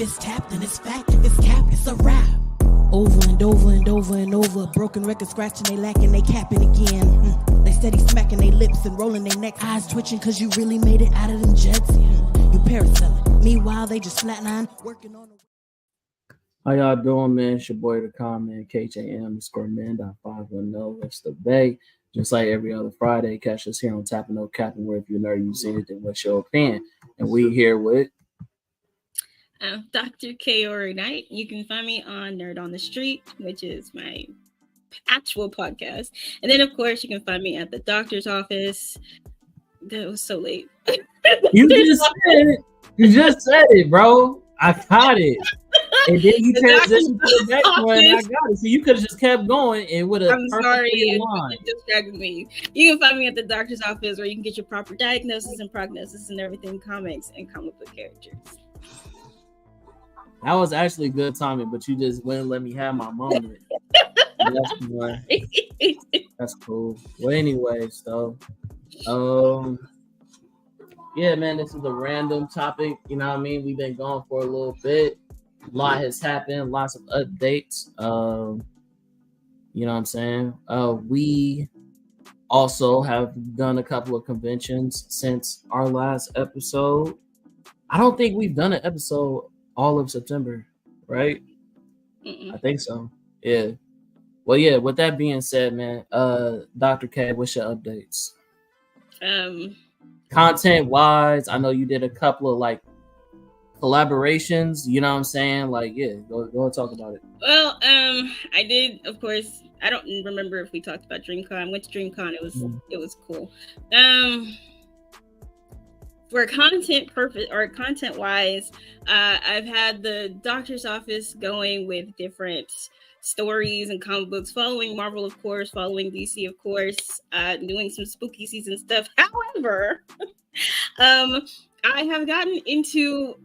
it's tapped, then it's fact. If it's cap, it's a rap. Over and over and over and over. Broken record scratching, they lacking, they capping again. They steady smacking their lips and rolling their necks. Eyes twitching cause you really made it out of them jets. You paraselling. Meanwhile, they just flatline, working on the... How y'all doing, man? It's your boy, the Khan Man, KJM_man.510. That's the Bay. Just like every other Friday, catch us here on Tapping No Capping, where if you're nerd, you seen it, then what's your opinion? And we here with Dr. Kaori Knight. You can find me on Nerd on the Street, which is my actual podcast. And then, of course, you can find me at the doctor's office. That was so late. You just said it, bro. I caught it. And then you transitioned to the next one, and I got it. So you could have just kept going and would have. I'm sorry, it distracted me. You can find me at the doctor's office, where you can get your proper diagnosis and prognosis and everything, comics and comic book characters. That was actually good timing, but you just wouldn't let me have my moment. That's cool. Well, anyways, though, yeah, man, this is a random topic. You know what I mean? We've been going for a little bit. A lot has happened, lots of updates. You know what I'm saying? We also have done a couple of conventions since our last episode. I don't think we've done an episode all of September, right? I think so. Yeah. Well, yeah, with that being said, man, Dr. K, what's your updates? Content wise, I know you did a couple of like collaborations, you know what I'm saying? Like, yeah, go and talk about it. Well, I did, of course. I don't remember if we talked about DreamCon. I went to DreamCon. It was cool. For content wise, I've had the doctor's office going with different stories and comic books, following Marvel, of course, following DC, of course, doing some spooky season stuff. However, I have gotten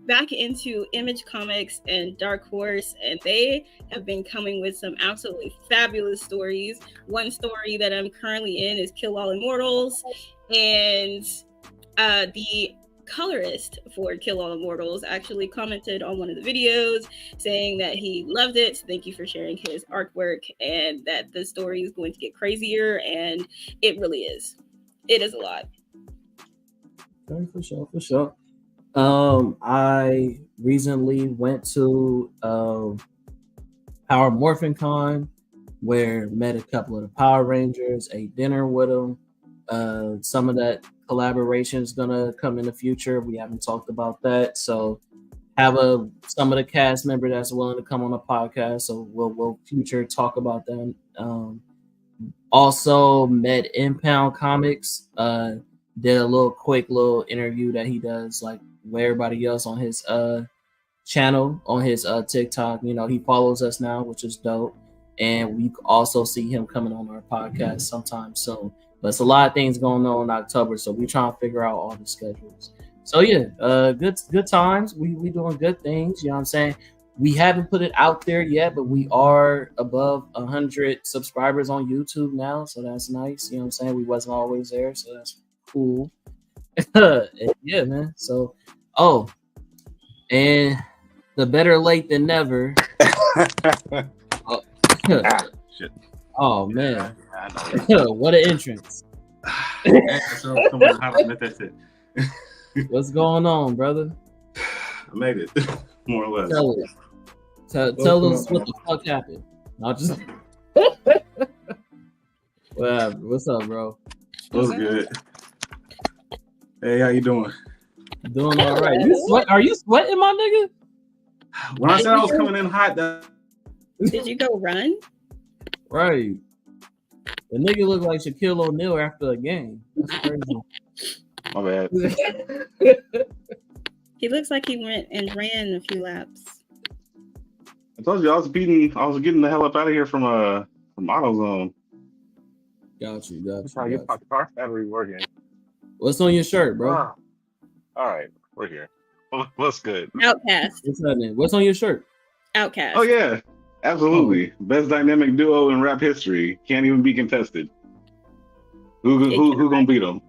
back into Image Comics and Dark Horse, and they have been coming with some absolutely fabulous stories. One story that I'm currently in is Kill All Immortals, and the colorist for Kill All Immortals actually commented on one of the videos saying that he loved it. Thank you for sharing his artwork, and that the story is going to get crazier, and it really is. It is a lot. Okay, for sure. I recently went to Power Morphin Con, where met a couple of the Power Rangers, ate dinner with them. Some of that collaboration is gonna come in the future. We haven't talked about that, so have some of the cast member that's willing to come on the podcast. So we'll future talk about them. Also met Impound Comics. Did a quick little interview that he does like with everybody else on his channel, on his TikTok. You know, he follows us now, which is dope. And we also see him coming on our podcast sometime soon. But it's a lot of things going on in October, so we trying to figure out all the schedules. So yeah, good times. We doing good things. You know what I'm saying? We haven't put it out there yet, but we are above 100 subscribers on YouTube now, so that's nice. You know what I'm saying? We wasn't always there, so that's cool. Yeah, man. So, and the better late than never. Shit. Oh man. What an entrance. What's going on, brother? I made it, more or less. Tell us what the fuck happened. I'll just what's up, bro? What's good? Hey, how you doing? Doing all right. Are you sweating, my nigga? When I said I was coming in hot, did you go run? Right. The nigga looked like Shaquille O'Neal after a game. That's crazy. My bad. He looks like he went and ran a few laps. I told you I was getting the hell up out of here from AutoZone. Got you. That's how you park the car battery working. What's on your shirt, bro? Wow. All right, we're here. What's good? Outcast. What's happening? What's on your shirt? Outcast. Oh yeah, absolutely. Best dynamic duo in rap history. Can't even be contested. Who gonna beat them?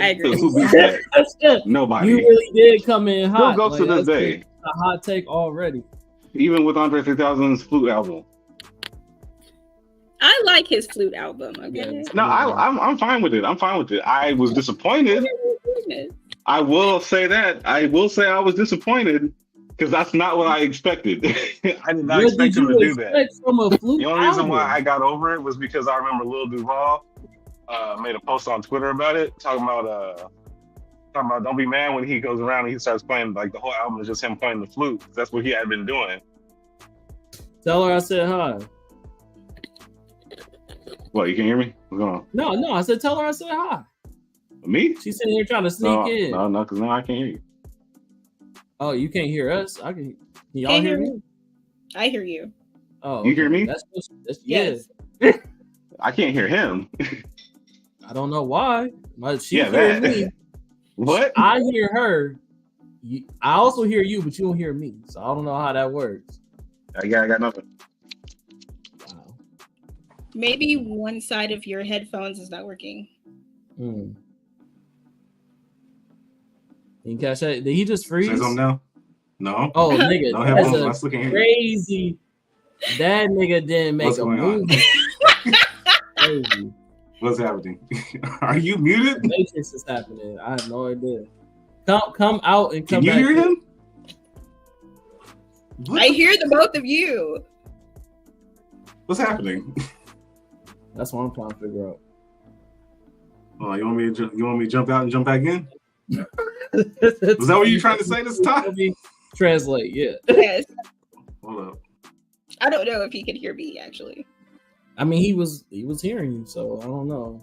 I agree. Who beat that? Nobody. You really did come in hot. Still goes to this day. a hot take already. Even with Andre 3000's flute album. I like his flute album. Okay. Yeah. No, I'm fine with it. I'm fine with it. I was disappointed. I will say that. I will say I was disappointed because that's not what I expected. I did not expect him to do that. From a flute The only reason why I got over it was because I remember Lil Duval made a post on Twitter about it, talking about don't be mad when he goes around and he starts playing, like the whole album is just him playing the flute. That's what he had been doing. Tell her I said hi. What, you can hear me? What's going on? No, I said tell her I said hi. Me? She's sitting here trying to sneak in. No, because now I can't hear you. Oh, you can't hear us? I can. Can y'all hear me? I hear you. Oh, you hear me? That's yes. I can't hear him. I don't know why. But she that. me. What? I hear her. I also hear you, but you don't hear me. So I don't know how that works. I got nothing. Wow. Maybe one side of your headphones is not working. You can catch that? Did he just freeze? Say something now? No. Oh, nigga, No headphones. That's crazy. That nigga didn't make What's a going move. on? What's happening? Are you muted? The Matrix is happening. I have no idea. Come out and come Can you back. hear him? What? I hear the both of you. What's happening? That's what I'm trying to figure out. Oh, you want me to jump out and jump back in? Was that what you're trying to say this time? Translate, yeah. Yes. Hold up. I don't know if he could hear me actually. I mean, he was hearing you, so I don't know.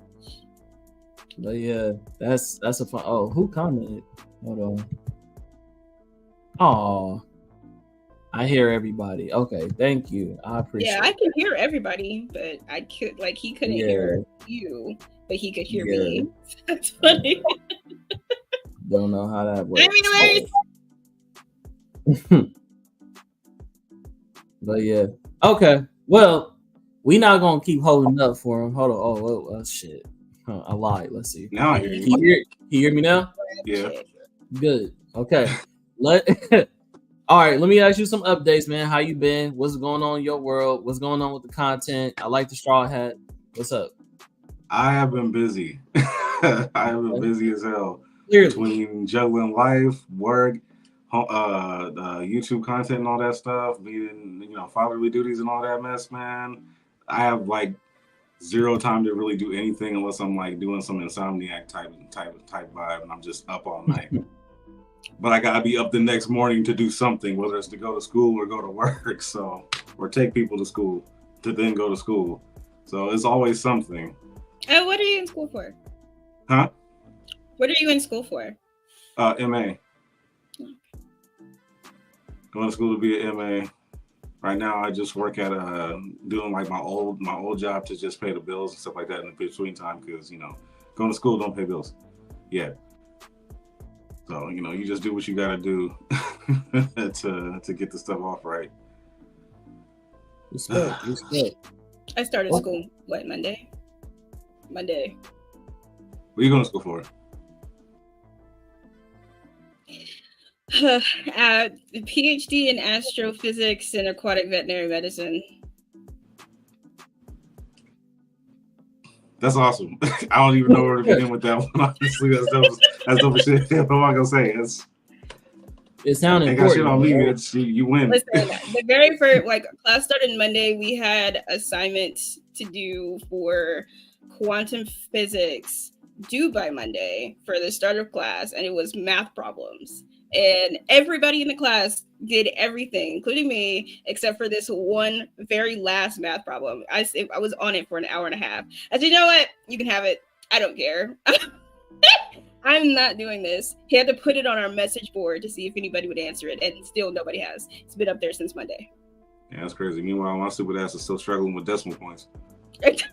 But yeah, that's a fun. Oh, who commented? Hold on. Oh, I hear everybody. Okay, thank you. I appreciate. Yeah, I can hear everybody, but I could he couldn't hear you, but he could hear me. That's funny. Don't know how that works. But yeah, okay. Well, we not gonna keep holding up for him. Hold on. Oh shit. I lied. Let's see. Now I hear you. Can you hear me now? Yeah. Good. Okay. All right. Let me ask you some updates, man. How you been? What's going on in your world? What's going on with the content? I like the straw hat. What's up? I have been busy. I have been busy as hell. Clearly. Between juggling life, work, YouTube content and all that stuff, leading, fatherly duties and all that mess, man. I have like zero time to really do anything unless I'm like doing some insomniac type vibe, and I'm just up all night. But I gotta be up the next morning to do something, whether it's to go to school or go to work, or take people to school to then go to school. So it's always something. What are you in school for? Huh? What are you in school for? MA. Going to school to be an MA. Right now, I just work at doing like my old job to just pay the bills and stuff like that in the between time, because going to school don't pay bills. Yeah. So you just do what you gotta do to get the stuff off right. Respect. I started school Monday. What are you going to school for? PhD in astrophysics and aquatic veterinary medicine. That's awesome. I don't even know where to begin with that one. Honestly, that's dope shit. What am I gonna say? It sounded important. Got shit on me. You win. Listen, the very first class started Monday. We had assignments to do for quantum physics due by Monday for the start of class, and it was math problems. And everybody in the class did everything, including me, except for this one very last math problem. I was on it for an hour and a half. I said, you know what? You can have it. I don't care. I'm not doing this. He had to put it on our message board to see if anybody would answer it, and still nobody has. It's been up there since Monday. Yeah, that's crazy. Meanwhile, my stupid ass is still struggling with decimal points. It's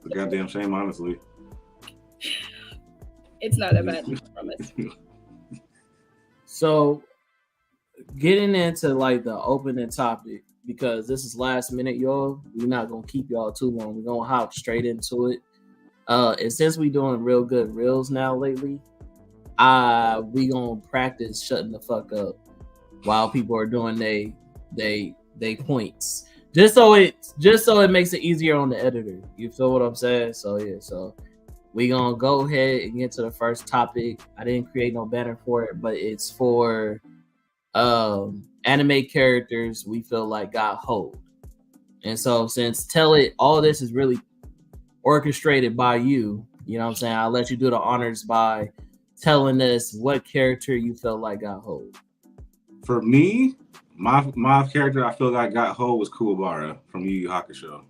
a goddamn shame, honestly. It's not that bad, I promise. So, getting into like the opening topic, because this is last minute, y'all. We're not gonna keep y'all too long. We're gonna hop straight into it. And since we're doing real good reels now lately, we gonna practice shutting the fuck up while people are doing they points. Just so it makes it easier on the editor. You feel what I'm saying? So yeah, so we gonna go ahead and get to the first topic. I didn't create no banner for it, but it's for anime characters we feel like got hold. And so since Tellit, all this is really orchestrated by you, you know what I'm saying? I'll let you do the honors by telling us what character you felt like got hold. For me, my character I feel like got hold was Kuwabara from Yu Yu Hakusho.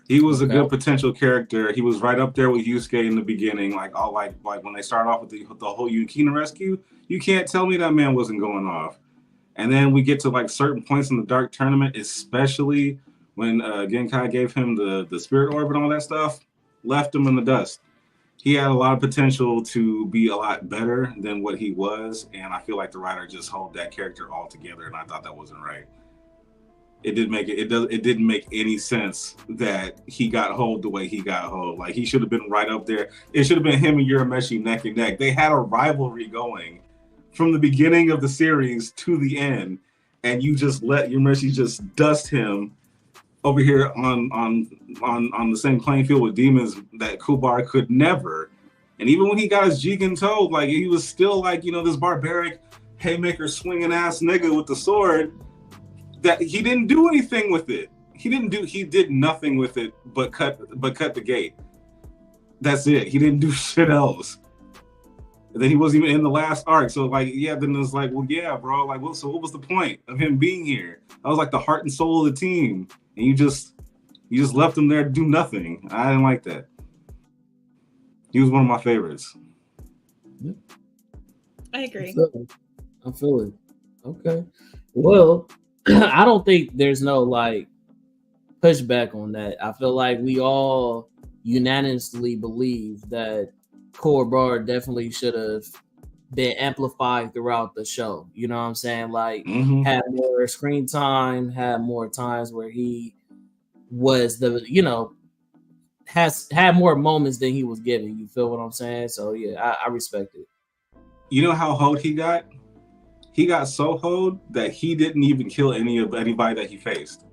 He was a good potential character. He was right up there with Yusuke in the beginning, like when they start off with the whole Yukina rescue. You can't tell me that man wasn't going off. And then we get to like certain points in the Dark Tournament, especially when Genkai gave him the spirit orb and all that stuff, left him in the dust. He had a lot of potential to be a lot better than what he was, and I feel like the writer just held that character all together, and I thought that wasn't right. It didn't make any sense that he got hold the way he got hold. Like, he should have been right up there. It should have been him and Urameshi neck and neck. They had a rivalry going from the beginning of the series to the end, and you just let Urameshi just dust him over here on the same playing field with demons that Kuwabara could never. And even when he got his Jigen toe, like, he was still like, you know, this barbaric haymaker swinging ass nigga with the sword that he didn't do anything with it. He did nothing with it but cut the gate. That's it. He didn't do shit else. And then he wasn't even in the last arc. So like, yeah, then it was like, well, yeah, bro, like, what was the point of him being here? That was like the heart and soul of the team. And you just left him there to do nothing. I didn't like that. He was one of my favorites. I agree. I feel it. Okay. Well, I don't think there's no like pushback on that. I feel like we all unanimously believe that Kuwabara definitely should have been amplified throughout the show. You know what I'm saying? Like, had more screen time, had more times where he was had more moments than he was giving. You feel what I'm saying? So yeah, I respect it. You know how hold he got? He got so hold that he didn't even kill anybody that he faced.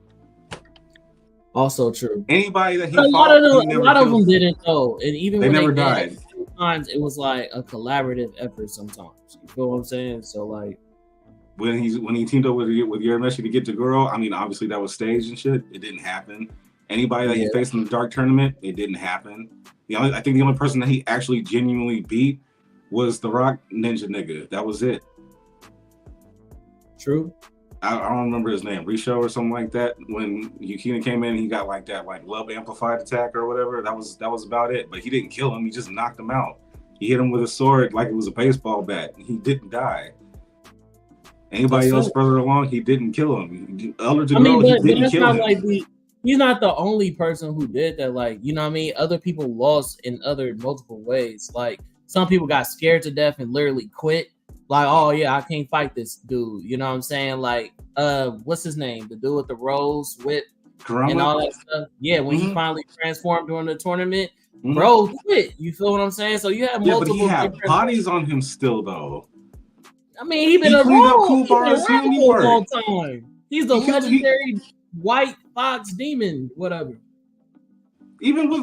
Also true. Anybody that he a fought, lot of them didn't though, and even they when never they died. Did, sometimes it was like a collaborative effort. Sometimes, you feel what I'm saying? So like, when he teamed up with Urameshi to get the girl, I mean, obviously that was staged and shit. It didn't happen. Anybody that he faced in the Dark Tournament, it didn't happen. I think the only person that he actually genuinely beat was the Rock Ninja nigga. That was it. True. I don't remember his name, Risho or something like that. When Yukina came in, he got like that love amplified attack or whatever. That was about it. But he didn't kill him. He just knocked him out. He hit him with a sword like it was a baseball bat. He didn't die. Anybody else further along, he didn't kill him. He didn't kill him. Like he's not the only person who did that. Like, you know what I mean? Other people lost in other multiple ways. Like, some people got scared to death and literally quit. Like, oh yeah, I can't fight this dude. You know what I'm saying? Like, what's his name? The dude with the rose whip and all that stuff. Yeah, when he finally transformed during the tournament, bro quit. You feel what I'm saying? So you have multiple. But he had bodies on him still, though. I mean, he been around a long time. He's the legendary white fox demon, whatever. Even with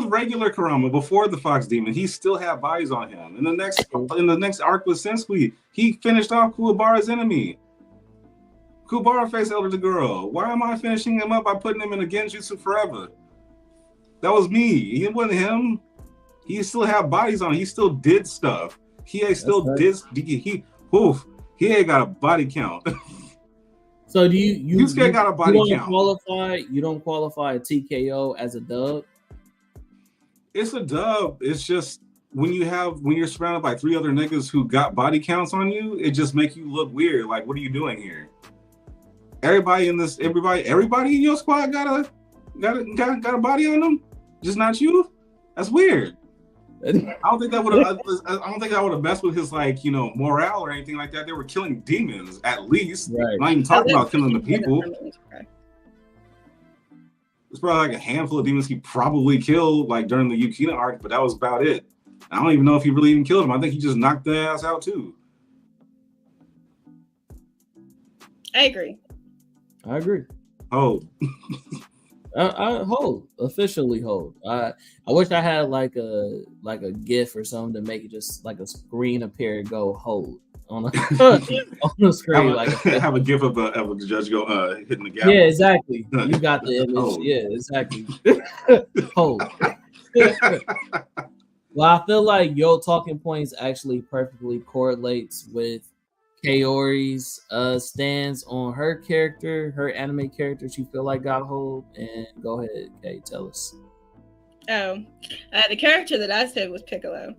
regular Kurama before the Fox Demon, he still had bodies on him. In the next arc with Sensui, he finished off Kuwabara's enemy. Kuwabara faced Elder the Girl. Why am I finishing him up by putting him in a Genjutsu forever? That was me. It wasn't him. He still had bodies on him. He still did stuff. He ain't got a body count. So do you got a body count. You don't qualify a TKO as a dub? It's a dub. It's just when you're surrounded by 3 other niggas who got body counts on you, it just makes you look weird. Like, what are you doing here? Everybody in your squad got a body on them, just not you. That's weird. I don't think that would have messed with his morale or anything like that. They were killing demons at least. Right. Not even talking about killing the people. It's probably like a handful of demons he probably killed during the Yukina arc, but that was about it. I don't even know if he really even killed him. I think he just knocked the ass out too. I agree. Oh. I hold, officially hold. I wish I had like a GIF or something to make it just like a screen appear and go hold on the screen. Have a GIF of the judge go hitting the gap. Yeah, exactly. You got the image. Hold. Yeah, exactly. Hold. Well, I feel like your talking points actually perfectly correlates with Kaori's stance on her character, her anime character. She feel like got hold. And go ahead, Kay, tell us. Oh, the character that I said was Piccolo.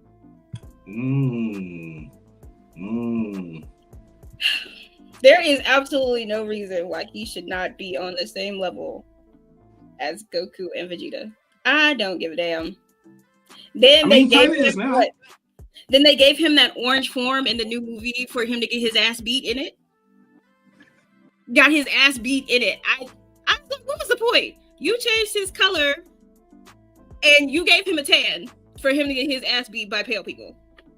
There is absolutely no reason why he should not be on the same level as Goku and Vegeta. I don't give a damn. Then they gave him that orange form in the new movie for him to get his ass beat in it. Got his ass beat in it. I what was the point? You changed his color and you gave him a tan for him to get his ass beat by pale people.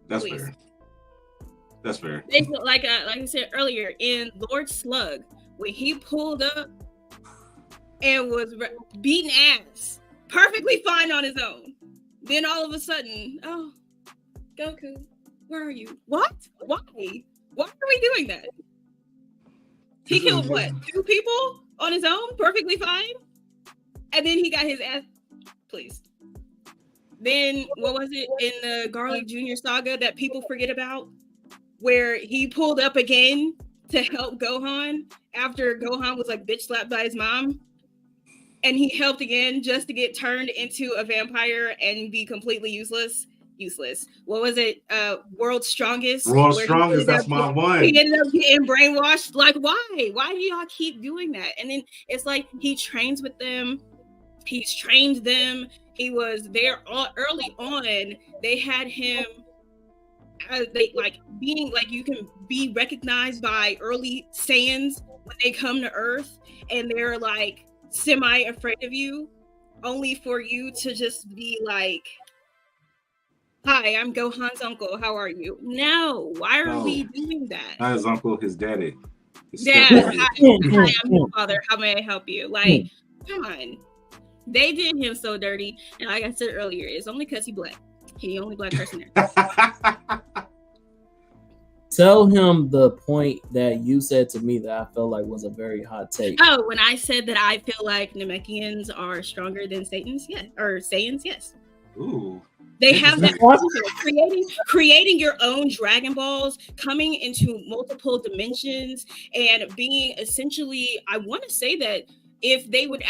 That's fair. That's fair. Like I said earlier, in Lord Slug, when he pulled up and was beating ass, perfectly fine on his own. Then all of a sudden, oh, Goku, where are you? What? Why? Why are we doing that? He killed what? 2 people on his own, perfectly fine? And then he got his ass, please. Then, what was it in the Garlic Jr. saga that people forget about? Where he pulled up again to help Gohan after Gohan was like bitch slapped by his mom. And he helped again just to get turned into a vampire and be completely useless. What was it? World's Strongest. That's my one. He ended up getting brainwashed. Like, why? Why do y'all keep doing that? And then it's like he trains with them. He's trained them. He was there early on. They had him being like, you can be recognized by early Saiyans when they come to Earth, and they're like semi-afraid of you, only for you to just be like, hi, I'm Gohan's uncle, how are you? No, why are we doing that? Not his uncle, his daddy. Hi, I'm your father, how may I help you? Like, come on. They did him so dirty, and like I said earlier, it's only because he's black. He's the only black person there. Tell him the point that you said to me that I felt like was a very hot take. Oh, when I said that I feel like Namekians are stronger than Saiyans, yes. Ooh. They have that creating your own Dragon Balls, coming into multiple dimensions, and being essentially, I want to say that if he would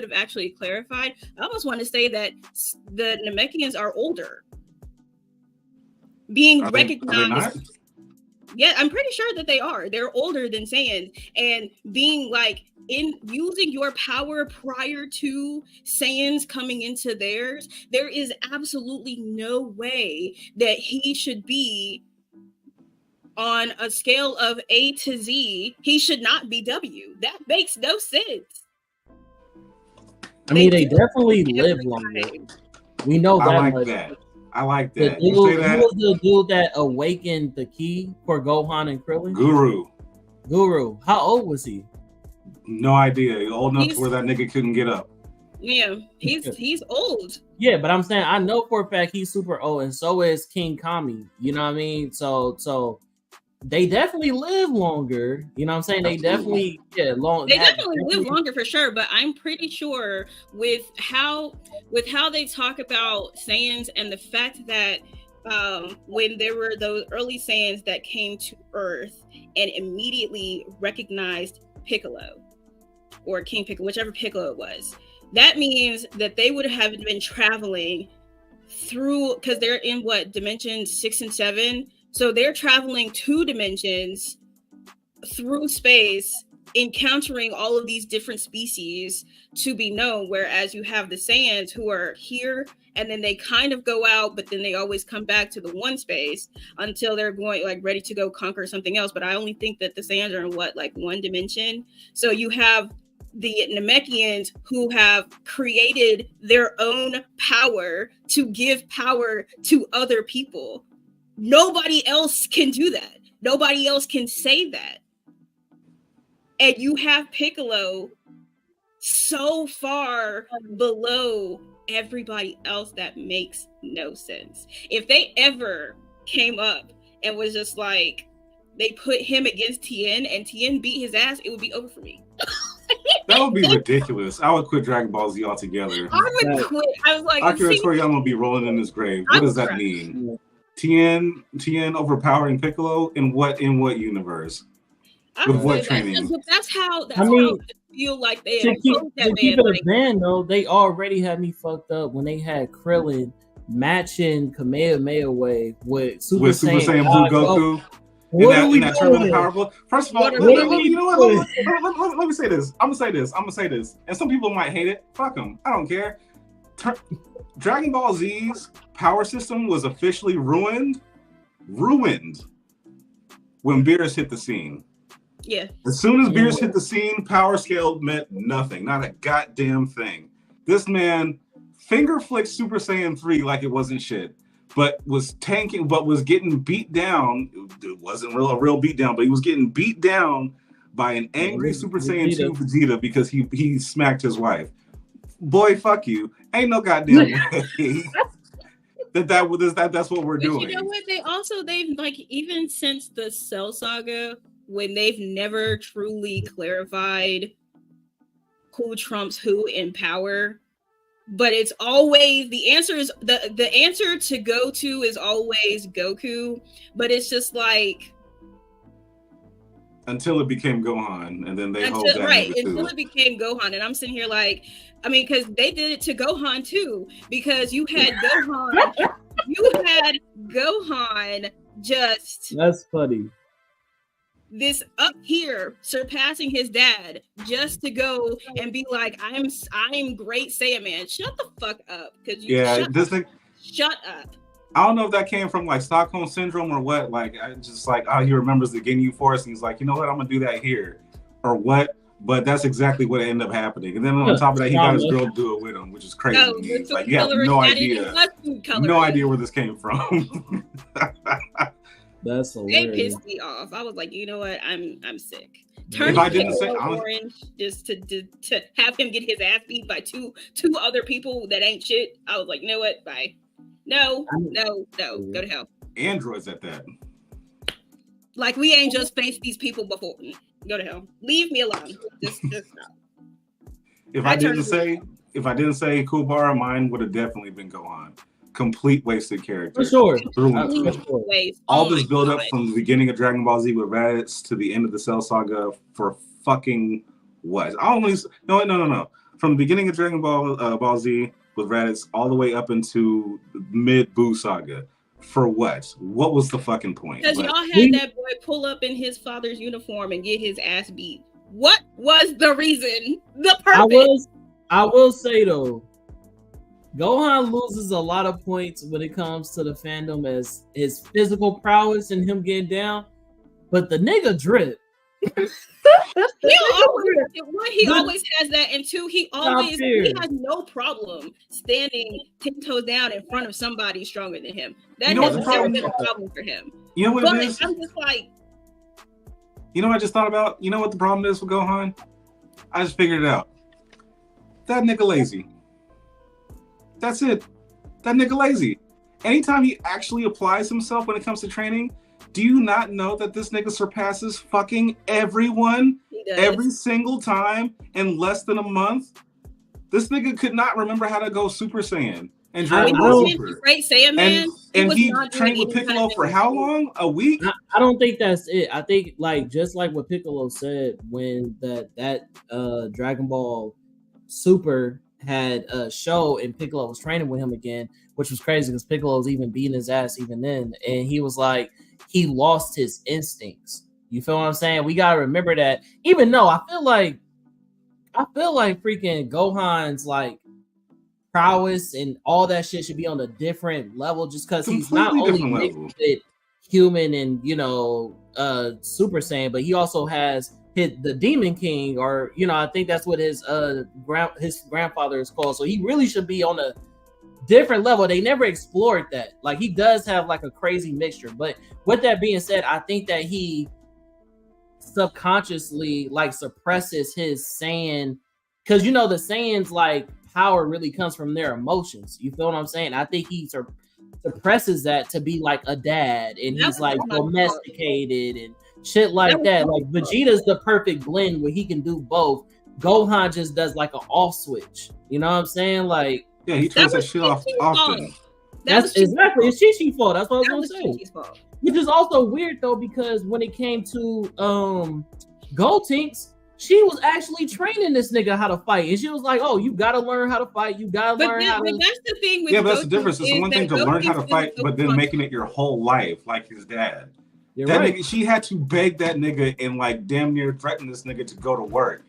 have actually clarified, I almost want to say that the Namekians are older. Being recognized. Yeah, I'm pretty sure that they are. They're older than Saiyans, and being like in using your power prior to Saiyans coming into theirs, there is absolutely no way that he should be on a scale of A to Z. He should not be W. That makes no sense. I mean, they definitely live longer. We know that. I like that. Who was the dude that awakened the key for Gohan and Krillin? Guru. How old was he? No idea. Old enough to where that nigga couldn't get up. Yeah, he's old. Yeah, but I'm saying I know for a fact he's super old, and so is King Kami. You know what I mean? So they definitely live longer. You know what I'm saying? They definitely live longer for sure. But I'm pretty sure with how they talk about Saiyans and the fact that when there were those early Saiyans that came to Earth and immediately recognized Piccolo or King Piccolo, whichever Piccolo it was, that means that they would have been traveling through, because they're in dimensions 6 and 7. So they're traveling 2 dimensions through space, encountering all of these different species to be known. Whereas you have the Saiyans who are here, and then they kind of go out, but then they always come back to the one space until they're going ready to go conquer something else. But I only think that the Saiyans are in one dimension. So you have the Namekians who have created their own power to give power to other people. Nobody else can do that. Nobody else can say that. And you have Piccolo so far below everybody else that makes no sense. If they ever came up and was just like, they put him against Tien and Tien beat his ass, it would be over for me. That would be ridiculous. I would quit Dragon Ball Z altogether. I would quit. I was like, Akira Toriyama be rolling in his grave. What does that mean? Tien overpowering Piccolo in what universe? With what training? That's how I feel like they to keep it a band though. They already had me fucked up when they had Krillin matching Kamehameha Wave with Super Saiyan Blue Goku. In that Tournament of Powerful. First of all, let me say this. I'm gonna say this. And some people might hate it. Fuck them. I don't care. Dragon Ball Z's power system was officially ruined when Beerus hit the scene. Yeah. As soon as Beerus hit the scene, power scale meant nothing. Not a goddamn thing. This man finger flicked Super Saiyan 3 like it wasn't shit. But was tanking, but was getting beat down. It wasn't a real beat down, but he was getting beat down by an angry Super Saiyan 2 Vegeta because he smacked his wife. Boy, fuck you. Ain't no goddamn way that's what we're doing. You know what? They've like, even since the Cell Saga, when they've never truly clarified who trumps who in power. But it's always the answer is the answer to go to is always Goku, but it's just like until it became Gohan, and then they hold that until it became Gohan, and I'm sitting here like, I mean, because they did it to Gohan too, because you had Gohan, just that's funny. This up here surpassing his dad just to go and be like, I'm great Saiyaman. Shut the fuck up. Shut up. I don't know if that came from like Stockholm syndrome or what. Like, I just like, he remembers the Ginyu Force and he's like, you know what, I'm gonna do that here or what. But that's exactly what ended up happening. And then on top of that, he got his girl to do it with him, which is crazy. No, like, you have no idea where this came from. That's hilarious. They pissed me off. I was like, you know what? I'm sick. If I didn't say orange, just to have him get his ass beat by two other people that ain't shit. I was like, you know what? Bye. No. Go to hell. Androids at that. Like, we ain't just faced these people before. Go to hell. Leave me alone. Just stop. If I didn't say Kubara, mine would have definitely been Gohan. Complete wasted character. For sure. All this build up from the beginning of Dragon Ball Z with Raditz to the end of the Cell Saga for fucking what? No. From the beginning of Dragon Ball Z with Raditz all the way up into mid Buu Saga. For what? What was the fucking point? Because y'all had that boy pull up in his father's uniform and get his ass beat. What was the reason? The purpose? I will say though, Gohan loses a lot of points when it comes to the fandom as his physical prowess and him getting down, but the nigga drip. He always has that, and two, he has no problem standing 10 toes down in front of somebody stronger than him. That has never been a problem for him. You know what it is? I'm just like, you know what I just thought about? You know what the problem is with Gohan? I just figured it out. That nigga lazy. That's it. That nigga lazy. Anytime he actually applies himself when it comes to training, do you not know that this nigga surpasses fucking everyone every single time in less than a month? This nigga could not remember how to go Super Saiyan and Dragon Ball Super. Great Saiyaman. And he trained with Piccolo for how long? A week? I don't think that's it. I think just like what Piccolo said when that Dragon Ball Super had a show and Piccolo was training with him again, which was crazy because Piccolo was even beating his ass even then, and he was like, he lost his instincts. You feel what I'm saying? We gotta remember that. Even though I feel like freaking Gohan's like prowess and all that shit should be on a different level, just because he's not only mixed with human and Super Saiyan, but he also has hit the Demon King, or I think that's what his grandfather is called. So he really should be on a different level. They never explored that. Like, he does have like a crazy mixture. But with that being said, I think that he subconsciously like suppresses his Saiyan, because the Saiyan's like power really comes from their emotions. You feel what I'm saying? I think he suppresses that to be like a dad, and he's like domesticated and shit like that. Like, Vegeta's the perfect blend where he can do both. Gohan just does like an off switch. You know what I'm saying? Like, yeah, he turns that shit off often. That's exactly, it's Chi-Chi's fault. That's what I was gonna say. Which is also weird though, because when it came to Gotenks, she was actually training this nigga how to fight, and she was like, "Oh, you gotta learn how to fight. You gotta learn how to." But that's the thing with but that's the difference. It's one thing to learn how to fight, but then making it your whole life, like his dad. You're that right. Nigga, she had to beg that nigga and like damn near threaten this nigga to go to work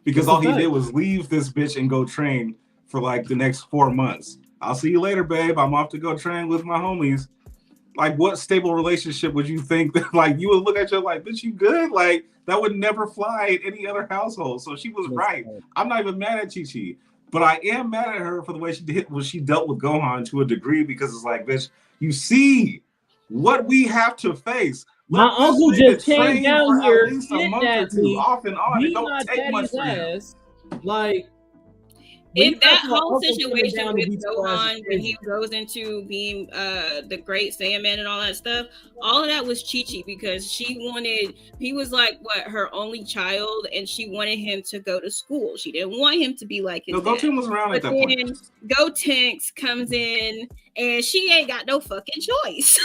because all he did was leave this bitch and go train for like the next 4 months. I'll see you later, babe. I'm off to go train with my homies. Like, what stable relationship would you think that like you would look at you like, bitch, you good? Like, that would never fly in any other household. So she was right. I'm not even mad at Chi-Chi, but I am mad at her for the way she dealt with Gohan to a degree, because it's like, bitch, you see what we have to face. My uncle just came down here, kidnapped me, off and on. It don't take much for him. Like, if that whole situation with Gohan, when he goes into being the great Saiyaman and all that stuff, all of that was Chi-Chi, because he was like her only child, and she wanted him to go to school. She didn't want him to be like his dad. Goten was around at that point. Gotenks comes in, and she ain't got no fucking choice.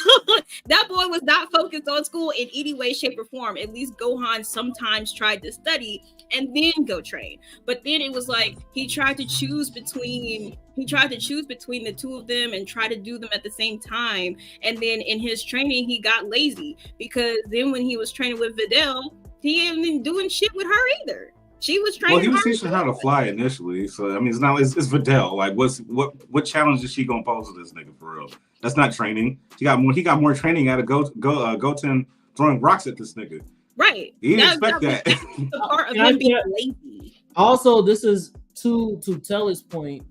That boy was not focused on school in any way, shape, or form. At least Gohan sometimes tried to study and then go train. But then it was like he tried to choose between the two of them and try to do them at the same time. And then in his training, he got lazy, because then when he was training with Videl, he ain't been doing shit with her either. She was training. Well, he was teaching her how to fly initially. So I mean, it's Videl. Like, what challenge is she gonna pose to this nigga for real? That's not training. He got more training out of Goten throwing rocks at this nigga. Right. He didn't expect that. The part of him being lazy. Also, this is to Tellit's point.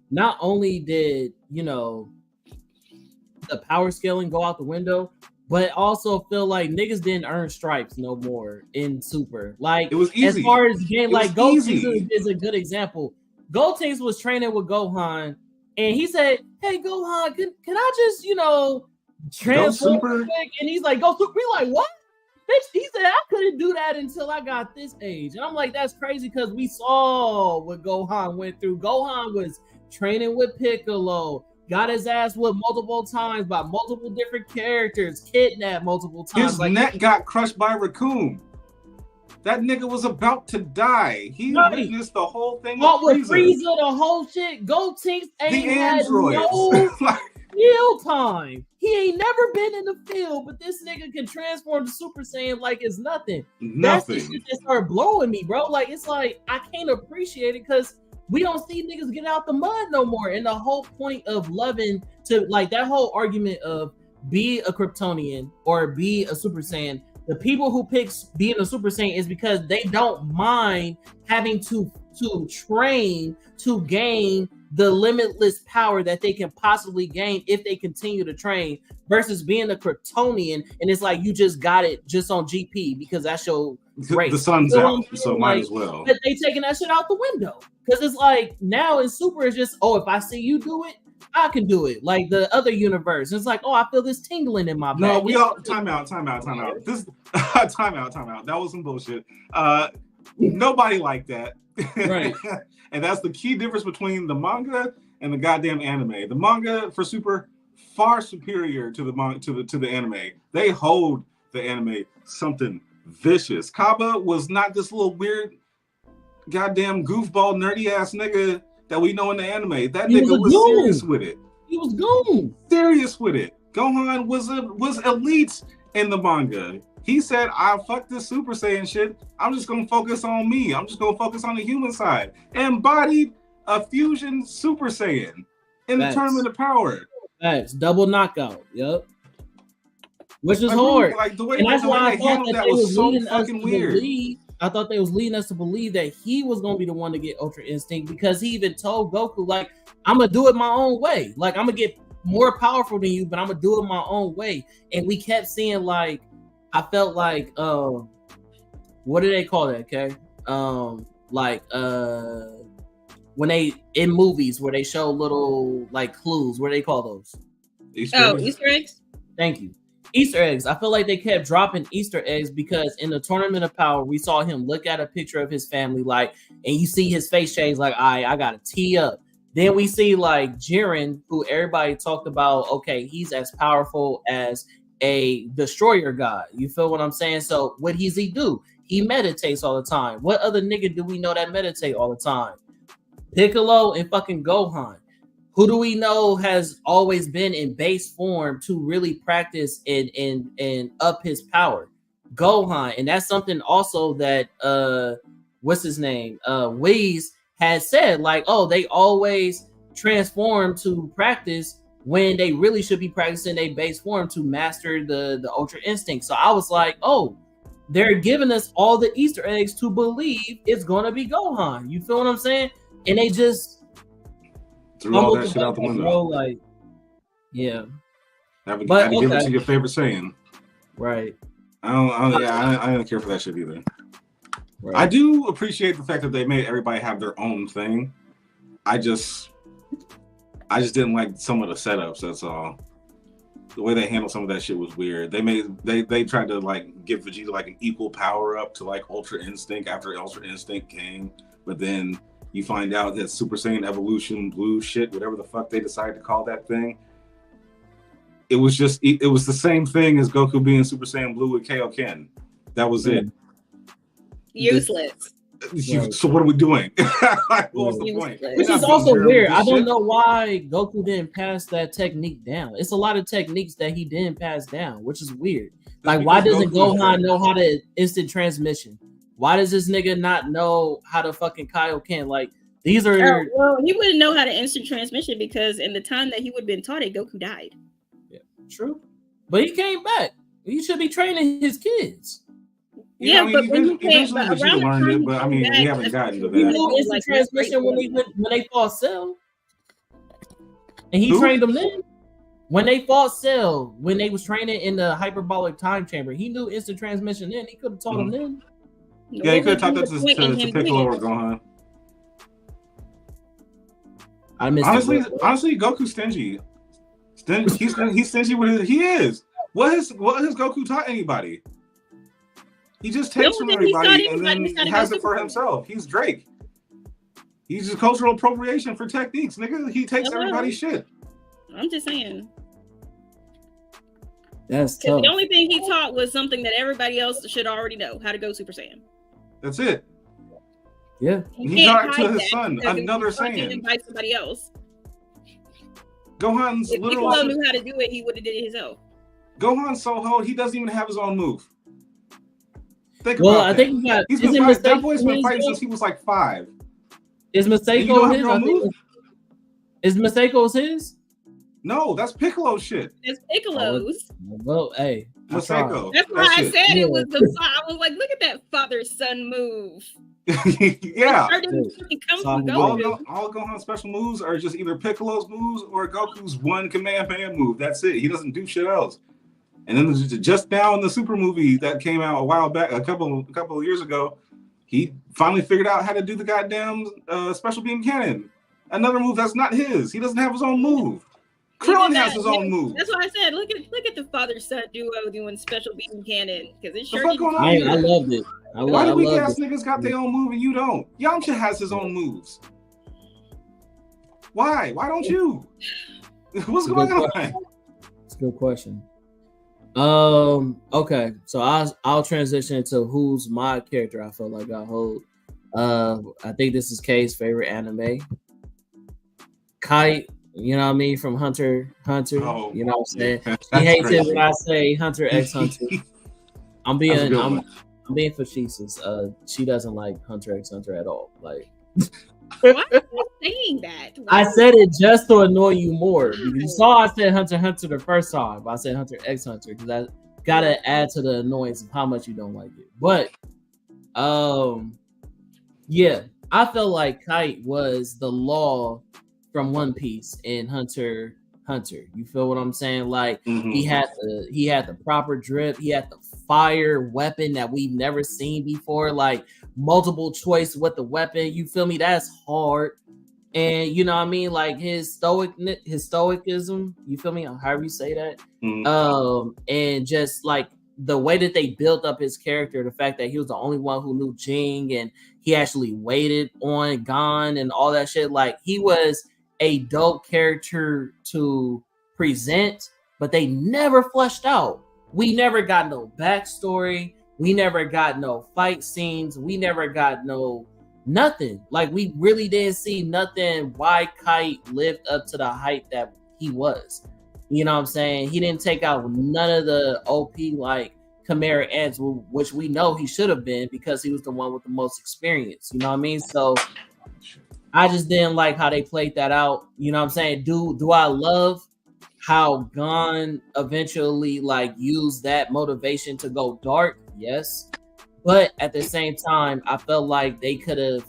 Not only did the power scaling go out the window, but also feel like niggas didn't earn stripes no more in Super. Like, it was easy. As far as game, like Gotenks is a good example. Gotenks was training with Gohan, and he said, "Hey Gohan, can I just transform quick?" And he's like, "Go Super." We like, what? Bitch, he said, "I couldn't do that until I got this age." And I'm like, that's crazy, because we saw what Gohan went through. Gohan was training with Piccolo, got his ass whipped multiple times by multiple different characters, kidnapped multiple times. His neck got crushed by Raccoon. That nigga was about to die. He witnessed the whole thing. What with Frieza, the whole shit. Gotenks ain't had no field time. He ain't never been in the field, but this nigga can transform to Super Saiyan like it's nothing. That's the shit that started blowing me, bro. Like, it's like I can't appreciate it, because we don't see niggas get out the mud no more. And the whole point of loving to, like, that whole argument of be a Kryptonian or be a Super Saiyan, the people who pick being a Super Saiyan is because they don't mind having to train to gain the limitless power that they can possibly gain if they continue to train, versus being a Kryptonian and it's like you just got it just on GP because that's your race. The sun's out, so might as well. But they taking that shit out the window, because it's like now in Super it's just, oh, if I see you do it, I can do it. Like the other universe, it's like, oh, I feel this tingling in my back. No, we all time out. This time out. That was some bullshit. Nobody like that. Right. And that's the key difference between the manga and the goddamn anime. The manga for Super far superior to the anime. They hold the anime something vicious. Kaba was not this little weird goddamn goofball nerdy ass nigga that we know in the anime. That nigga was serious with it. He was goon. Serious with it. Gohan was elite in the manga. He said, I fuck this Super Saiyan shit. I'm just gonna focus on me. I'm just gonna focus on the human side. Embodied a fusion Super Saiyan in the Tournament of Power. That's double knockout. Yep. which is hard. Like the way, and that's the way why I they thought handled that they was so leading us fucking to weird. believe. I thought they was leading us to believe that he was gonna be the one to get Ultra Instinct because he even told Goku, like, I'm gonna do it my own way. Like, I'm gonna get more powerful than you, but I'm gonna do it my own way. And we kept seeing, like, I felt like, what do they call that? Okay, when they in movies where they show little like clues, what do they call those? Easter eggs. Thank you. Easter eggs. I feel like they kept dropping Easter eggs because in the Tournament of Power, we saw him look at a picture of his family, like, and you see his face change, like, I gotta tee up. Then we see like Jiren, who everybody talked about, okay, he's as powerful as a destroyer god. You feel what I'm saying? So what does he do? He meditates all the time. What other nigga do we know that meditate all the time? Piccolo and fucking Gohan. Who do we know has always been in base form to really practice and up his power? Gohan. And that's something also that what's his name? Whis has said, like, oh, they always transform to practice when they really should be practicing their base form to master the Ultra Instinct. So I was like, oh, they're giving us all the Easter eggs to believe it's gonna be Gohan. You feel what I'm saying? And they just threw all that shit out the window. Bro, like, yeah. Had to give it to your favorite saying. Right. I don't care for that shit either. Right. I do appreciate the fact that they made everybody have their own thing. I just didn't like some of the setups. That's all. The way they handled some of that shit was weird. They tried to like give Vegeta like an equal power up to like Ultra Instinct after Ultra Instinct came, but then you find out that Super Saiyan Evolution Blue shit, whatever the fuck they decided to call that thing, it was the same thing as Goku being Super Saiyan Blue with Kaioken. That was it. Useless. So what are we doing? What was the point? Which is also weird. I don't know why Goku didn't pass that technique down. It's a lot of techniques that he didn't pass down, which is weird. Like, why doesn't Gohan know how to instant transmission? Why does this nigga not know how to fucking Kaioken? Like, these are... well, he wouldn't know how to instant transmission because in the time that he would have been taught it, Goku died. Yeah, true. But he came back. He should be training his kids. Yeah, but when you came back, around the time it, but I mean, we haven't gotten to that. You know, instant transmission when they fought Cell, and he trained them then. When they fought Cell, when they was training in the hyperbolic time chamber, he knew instant transmission then. He could have taught them then. Yeah, he could have taught that to Piccolo or Gohan. Honestly, Goku's stingy. He's stingy with his. He is. What has Goku taught anybody? He just takes from everybody and then has it for himself. He's Drake. He's just cultural appropriation for techniques, nigga. He takes everybody's shit. I'm just saying. That's tough. The only thing he taught was something that everybody else should already know: how to go Super Saiyan. That's it. Yeah. He taught it to his son. Another Saiyan. Invite somebody else. Gohan's if literal. Piccolo knew how to do it, he would have did it himself. Gohan's so old, he doesn't even have his own move. I think he's been fighting. That boy's been fighting since he was like 5. Is Masako his? Is Masako's his? No, that's Piccolo's shit. It's Piccolo's. Well, hey, Masako. That's why I said it was the. I was like, look at that father-son move. Yeah. All Gohan's special moves are just either Piccolo's moves or Goku's one Kamehameha move. That's it. He doesn't do shit else. And then just now in the Super movie that came out a while back, a couple of years ago, he finally figured out how to do the goddamn special beam cannon. Another move that's not his. He doesn't have his own move. Krillin has his own move. That's why I said, look at the father-son duo doing special beam cannon because it's sure. I loved it. Why do weak ass niggas got their own move and you don't? Yamcha has his own moves. Why? Why don't you? What's going on? It's a good question. Okay, so I'll transition to who's my character I feel like I hold. I think this is Kay's favorite anime. Kite, you know what I mean, from Hunter. Oh, you know what I'm saying? He hates it when I say Hunter x Hunter. I'm being facetious. She doesn't like Hunter x Hunter at all. Like, why are you saying that? I said it just to annoy you more. You saw I said Hunter x Hunter the first time, but I said Hunter x Hunter because gotta add to the annoyance of how much you don't like it. But yeah, I felt like Kite was the law from One Piece and Hunter. You feel what I'm saying? Like he had the proper drip, he had the fire weapon that we've never seen before, like multiple choice with the weapon. You feel me? That's hard. And you know what I mean, like his stoicism, you feel me, however you say that. And just like the way that they built up his character, the fact that he was the only one who knew Jing and he actually waited on Gon and all that shit. Like he was a dope character to present, but they never fleshed out. We never got no backstory. We never got no fight scenes. We never got no nothing. Like we really didn't see nothing why Kite lived up to the height that he was. You know what I'm saying? He didn't take out none of the OP like Chimera Ants, which we know he should have been because he was the one with the most experience. You know what I mean? So I just didn't like how they played that out. You know what I'm saying? Do I love how Gon eventually like used that motivation to go dark? Yes. But at the same time, I felt like they could have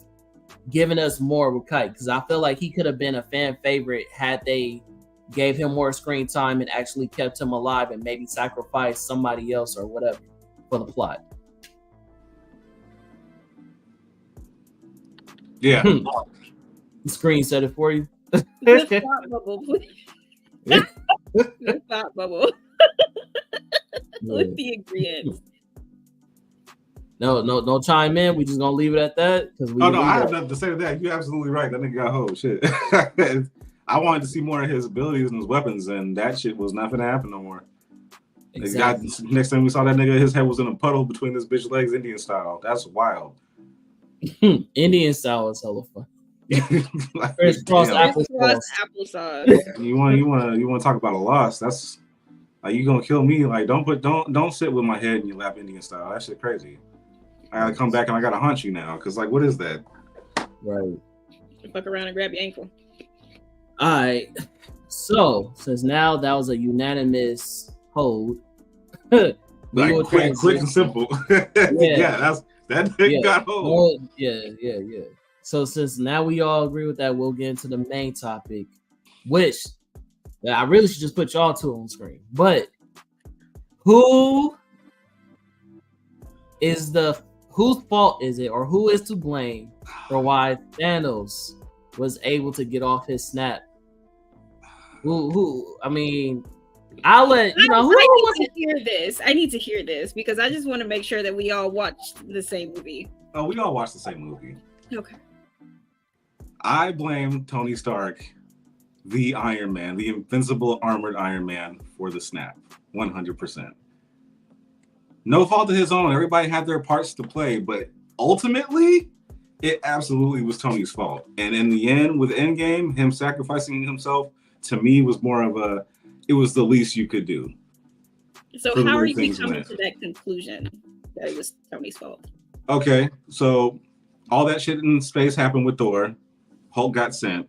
given us more with Kite because I feel like he could have been a fan favorite had they gave him more screen time and actually kept him alive and maybe sacrificed somebody else or whatever for the plot. Yeah. The screen said it for you. Good thought bubble, please. Good thought bubble. With the ingredients. No chime in. We just gonna leave it at that because we. Oh no, I have nothing to say to that. You're absolutely right. That nigga got hold shit. I wanted to see more of his abilities and his weapons, and that shit was not gonna happen no more. Exactly. Next time we saw that nigga, his head was in a puddle between his bitch legs, Indian style. That's wild. Indian style is hella fun. Like, crisscross applesauce. You want to talk about a loss? That's like you gonna kill me. Like don't sit with my head in your lap, Indian style. That shit crazy. I gotta come back and I gotta hunt you now because like what is that? Right. Fuck around and grab your ankle. All right. So since now that was a unanimous hold, like quick and simple. Yeah, that got hold. Yeah. So since now we all agree with that, we'll get into the main topic, which I really should just put y'all two on screen. But whose fault is it, or who is to blame for why Thanos was able to get off his snap? Who? I mean, I'll let you know. I need to hear this. I need to hear this because I just want to make sure that we all watched the same movie. Oh, we all watched the same movie. Okay. I blame Tony Stark, the Iron Man, the invincible armored Iron Man, for the snap. 100%. No fault of his own. Everybody had their parts to play, but ultimately, it absolutely was Tony's fault. And in the end, with Endgame, him sacrificing himself, to me, was more of it was the least you could do. So how are you coming to that conclusion that it was Tony's fault? Okay, so all that shit in space happened with Thor. Hulk got sent.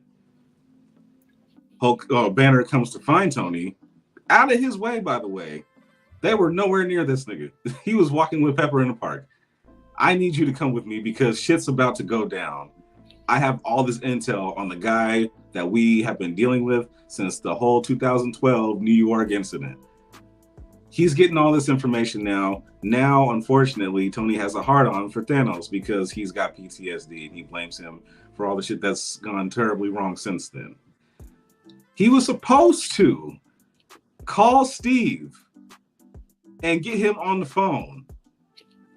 Banner comes to find Tony. Out of his way, by the way. They were nowhere near this nigga. He was walking with Pepper in the park. I need you to come with me because shit's about to go down. I have all this intel on the guy that we have been dealing with since the whole 2012 New York incident. He's getting all this information now. Now, unfortunately, Tony has a hard-on for Thanos because he's got PTSD and he blames him for all the shit that's gone terribly wrong since then. He was supposed to call Steve and get him on the phone.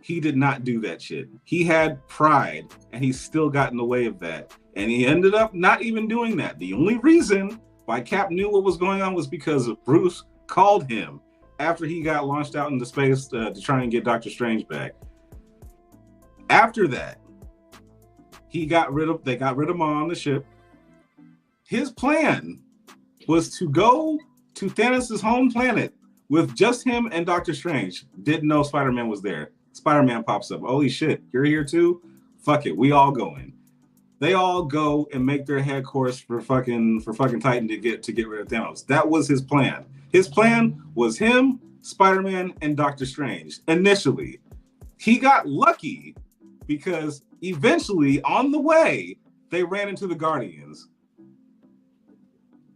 He did not do that shit. He had pride and he still got in the way of that. And he ended up not even doing that. The only reason why Cap knew what was going on was because Bruce called him after he got launched out into space to try and get Doctor Strange back. After that, they got rid of him on the ship. His plan was to go to Thanos' home planet with just him and Doctor Strange. Didn't know Spider-Man was there. Spider-Man pops up. Holy shit, you're here too? Fuck it, we all going. They all go and make their head course for fucking Titan to get rid of Thanos. That was his plan. His plan was him, Spider-Man and Doctor Strange initially. He got lucky because eventually on the way, they ran into the Guardians.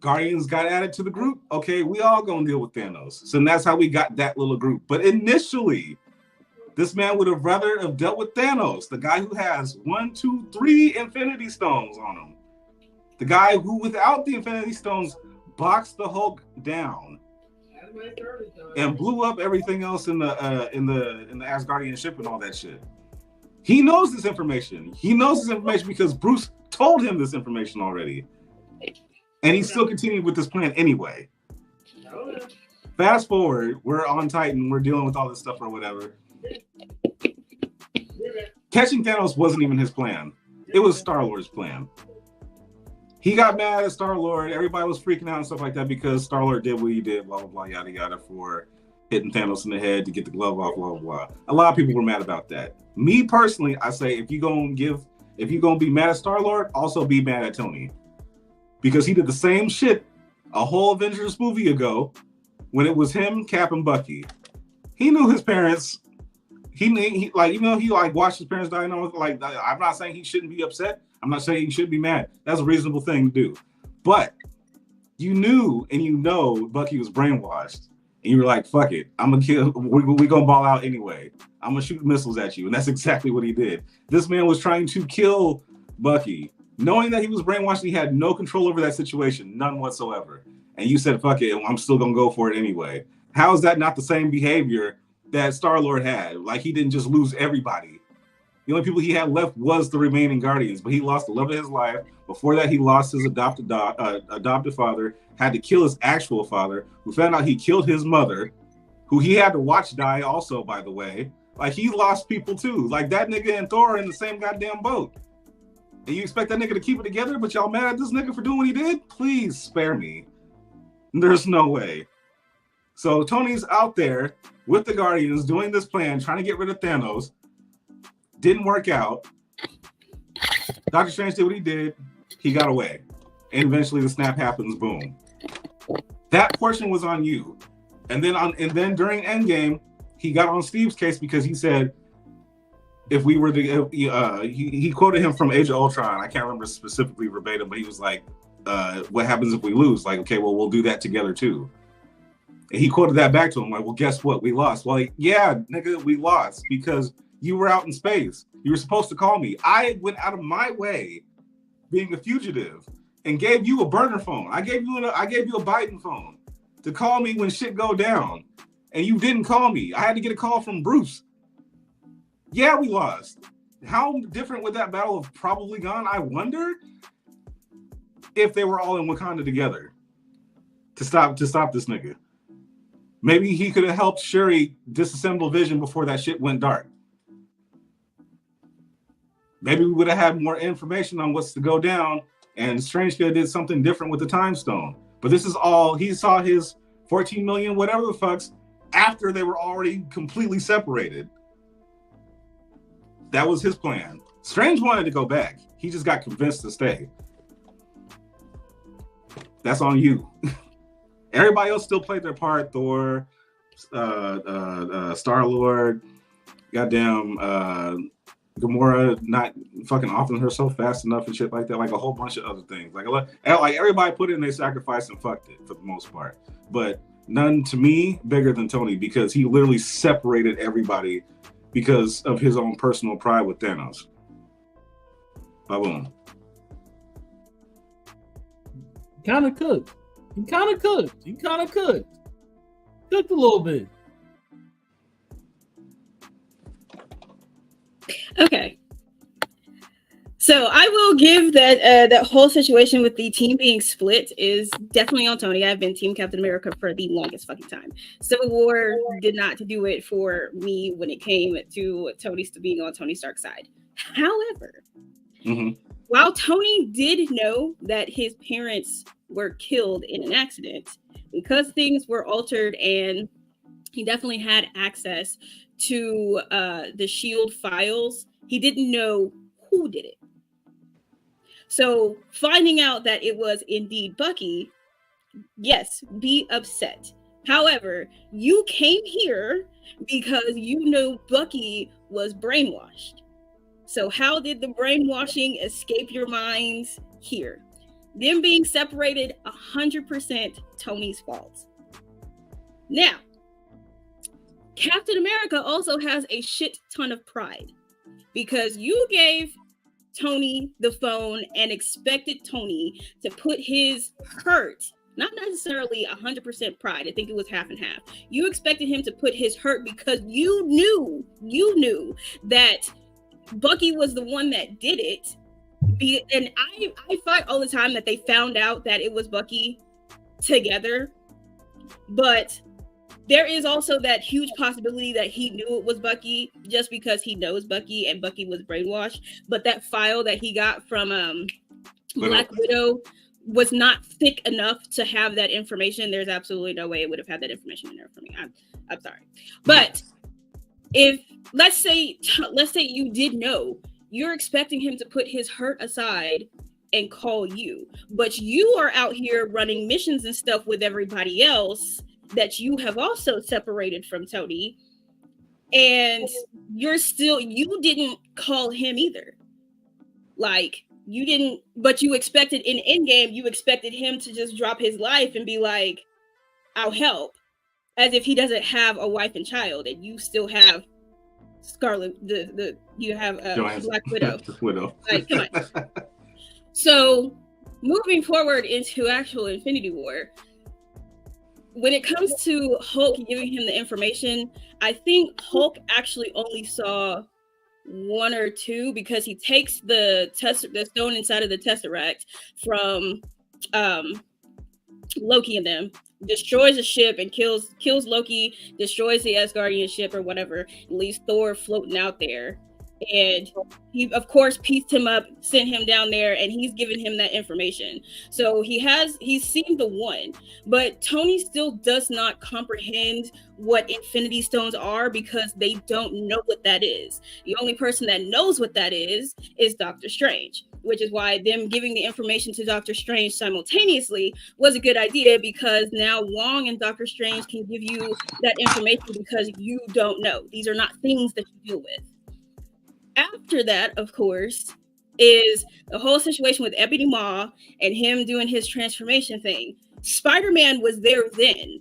Guardians got added to the group. Okay, we all gonna deal with Thanos. So that's how we got that little group. But initially, this man would have rather have dealt with Thanos, the guy who has 1, 2, 3 Infinity Stones on him. The guy who, without the Infinity Stones, boxed the Hulk down and blew up everything else in the Asgardian ship and all that shit. He knows this information. He knows this information because Bruce told him this information already. And he still continued with this plan anyway. Fast forward, we're on Titan, we're dealing with all this stuff or whatever. Catching Thanos wasn't even his plan. It was Star-Lord's plan. He got mad at Star-Lord. Everybody was freaking out and stuff like that because Star-Lord did what he did, blah, blah, blah, yada, yada, for hitting Thanos in the head to get the glove off, blah, blah, blah. A lot of people were mad about that. Me personally, I say, if you're going to be mad at Star-Lord, also be mad at Tony. Because he did the same shit a whole Avengers movie ago when it was him, Cap, and Bucky. He knew his parents. He like, even though he like watched his parents die and all, like, I'm not saying he shouldn't be upset. I'm not saying he should be mad. That's a reasonable thing to do. But you knew and you know Bucky was brainwashed. And you were like, fuck it. I'm going to kill. We're going to ball out anyway. I'm going to shoot missiles at you. And that's exactly what he did. This man was trying to kill Bucky, knowing that he was brainwashed and he had no control over that situation, none whatsoever. And you said, fuck it, I'm still going to go for it anyway. How is that not the same behavior that Star-Lord had? Like, he didn't just lose everybody. The only people he had left was the remaining Guardians, but he lost the love of his life. Before that, he lost his adopted father, had to kill his actual father, who found out he killed his mother, who he had to watch die also, by the way. Like, he lost people too. Like, that nigga and Thor are in the same goddamn boat. And you expect that nigga to keep it together, but y'all mad at this nigga for doing what he did? Please spare me. There's no way. So Tony's out there with the Guardians doing this plan, trying to get rid of Thanos. Didn't work out. Doctor Strange did what he did. He got away. And eventually the snap happens, boom. That portion was on you. And then during Endgame, he got on Steve's case because he said, if we were to, he quoted him from Age of Ultron. I can't remember specifically verbatim, but he was like, what happens if we lose? Like, okay, well, we'll do that together too. And he quoted that back to him, like, well, guess what? We lost. Well, like, yeah, nigga, we lost because you were out in space. You were supposed to call me. I went out of my way, being a fugitive, and gave you a burner phone. I gave you a Biden phone to call me when shit go down, and you didn't call me. I had to get a call from Bruce. Yeah, we lost. How different would that battle have probably gone? I wonder if they were all in Wakanda together to stop this nigga. Maybe he could have helped Shuri disassemble Vision before that shit went dark. Maybe we would have had more information on what's to go down, and Strange could have did something different with the Time Stone. But this is all, he saw his 14 million whatever the fucks after they were already completely separated. That was his plan. Strange wanted to go back. He just got convinced to stay. That's on you. Everybody else still played their part. Thor, Star-Lord, goddamn Gamora not fucking offing herself fast enough and shit like that. Like a whole bunch of other things. Like everybody put in their sacrifice and fucked it for the most part. But none, to me, bigger than Tony, because he literally separated everybody because of his own personal pride with Thanos. Boom. Kind of cooked. He kind of cooked. Cooked a little bit. Okay. So I will give that that whole situation with the team being split is definitely on Tony. I've been Team Captain America for the longest fucking time. Civil War did not do it for me when it came to Tony being on Tony Stark's side. However, while Tony did know that his parents were killed in an accident, because things were altered and he definitely had access to the SHIELD files, he didn't know who did it. So finding out that it was indeed Bucky, yes, be upset. However, you came here because you knew Bucky was brainwashed. So how did the brainwashing escape your minds here? Them being separated, 100% Tony's fault. Now, Captain America also has a shit ton of pride because you gave Tony the phone and expected Tony to put his hurt, not necessarily 100% pride. I think it was half and half. You expected him to put his hurt because you knew that Bucky was the one that did it. And I fight all the time that they found out that it was Bucky together, but there is also that huge possibility that he knew it was Bucky just because he knows Bucky and Bucky was brainwashed. But that file that he got from Black Widow was not thick enough to have that information. There's absolutely no way it would have had that information in there for me. I'm sorry. But if let's say you did know, you're expecting him to put his hurt aside and call you, but you are out here running missions and stuff with everybody else that you have also separated from Tony, and you didn't call him either. Like, you didn't, but you expected in Endgame, you expected him to just drop his life and be like, I'll help, as if he doesn't have a wife and child, and you still have Scarlet, you have Black Widow. Like, come on. So, moving forward into actual Infinity War, when it comes to Hulk giving him the information, I think Hulk actually only saw one or two because he takes the stone inside of the Tesseract from Loki and them, destroys the ship and kills Loki, destroys the Asgardian ship or whatever, and leaves Thor floating out there. And he, of course, pieced him up, sent him down there, and he's given him that information. So he's seen the one, but Tony still does not comprehend what Infinity Stones are because they don't know what that is. The only person that knows what that is Doctor Strange, which is why them giving the information to Doctor Strange simultaneously was a good idea, because now Wong and Doctor Strange can give you that information because you don't know. These are not things that you deal with. After that, of course, is the whole situation with Ebony Maw and him doing his transformation thing. Spider-Man was there then.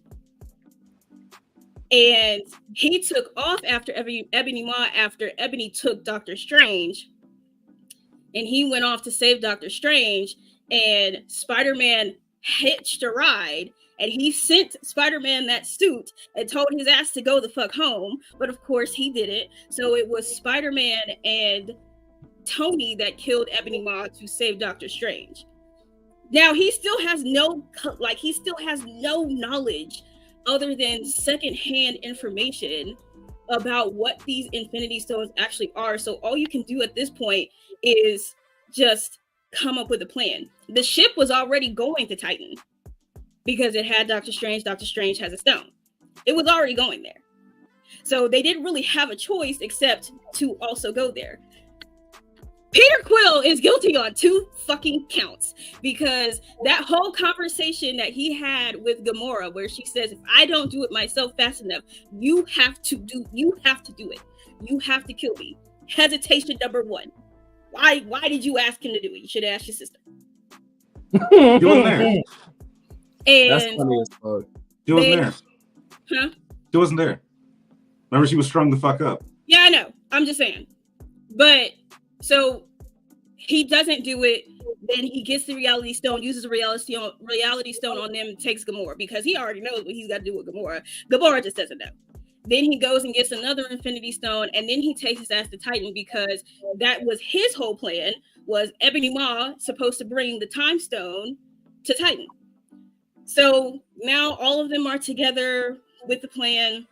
And he took off after Ebony Maw, after Ebony took Doctor Strange. And he went off to save Doctor Strange. And Spider-Man hitched a ride. And he sent Spider-Man that suit and told his ass to go the fuck home. But of course he didn't. So it was Spider-Man and Tony that killed Ebony Maw to save Doctor Strange. Now he still has no knowledge other than secondhand information about what these Infinity Stones actually are. So all you can do at this point is just come up with a plan. The ship was already going to Titan, because it had Doctor Strange. Doctor Strange has a stone. It was already going there. So they didn't really have a choice except to also go there. Peter Quill is guilty on 2 fucking counts, because that whole conversation that he had with Gamora, where she says, if I don't do it myself fast enough, you have to do it. You have to kill me. Hesitation number 1. Why did you ask him to do it? You should have asked your sister. You wasn't there. And that's funny as fuck. She wasn't there. Huh? She wasn't there. Remember, she was strung the fuck up. Yeah, I know. I'm just saying. But so he doesn't do it. Then he gets the Reality Stone, uses the Reality Stone on them, and takes Gamora, because he already knows what he's got to do with Gamora. Gamora just doesn't know. Then he goes and gets another Infinity Stone, and then he takes his ass to Titan, because that was his whole plan, was Ebony Maw supposed to bring the Time Stone to Titan. So now all of them are together with the plan,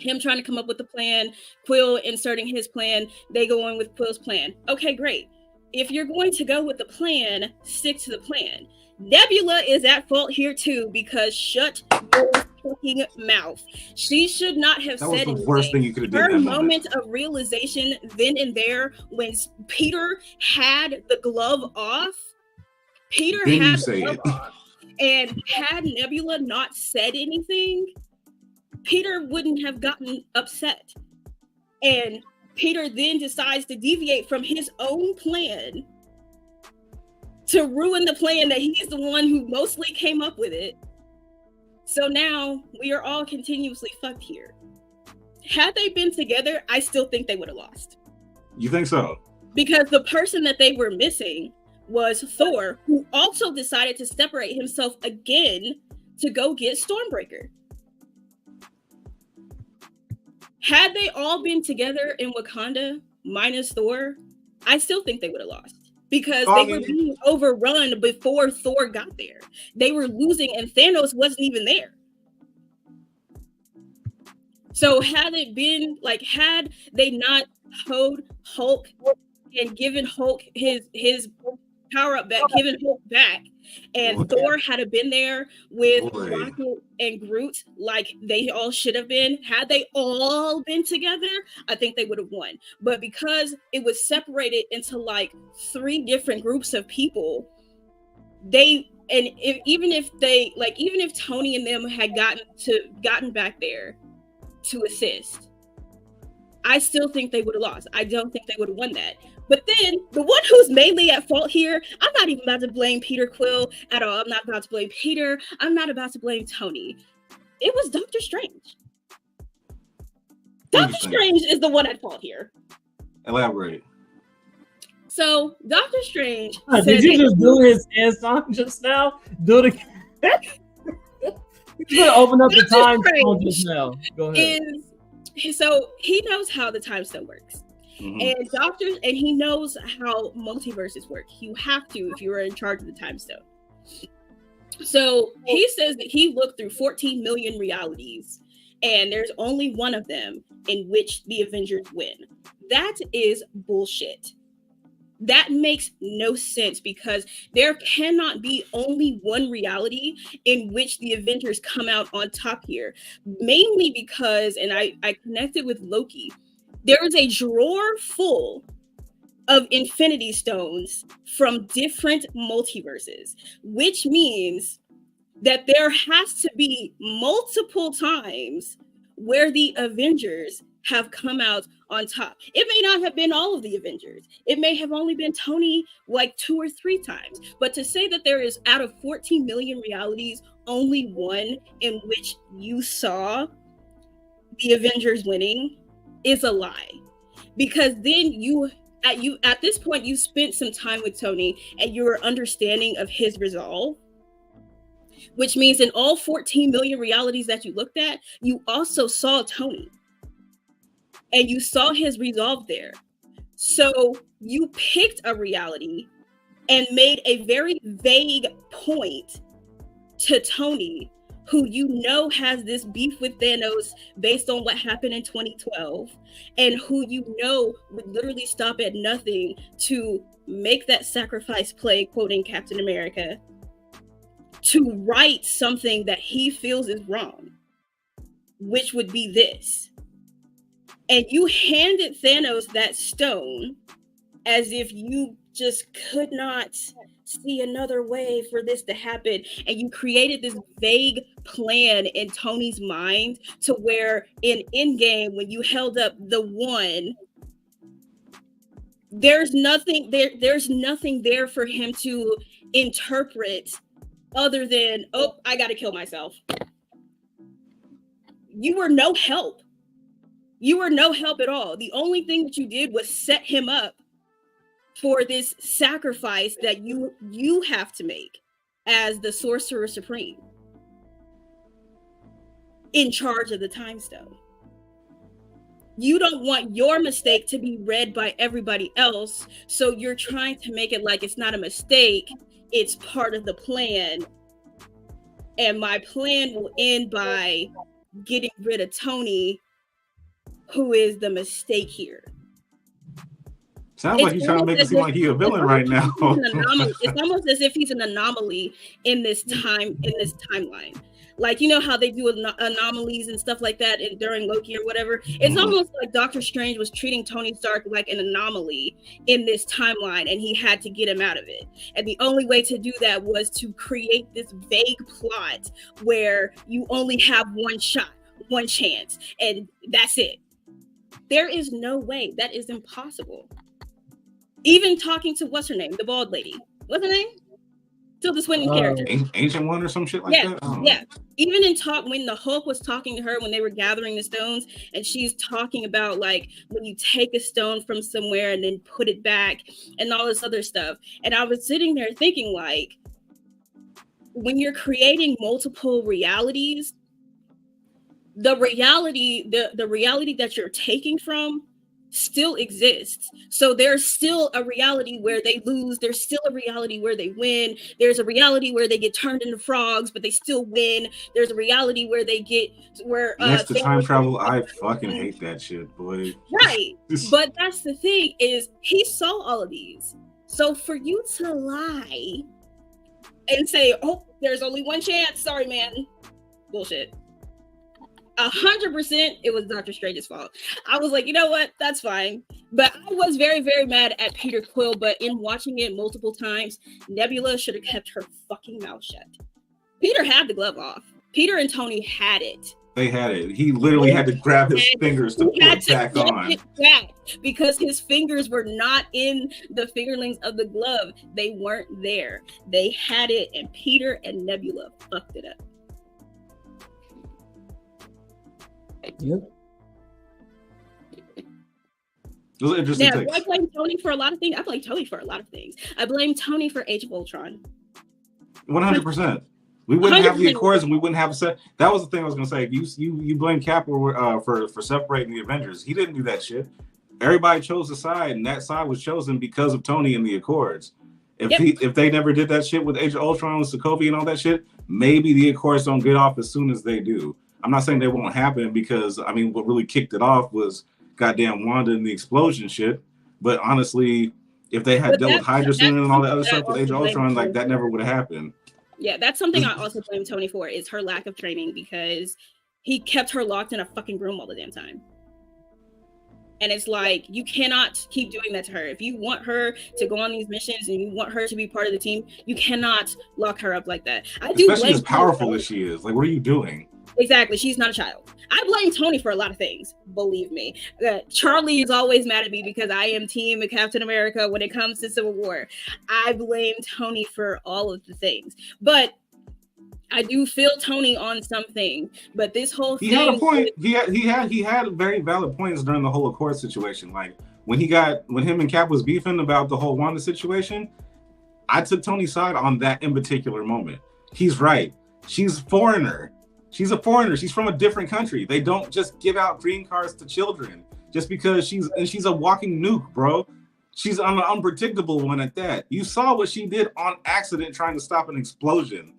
him trying to come up with the plan, Quill inserting his plan, they go on with Quill's plan. Okay, great. If you're going to go with the plan, stick to the plan. Nebula is at fault here too, because shut your fucking mouth. She should not have said anything. That was the worst thing you could have done. Her moment of realization then and there, when Peter had the glove off, And had Nebula not said anything, Peter wouldn't have gotten upset. And Peter then decides to deviate from his own plan to ruin the plan that he's the one who mostly came up with it. So now we are all continuously fucked here. Had they been together, I still think they would have lost. You think so? Because the person that they were missing was Thor, who also decided to separate himself again to go get Stormbreaker. Had they all been together in Wakanda, minus Thor, I still think they would have lost. Because they were being overrun before Thor got there. They were losing, and Thanos wasn't even there. So had it been like, had they not hoed Hulk and given Hulk his power up back, given Hulk back, and Thor had been there with Rocket and Groot like they all should have been, had they all been together, I think they would have won. But because it was separated into like 3 different groups of people, even if Tony and them had gotten back there to assist, I still think they would have lost. I don't think they would have won that. But then the one who's mainly at fault here, I'm not even about to blame Peter Quill at all. I'm not about to blame Peter. I'm not about to blame Tony. It was Doctor Strange. Doctor Strange is the one at fault here. Elaborate. So Doctor Strange. Did you just do his hand song just now? Do it again. You open up the time stone just now. Go ahead. So he knows how the time stone works. Mm-hmm. And he knows how multiverses work. You have to if you are in charge of the time stone. So he says that he looked through 14 million realities, and there's only one of them in which the Avengers win. That is bullshit. That makes no sense, because there cannot be only one reality in which the Avengers come out on top here. Mainly because, and I connected with Loki, there is a drawer full of Infinity Stones from different multiverses, which means that there has to be multiple times where the Avengers have come out on top. It may not have been all of the Avengers. It may have only been Tony like 2 or 3 times. But to say that there is, out of 14 million realities, only one in which you saw the Avengers winning is a lie. Because then at this point you spent some time with Tony and your understanding of his resolve, which means in all 14 million realities that you looked at, you also saw Tony and you saw his resolve there. So you picked a reality and made a very vague point to Tony, who you know has this beef with Thanos based on what happened in 2012, and who you know would literally stop at nothing to make that sacrifice play, quoting Captain America, to right something that he feels is wrong, which would be this. And you handed Thanos that stone as if you just could not see another way for this to happen, and you created this vague plan in Tony's mind to where in Endgame, when you held up the one, there's nothing there for him to interpret other than, oh, I gotta kill myself. You were no help. You were no help at all. The only thing that you did was set him up for this sacrifice that you have to make as the Sorcerer Supreme in charge of the Time Stone. You don't want your mistake to be read by everybody else, so you're trying to make it like it's not a mistake, it's part of the plan. And my plan will end by getting rid of Tony, who is the mistake here. Sounds like you're trying to make it seem like he's a villain right now. It's almost as if he's an anomaly in this timeline. Like, you know how they do anomalies and stuff like that during Loki or whatever. It's almost like Doctor Strange was treating Tony Stark like an anomaly in this timeline, and he had to get him out of it. And the only way to do that was to create this vague plot where you only have one shot, one chance, and that's it. There is no way. That is impossible. Even talking to what's her name, the bald lady. What's her name? Tilda Swinton character. Ancient One or some shit like that? Yeah. Even in talk, when the Hulk was talking to her when they were gathering the stones, and she's talking about like when you take a stone from somewhere and then put it back and all this other stuff. And I was sitting there thinking, like, when you're creating multiple realities, the reality that you're taking from still exists. So there's still a reality where they lose. There's still a reality where they win. There's a reality where they get turned into frogs, but they still win. There's a reality where they get next to time travel. I fucking hate that shit, boy. Right. But that's the thing, is he saw all of these. So for you to lie and say, oh, there's only one chance, sorry man, bullshit. 100% it was Doctor Strange's fault. I was like, you know what, that's fine. But I was very, very mad at Peter Quill. But in watching it multiple times, Nebula should have kept her fucking mouth shut. Peter had the glove off. Peter and Tony had it. They had it. He literally had to grab his fingers to put it back on. Because his fingers were not in the fingerlings of the glove. They weren't there. They had it, and Peter and Nebula fucked it up. Yep. It was interesting. Now, do I blame Tony for a lot of things? I blame Tony for a lot of things. I blame Tony for Age of Ultron. 100%. We wouldn't have the Accords, and we wouldn't have set. That was the thing I was gonna say. You blame Cap for separating the Avengers. He didn't do that shit. Everybody chose a side, and that side was chosen because of Tony and the Accords. If they never did that shit with Age of Ultron, with Sokovia and all that shit, maybe the Accords don't get off as soon as they do. I'm not saying they won't happen, because I mean, what really kicked it off was goddamn Wanda and the explosion shit. But honestly, if they had dealt with Hydra sooner and all that other stuff with Age of Ultron, like that never would have happened. Yeah, that's something I also blame Tony for, is her lack of training, because he kept her locked in a fucking room all the damn time. And it's like, you cannot keep doing that to her. If you want her to go on these missions and you want her to be part of the team, you cannot lock her up like that. Especially as powerful as she is. Like, what are you doing? Exactly. She's not a child. I blame Tony for a lot of things. Believe me. Charlie is always mad at me because I am team Captain America when it comes to Civil War. I blame Tony for all of the things. But I do feel Tony on something. But this whole thing, he had a point. He had very valid points during the whole Accord situation. Like when him and Cap was beefing about the whole Wanda situation, I took Tony's side on that in particular moment. He's right. She's a foreigner. She's a foreigner. She's from a different country. They don't just give out green cards to children just because she's a walking nuke, bro. She's an unpredictable one at that. You saw what she did on accident trying to stop an explosion,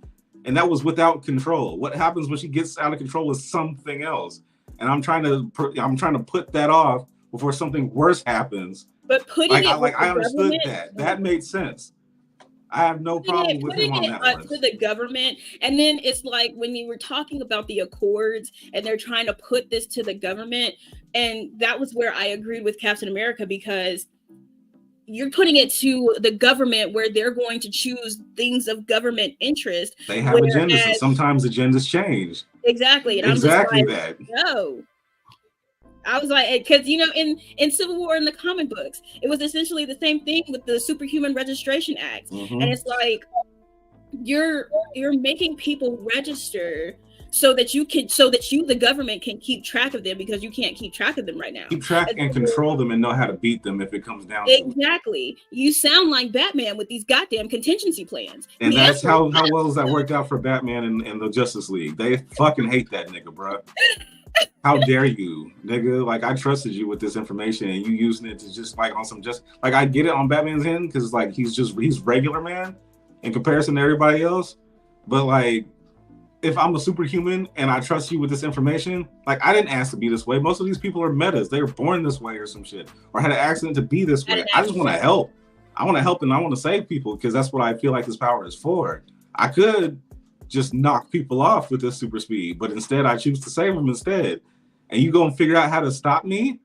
and that was without control. What happens when she gets out of control is something else, and I'm trying to put that off before something worse happens. But I understood that made sense. I have no problem with him on that one. To the government, and then it's like when you were talking about the Accords, and they're trying to put this to the government, and that was where I agreed with Captain America, because you're putting it to the government where they're going to choose things of government interest. They have agendas, and sometimes agendas change. Exactly, and exactly I'm just like, no. I was like, because in Civil War, in the comic books, it was essentially the same thing with the Superhuman Registration Act, and it's like you're making people register so that the government can keep track of them, because you can't keep track of them right now. Keep track and control them and know how to beat them if it comes down to exactly. You sound like Batman with these goddamn contingency plans, and that's how well has that worked out for Batman and the Justice League. They fucking hate that nigga, bro. How dare you, nigga? Like, I trusted you with this information, and you using it to just like on some just like, I get it on Batman's end because like he's regular man in comparison to everybody else. But like, if I'm a superhuman and I trust you with this information, like, I didn't ask to be this way. Most of these people are metas. They were born this way or some shit, or had an accident to be this way. I just want to help. I want to help, and I want to save people because that's what I feel like this power is for. I could just knock people off with this super speed, but instead I choose to save them instead. And you gonna figure out how to stop me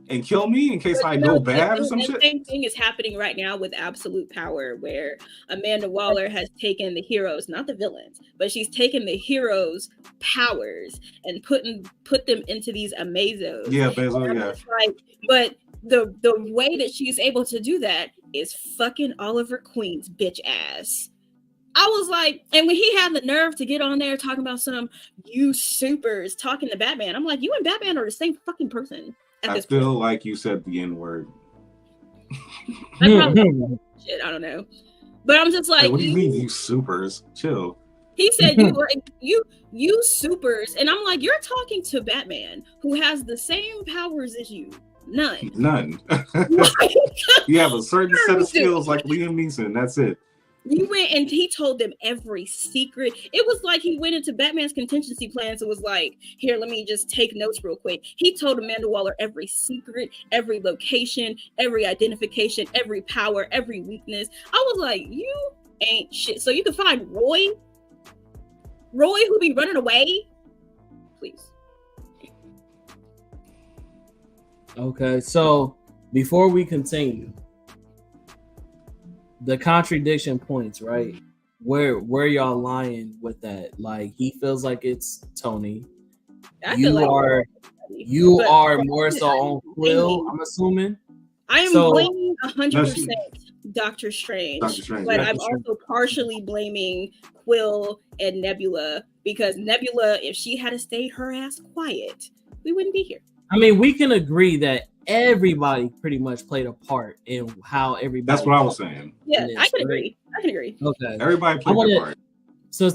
and kill me in case I go bad or some shit? The same thing is happening right now with absolute power, where Amanda Waller has taken the heroes, not the villains, but she's taken the heroes' powers and put them into these Amazos. Yeah, Bezos, yeah. Like, but the way that she's able to do that is fucking Oliver Queen's bitch ass. I was like, and when he had the nerve to get on there talking about some you supers talking to Batman, I'm like, you and Batman are the same fucking person. I feel like you said the N-word. I probably shit, I don't know. But I'm just like, hey, what do you mean, you supers? Chill. He said you supers, and I'm like, you're talking to Batman, who has the same powers as you. None. You have a certain set of skills like Liam Neeson. That's it. You went and he told them every secret. It was like he went into Batman's contingency plans and was like, here, let me just take notes real quick. He told Amanda Waller every secret, every location, every identification, every power, every weakness. I was like, you ain't shit. So you can find Roy who be running away. Please. Okay, so before we continue, the contradiction points, right? Where y'all lying with that? Like, he feels like it's Tony. You are more so on Quill, I'm assuming. I am blaming 100% Doctor Strange, but I'm also partially blaming Quill and Nebula, because Nebula, if she had stayed her ass quiet, we wouldn't be here. I mean, we can agree that everybody pretty much played a part in how everybody. That's what I was saying. Yeah, I can agree. Okay, everybody played their part. So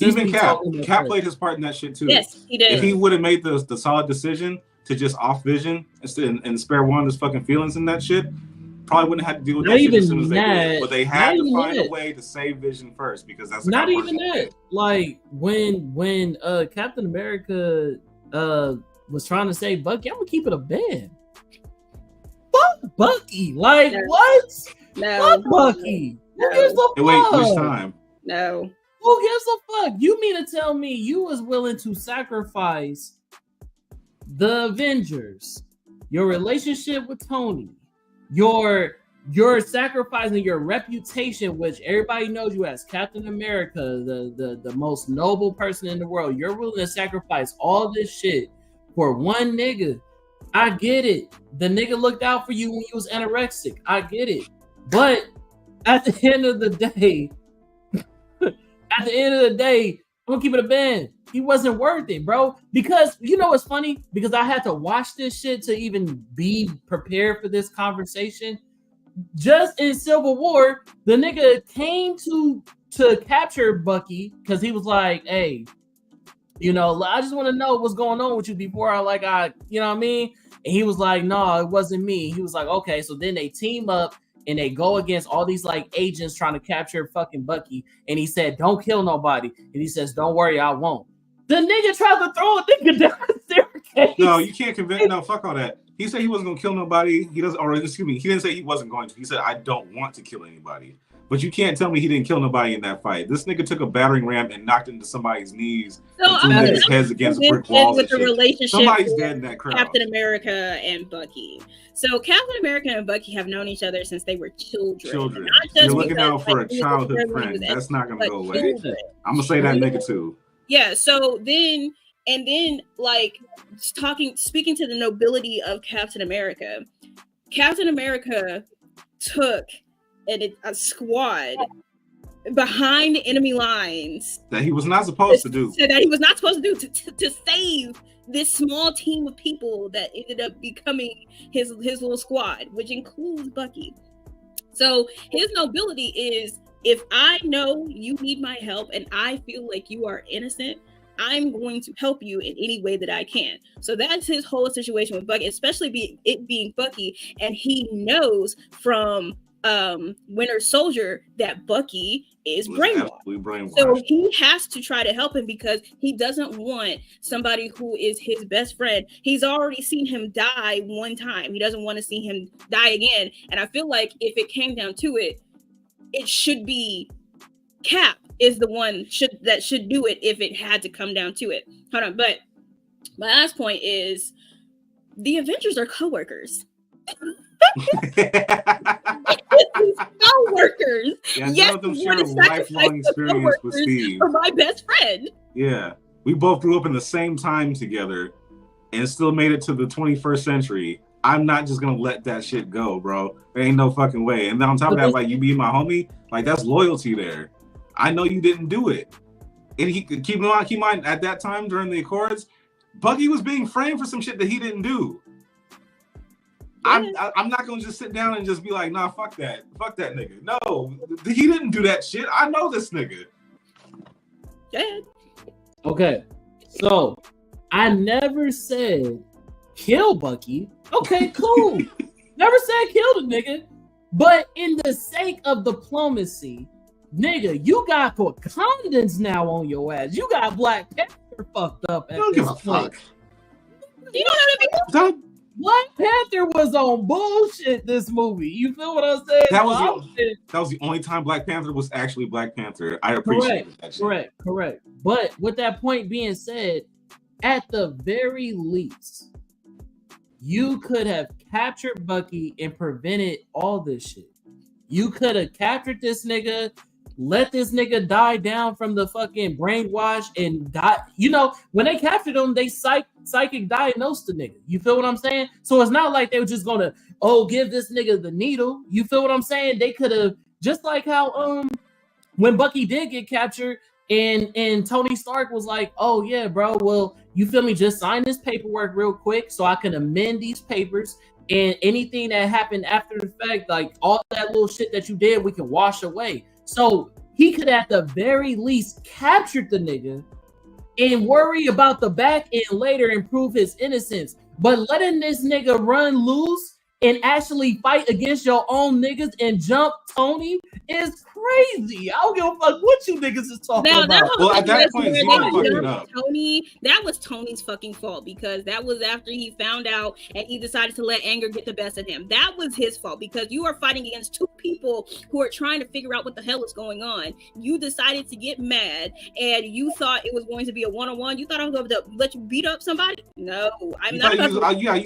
even Cap played his part in that shit too. Yes, he did. If he would have made the solid decision to just off Vision instead and spare Wanda's fucking feelings in that shit, probably wouldn't have had to deal with that shit as soon as they did. But they had to find a way to save Vision first, because that's not even that. Like when Captain America was trying to say Bucky, I'm gonna keep it a band. Fuck Bucky. Like, no. What? No. Fuck Bucky. No. Who gives a fuck? Wait, which time? No. Who gives a fuck? You mean to tell me you was willing to sacrifice the Avengers, your relationship with Tony, you're sacrificing your reputation, which everybody knows you as Captain America, the most noble person in the world. You're willing to sacrifice all this shit for one nigga. I get it. The nigga looked out for you when you was anorexic. I get it. But at the end of the day, I'm gonna keep it a band. He wasn't worth it, bro. Because you know what's funny? Because I had to watch this shit to even be prepared for this conversation. Just in Civil War, the nigga came to capture Bucky because he was like, hey, you know, I just want to know what's going on with you before I you know what I mean? And he was like, no, it wasn't me. He was like, okay. So then they team up and they go against all these like agents trying to capture fucking Bucky. And he said, don't kill nobody. And he says, don't worry, I won't. The nigga tried to throw a nigga down the staircase. No, you can't convince. No, fuck all that. He said he wasn't gonna kill nobody. He doesn't, or excuse me, he didn't say he wasn't going to. He said, I don't want to kill anybody. But you can't tell me he didn't kill nobody in that fight. This nigga took a battering ram and knocked into somebody's knees. So two niggas' heads against brick walls. With the relationship, somebody's dead in that crowd. Captain America and Bucky. So Captain America and Bucky have known each other since they were children. Not just You're looking out for a childhood friend. That's not gonna go away. I'm gonna say that nigga too. Yeah. So then. And then, like, speaking to the nobility of Captain America, Captain America took a squad behind enemy lines that he was not supposed to do. That he was not supposed to do to save this small team of people that ended up becoming his little squad, which includes Bucky. So his nobility is, if I know you need my help and I feel like you are innocent, I'm going to help you in any way that I can. So that's his whole situation with Bucky, especially being Bucky. And he knows from Winter Soldier that Bucky is brainwashed. So he has to try to help him because he doesn't want somebody who is his best friend. He's already seen him die one time. He doesn't want to see him die again. And I feel like if it came down to it, it should be Cap is the one that should do it if it had to come down to it. Hold on, but my last point is the Avengers are coworkers. Co-workers. Yeah, yes, none of them share a lifelong experience with Steve. For my best friend. Yeah, we both grew up in the same time together, and still made it to the 21st century. I'm not just gonna let that shit go, bro. There ain't no fucking way. And then on top of that, like, you being my homie, like, that's loyalty there. I know you didn't do it, and he keep in mind at that time during the Accords, Bucky was being framed for some shit that he didn't do. I'm not gonna just sit down and just be like, nah, fuck that nigga. No, he didn't do that shit. I know this nigga. Yeah. Okay, so I never said kill Bucky. Okay, cool. Never said kill the nigga. But in the sake of diplomacy, nigga, you got Wakandans now on your ass. You got Black Panther fucked up at Don't this give a point. fuck. You know what I mean? Black Panther was on bullshit this movie. You feel what I'm saying? That was the only time Black Panther was actually Black Panther. I appreciate that shit. Correct. But with that point being said, at the very least, you could have captured Bucky and prevented all this shit. You could have captured this nigga, let this nigga die down from the fucking brainwash and die. You know, when they captured him, they psychic diagnosed the nigga. You feel what I'm saying? So it's not like they were just gonna, give this nigga the needle. You feel what I'm saying? They could have, just like how when Bucky did get captured and Tony Stark was like, oh yeah, bro, well, you feel me? Just sign this paperwork real quick so I can amend these papers, and anything that happened after the fact, like all that little shit that you did, we can wash away. So he could at the very least captured the nigga and worry about the back end later and prove his innocence. But letting this nigga run loose and actually fight against your own niggas and jump Tony is crazy. I don't give a fuck what you niggas is talking about. Well, at that point, Tony, that was Tony's fucking fault, because that was after he found out and he decided to let anger get the best of him. That was his fault, because you are fighting against two people who are trying to figure out what the hell is going on. You decided to get mad and you thought it was going to be a one-on-one. You thought I was going to let you beat up somebody? No, I'm not. You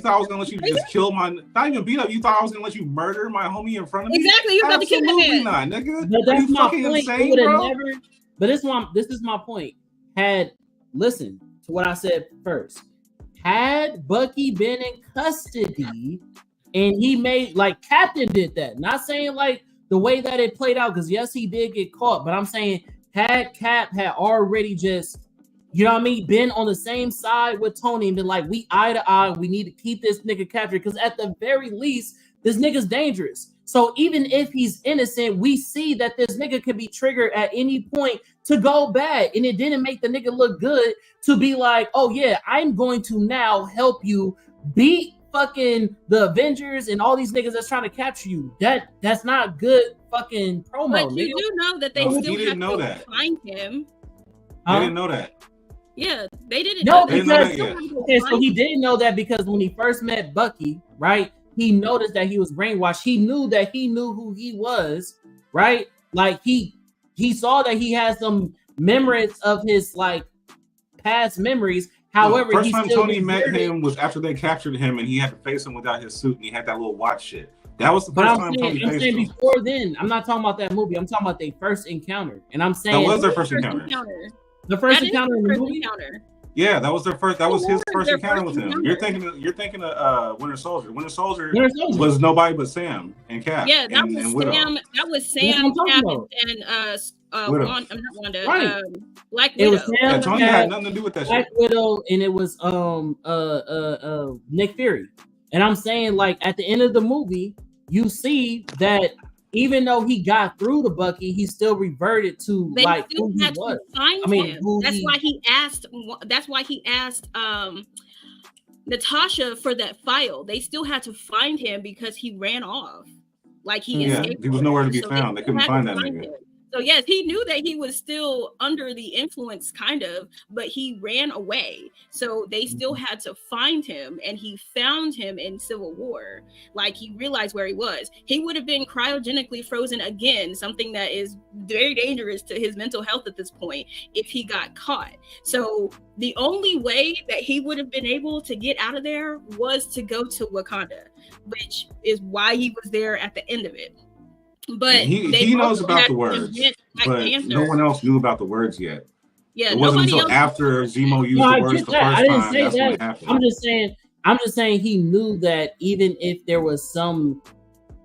thought I was going to let you just kill my, not even beat up. You thought I was going to let you murder my homie in front of me? Exactly. You're about to kill that man. Not, nigga. But that's my point. Insane, bro? But this is my point. Listen to what I said first. Had Bucky been in custody and he made, like, Captain did that. Not saying like the way that it played out, because yes, he did get caught, but I'm saying had Cap had already just, you know what I mean, been on the same side with Tony and been like, we eye to eye, we need to keep this nigga captured, because at the very least, this nigga's dangerous. So even if he's innocent, we see that this nigga can be triggered at any point to go bad. And it didn't make the nigga look good to be like, oh yeah, I'm going to now help you beat fucking the Avengers and all these niggas that's trying to capture you. That's not good fucking promo. But you do know that they still have to find him. They didn't know that. Yeah, they didn't know that. Okay, so he didn't know that because when he first met Bucky, right? He noticed that he was brainwashed. He knew that he knew who he was, right? Like he saw that he had some memories of his like past memories. However, first time Tony met him was after they captured him and he had to face him without his suit and he had that little watch shit. That was the first time Tony faced him. I'm saying before then. I'm not talking about that movie. I'm talking about their first encounter. And I'm saying that was their first encounter. The first encounter in the movie. Yeah, that was their first. That was his first encounter with him. You're thinking of Winter Soldier. Winter Soldier was nobody but Sam and Cap. Yeah, that was Sam, Cap, and I'm not Wanda. Right. Black Widow. It was Sam, Tony had nothing to do with that Black shit. Widow, and it was Nick Fury. And I'm saying, like, at the end of the movie, you see that even though he got through to Bucky, he still reverted to like who he was. That's why he asked Natasha for that file. They still had to find him because he ran off. Like he escaped. He was nowhere to be found. They couldn't find that nigga. So yes, he knew that he was still under the influence, kind of, but he ran away. So they still had to find him, and he found him in Civil War. Like, he realized where he was. He would have been cryogenically frozen again, something that is very dangerous to his mental health at this point if he got caught. So the only way that he would have been able to get out of there was to go to Wakanda, which is why he was there at the end of it. But he knows about the words, but no one else knew about the words yet. Yeah, it wasn't until after Zemo used the words the first time that's when it happened. I'm just saying he knew that even if there was some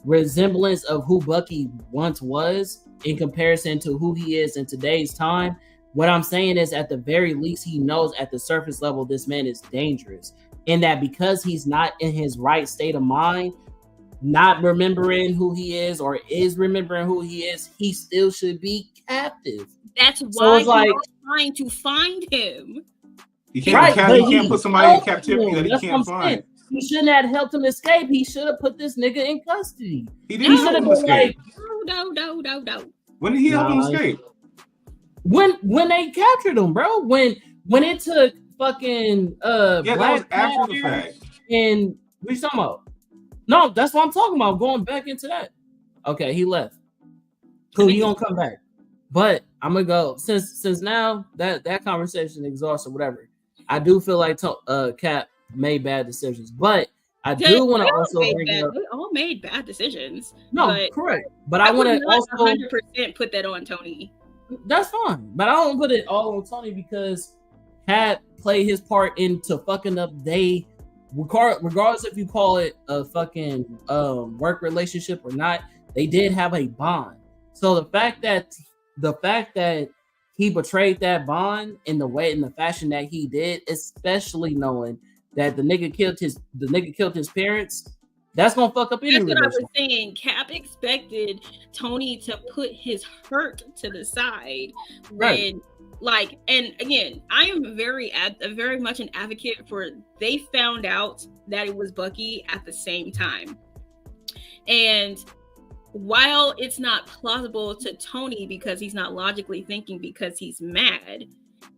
resemblance of who Bucky once was in comparison to who he is in today's time, what I'm saying is at the very least he knows at the surface level this man is dangerous, and that because he's not in his right state of mind, not remembering who he is or is remembering who he is, he still should be captive. That's why so he was trying to find him. He can't put somebody in captivity that he can't find. He shouldn't have helped him escape. He should have put this nigga in custody. He didn't help him escape. No. When did he help him escape? When they captured him, bro. When it took fucking that was after the fact. And what you talking about? No, that's what I'm talking about. Going back into that. Okay, he left. Cool, he gonna come back. But I'm gonna go since now that conversation exhausted, whatever. I do feel like Cap made bad decisions, but I do want to also bring up. We all made bad decisions. No, correct. But I want to also 100% put that on Tony. That's fine, but I don't put it all on Tony because Cap played his part into fucking up regardless if you call it a fucking work relationship or not, they did have a bond. So the fact that he betrayed that bond in the fashion that he did, especially knowing that the nigga killed his parents, that's gonna fuck up any relationship. That's what I was saying. Cap expected Tony to put his hurt to the side when. Like, and again, I am very much an advocate for they found out that it was Bucky at the same time. And while it's not plausible to Tony because he's not logically thinking because he's mad,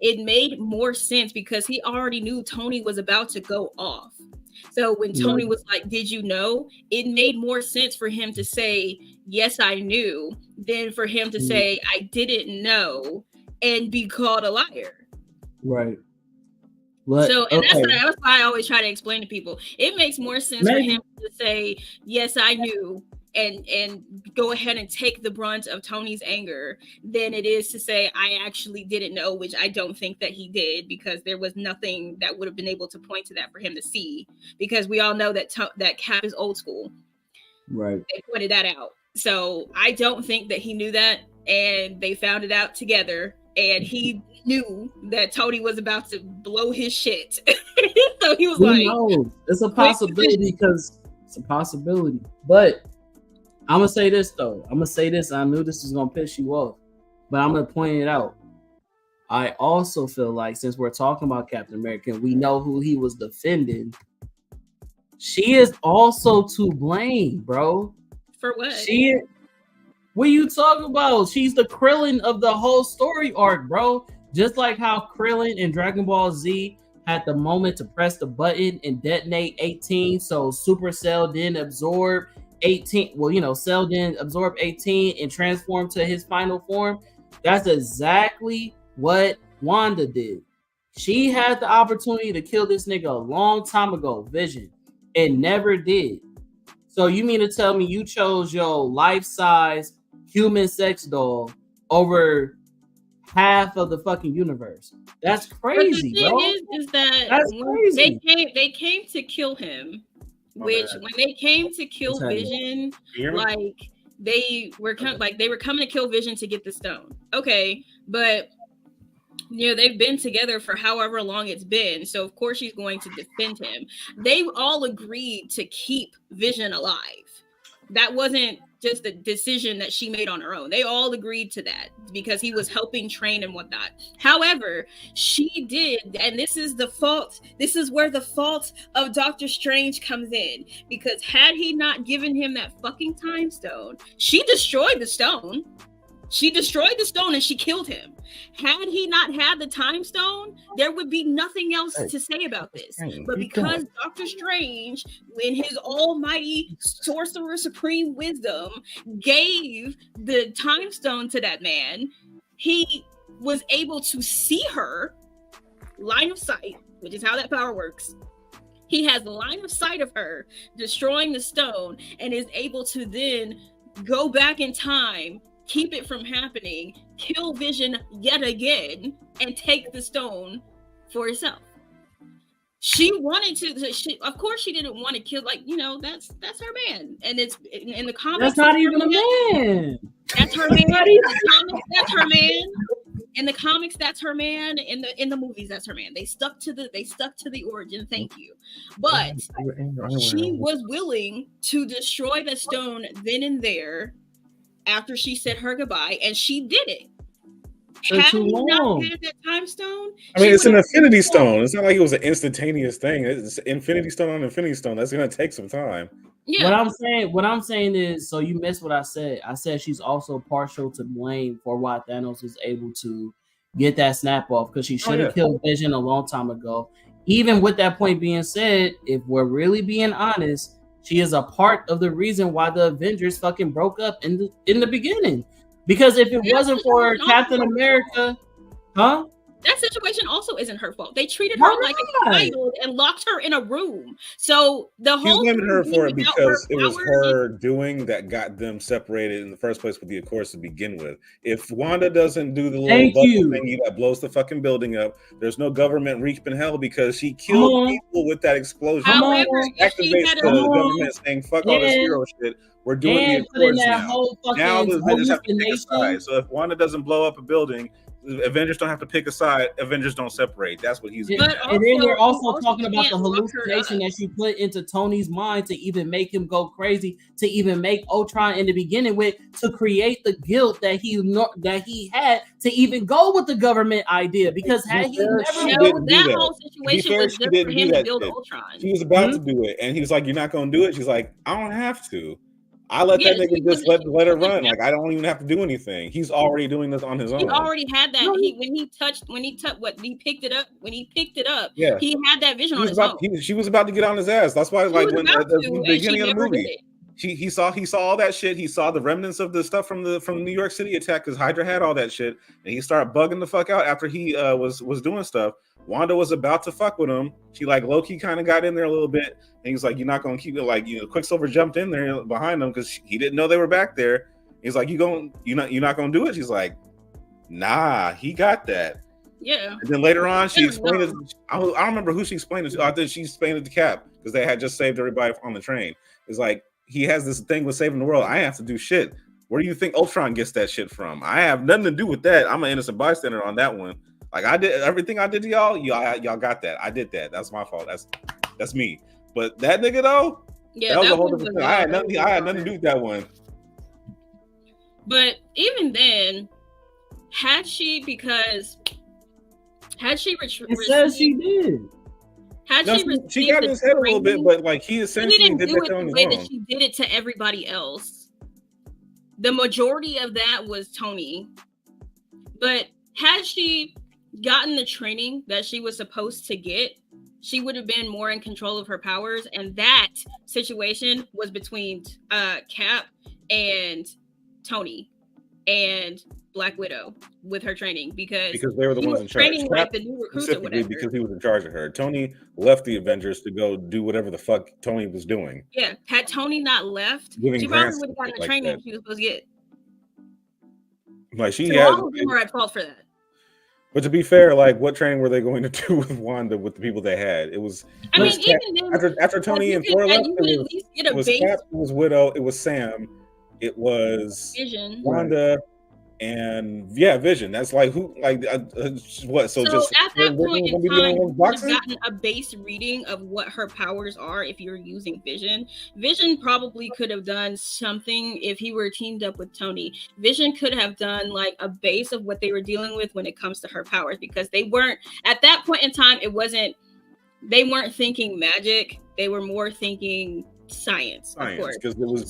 it made more sense because he already knew Tony was about to go off. So when Tony was like, "Did you know?" It made more sense for him to say, "Yes, I knew," than for him to say, "I didn't know," and be called a liar. Right. That's why I always try to explain to people. It makes more sense for him to say, "Yes, I knew," and go ahead and take the brunt of Tony's anger than it is to say, "I actually didn't know," which I don't think that he did because there was nothing that would have been able to point to that for him to see because we all know that that Cap is old school. Right. They pointed that out. So I don't think that he knew that and they found it out together. And he knew that Tony was about to blow his shit. So he was it's a possibility because it's a possibility. But I'm going to say this, though. I knew this was going to piss you off. But I'm going to point it out. I also feel like since we're talking about Captain America, we know who he was defending. She is also to blame, bro. For what? What are you talking about? She's the Krillin of the whole story arc, bro. Just like how Krillin in Dragon Ball Z had the moment to press the button and detonate 18, so Supercell didn't absorb 18. Well, Cell didn't absorb 18 and transform to his final form. That's exactly what Wanda did. She had the opportunity to kill this nigga a long time ago, Vision, and never did. So you mean to tell me you chose your life-size human sex doll over half of the fucking universe? That's crazy, bro. The thing is that that's crazy. They came to kill him, when they came to kill Vision, like they were coming to kill Vision to get the stone. Okay, but they've been together for however long it's been, so of course she's going to defend him. They all agreed to keep Vision alive. That wasn't just a decision that she made on her own. They all agreed to that because he was helping train and whatnot. However, she did, and this is the fault. This is where the fault of Doctor Strange comes in, because had he not given him that fucking time stone, she destroyed the stone. She destroyed the stone and she killed him. Had he not had the time stone, there would be nothing else to say about this. But because Doctor Strange, in his almighty sorcerer supreme wisdom, gave the time stone to that man, he was able to see her line of sight, which is how that power works. He has the line of sight of her destroying the stone and is able to then go back in time, keep it from happening, kill Vision yet again, and take the stone for herself. She wanted to. Of course, she didn't want to kill. Like, you know, that's her man, and it's in the comics. That's not even a man. That's her man. In the comics, that's her man. In the comics, that's her man. In the movies, that's her man. They stuck to the origin. Thank you, but she was willing to destroy the stone then and there after she said her goodbye, and she did it. Had he not had that time stone, I mean, it's an Infinity Stone. It's not like it was an instantaneous thing. It's Infinity Stone on Infinity Stone. That's gonna take some time. Yeah. What I'm saying is, so you missed what I said. I said she's also partial to blame for why Thanos is able to get that snap off, because she should have killed Vision a long time ago. Even with that point being said, if we're really being honest, she is a part of the reason why the Avengers fucking broke up in the beginning. Because if it wasn't for Captain America, that situation also isn't her fault. They treated her like a child and locked her in a room. So the whole He's blaming her for it because it was her doing that got them separated in the first place with the Accords to begin with. If Wanda doesn't do the little bubble thingy that blows the fucking building up, there's no government reaping hell because she killed people with that explosion. However, activates the government saying fuck all this hero shit. We're doing the Accords now. Now the Avengers have to pick a side. So if Wanda doesn't blow up a building, the Avengers don't have to pick a side. Avengers don't separate. That's what he's doing. And then we're also talking about the hallucination that she put into Tony's mind to even make him go crazy, to even make Ultron in the beginning with, to create the guilt that he had to even go with the government idea. Because had he never that whole situation was just for him to build Ultron. She was about to do it, and he was like, "You're not going to do it." She's like, "I don't have to. I let that nigga just let her run. Like, I don't even have to do anything. He's already doing this on his own." He already had that. When he picked it up, yeah, he had that vision on his own. She was about to get on his ass. That's why, like, when at the beginning of the movie, he saw all that shit. He saw the remnants of the stuff from the New York City attack, because Hydra had all that shit, and he started bugging the fuck out after he was doing stuff. Wanda was about to fuck with him. She like low-key kind of got in there a little bit, and he's like, "You're not gonna keep it." Like, Quicksilver jumped in there behind him because he didn't know they were back there. He's like, "You're not gonna do it?" She's like, "Nah, he got that." Yeah. And then later on, she explained it. I don't remember who she explained it to. I think she explained it to Cap, because they had just saved everybody on the train. It's like, he has this thing with saving the world. I have to do shit. Where do you think Ultron gets that shit from? I have nothing to do with that. I'm an innocent bystander on that one. Like, I did everything I did to y'all got that. I did that. That's my fault. That's me. But that nigga though, that was a whole different thing. I had nothing to do with that one. But even then, had she it says she did. She got in his head a little bit, but like, he essentially didn't do did it the way that she did it to everybody else. The majority of that was Tony. But had she gotten the training that she was supposed to get, she would have been more in control of her powers. And that situation was between Cap and Tony and Black Widow with her training, because they were the ones in charge. Training like the new recruits or whatever. Because he was in charge of her. Tony left the Avengers to go do whatever the fuck Tony was doing. Yeah, had Tony not left, she probably would have gotten the training she was supposed to get. Like, all of them were at fault for that. But to be fair, like, what training were they going to do with Wanda with the people they had? It was. I mean, even then, after Tony and Thor left, it was Cap, it was Widow, it was Sam, it was Vision, Wanda, and Vision. That's like who, like what? So just at that point in time, you would have gotten a base reading of what her powers are if you're using Vision. Vision probably could have done something if he were teamed up with Tony. Vision could have done like a base of what they were dealing with when it comes to her powers, because they weren't at that point in time. They weren't thinking magic. They were more thinking science, of course. Because it was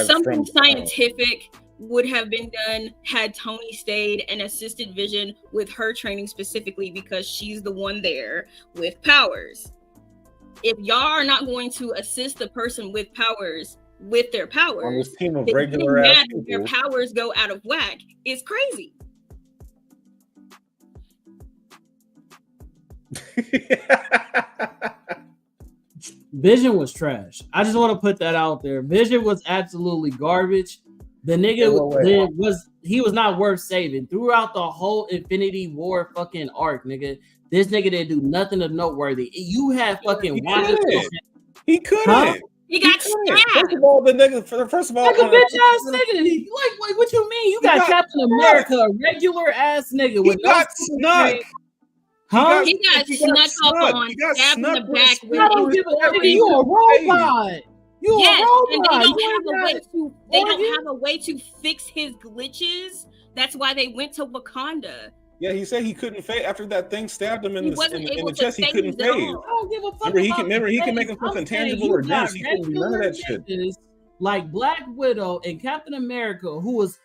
something scientific would have been done had Tony stayed and assisted Vision with her training specifically because she's the one there with powers. If y'all are not going to assist the person with powers with their powers, on this team of regular ass people, their powers go out of whack, it's crazy. Vision was trash. I just want to put that out there. Vision was absolutely garbage. The nigga was not worth saving throughout the whole Infinity War fucking arc, nigga. This nigga didn't do nothing of noteworthy. You had fucking Wanda. He couldn't. Huh? He got stabbed. First of all, the nigga. First of all, like a bitch ass nigga. Like what you mean? You got Captain America, a regular ass nigga with got snuck. Huh? He got snuck up on, stabbed in the back. I don't give a fuck. You a robot. You a robot. And they don't have a way to fix his glitches. That's why they went to Wakanda. Yeah, he said he couldn't fade after that thing stabbed him in the chest. He couldn't fade. I don't give a fuck. Remember, he can make him something tangible or dense. He couldn't do none of that shit. Like Black Widow and Captain America, who was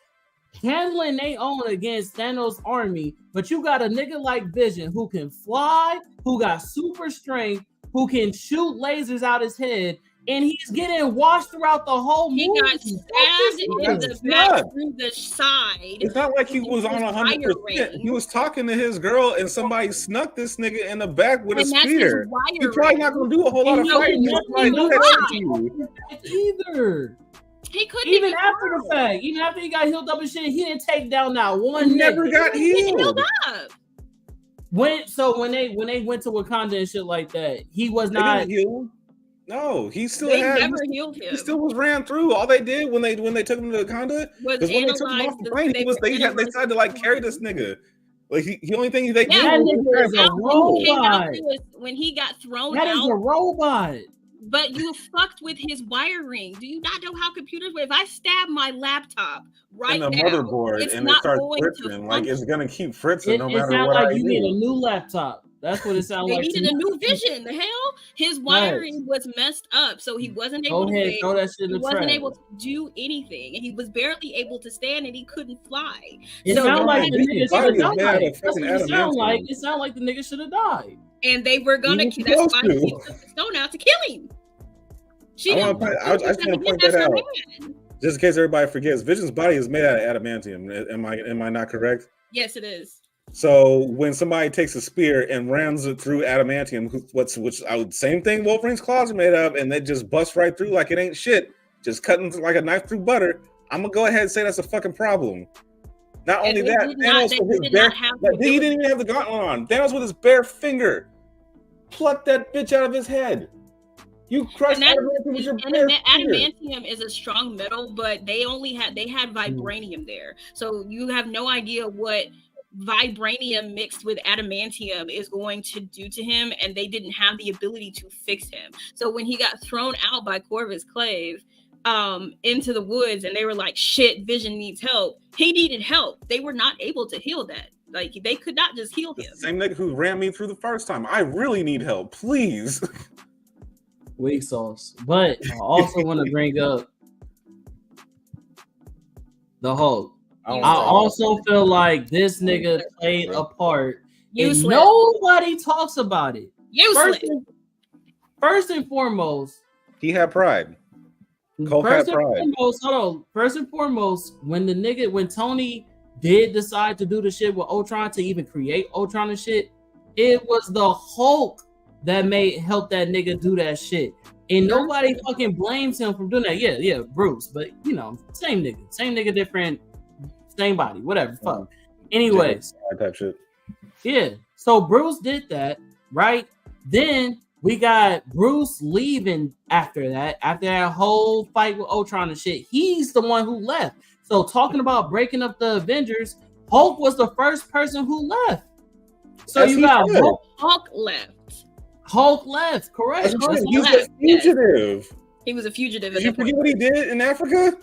handling their own against Thanos' army, but you got a nigga like Vision who can fly, who got super strength, who can shoot lasers out his head, and he's getting washed throughout the whole movie. He got stabbed in the back through the side. It's not like he was on 100%. He was talking to his girl, and somebody snuck this nigga in the back with a spear. He's probably not going to do a whole lot of fighting. Either. He couldn't even after the fact, even after he got healed up and shit, he didn't take down that one. He never got healed. When they went to Wakanda and shit like that, he was not healed. No, he still never healed him. He still was ran through. All they did when they took him to Wakanda was when they took him off the plane, they decided to like carry this nigga. Like the only thing they did was a robot. When he got thrown out, that is a robot. But you fucked with his wiring. Do you not know how computers work? If I stab my laptop right now, and the motherboard and it starts fritzing, like it's gonna keep fritzing no matter what. Like you need a new laptop. That's what it sounds like. They needed a new Vision. The hell, his wiring was messed up, so he wasn't able to. Throw that shit in he the wasn't trash. able to do anything, and he was barely able to stand, and he couldn't fly. It sounded like the nigga should have died. That's what it sounded like. It sounded like the nigga should have died. And they were gonna. That's why she took the stone out to kill him. I just want to point that out, just in case everybody forgets. Vision's body is made out of adamantium. Am I not correct? Yes, it is. So when somebody takes a spear and rams it through adamantium, same thing Wolverine's claws are made of, and they just bust right through like it ain't shit, just cutting like a knife through butter. I'm gonna go ahead and say that's a fucking problem. Not only that, Thanos with his bare, he didn't even have the gauntlet on. Thanos with his bare finger plucked that bitch out of his head. You crushed adamantium with your bare finger. Adamantium is a strong metal, but they had vibranium there, so you have no idea what vibranium mixed with adamantium is going to do to him, and they didn't have the ability to fix him. So when he got thrown out by Corvus Clave into the woods, and they were like, shit, Vision needs help, he needed help. They were not able to heal that. Like, they could not just heal him. Same nigga who ran me through the first time. I really need help, please. Weak sauce. But I also want to bring up the Hulk. I also feel like this nigga played a part, and nobody talks about it. Useless. First and foremost, he had pride. First and foremost, when Tony did decide to do the shit with Ultron, to even create Ultron and shit, it was the Hulk that helped that nigga do that shit. And nobody fucking blames him for doing that. Yeah, Bruce, but same nigga, different, same body, whatever. Fuck. Anyways, type shit. Yeah. So Bruce did that, right? Then we got Bruce leaving after that whole fight with Ultron and shit. He's the one who left. So talking about breaking up the Avengers, Hulk was the first person who left. So you got Hulk left. Hulk left, correct. He's a fugitive. He was a fugitive. Did you forget what he did in Africa?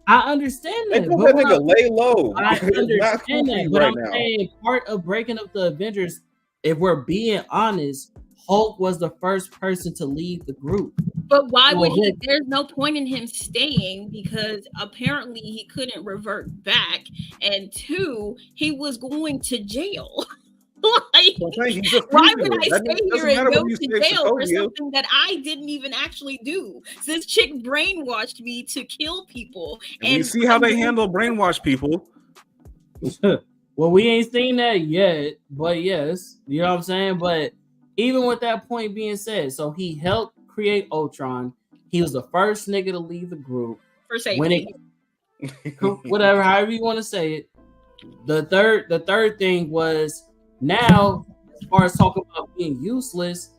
I understand that. They told that nigga lay low. I understand that, but I'm saying part of breaking up the Avengers if we're being honest, Hulk was the first person to leave the group. But why would he? There's no point in him staying because apparently he couldn't revert back, and 2, he was going to jail. Like, why would I stay here and go to jail for something that I didn't even actually do? This chick brainwashed me to kill people. And you see how they handle brainwash people. Well, we ain't seen that yet, but yes, you know what I'm saying? But even with that point being said, so he helped create Ultron. He was the first nigga to leave the group. For safety. Whatever, however you want to say it. The third thing was, now, as far as talking about being useless,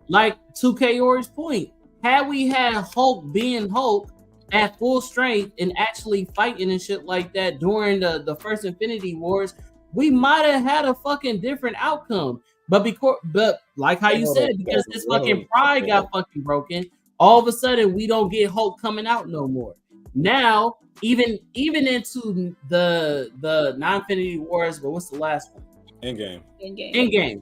like to Kaori's point, had we had Hulk being Hulk at full strength and actually fighting and shit like that during the first Infinity Wars, we might have had a fucking different outcome. But like how you said, because his fucking pride got fucking broken, all of a sudden we don't get Hulk coming out no more. Now, even into the non-Infinity Wars, but what's the last one? Endgame.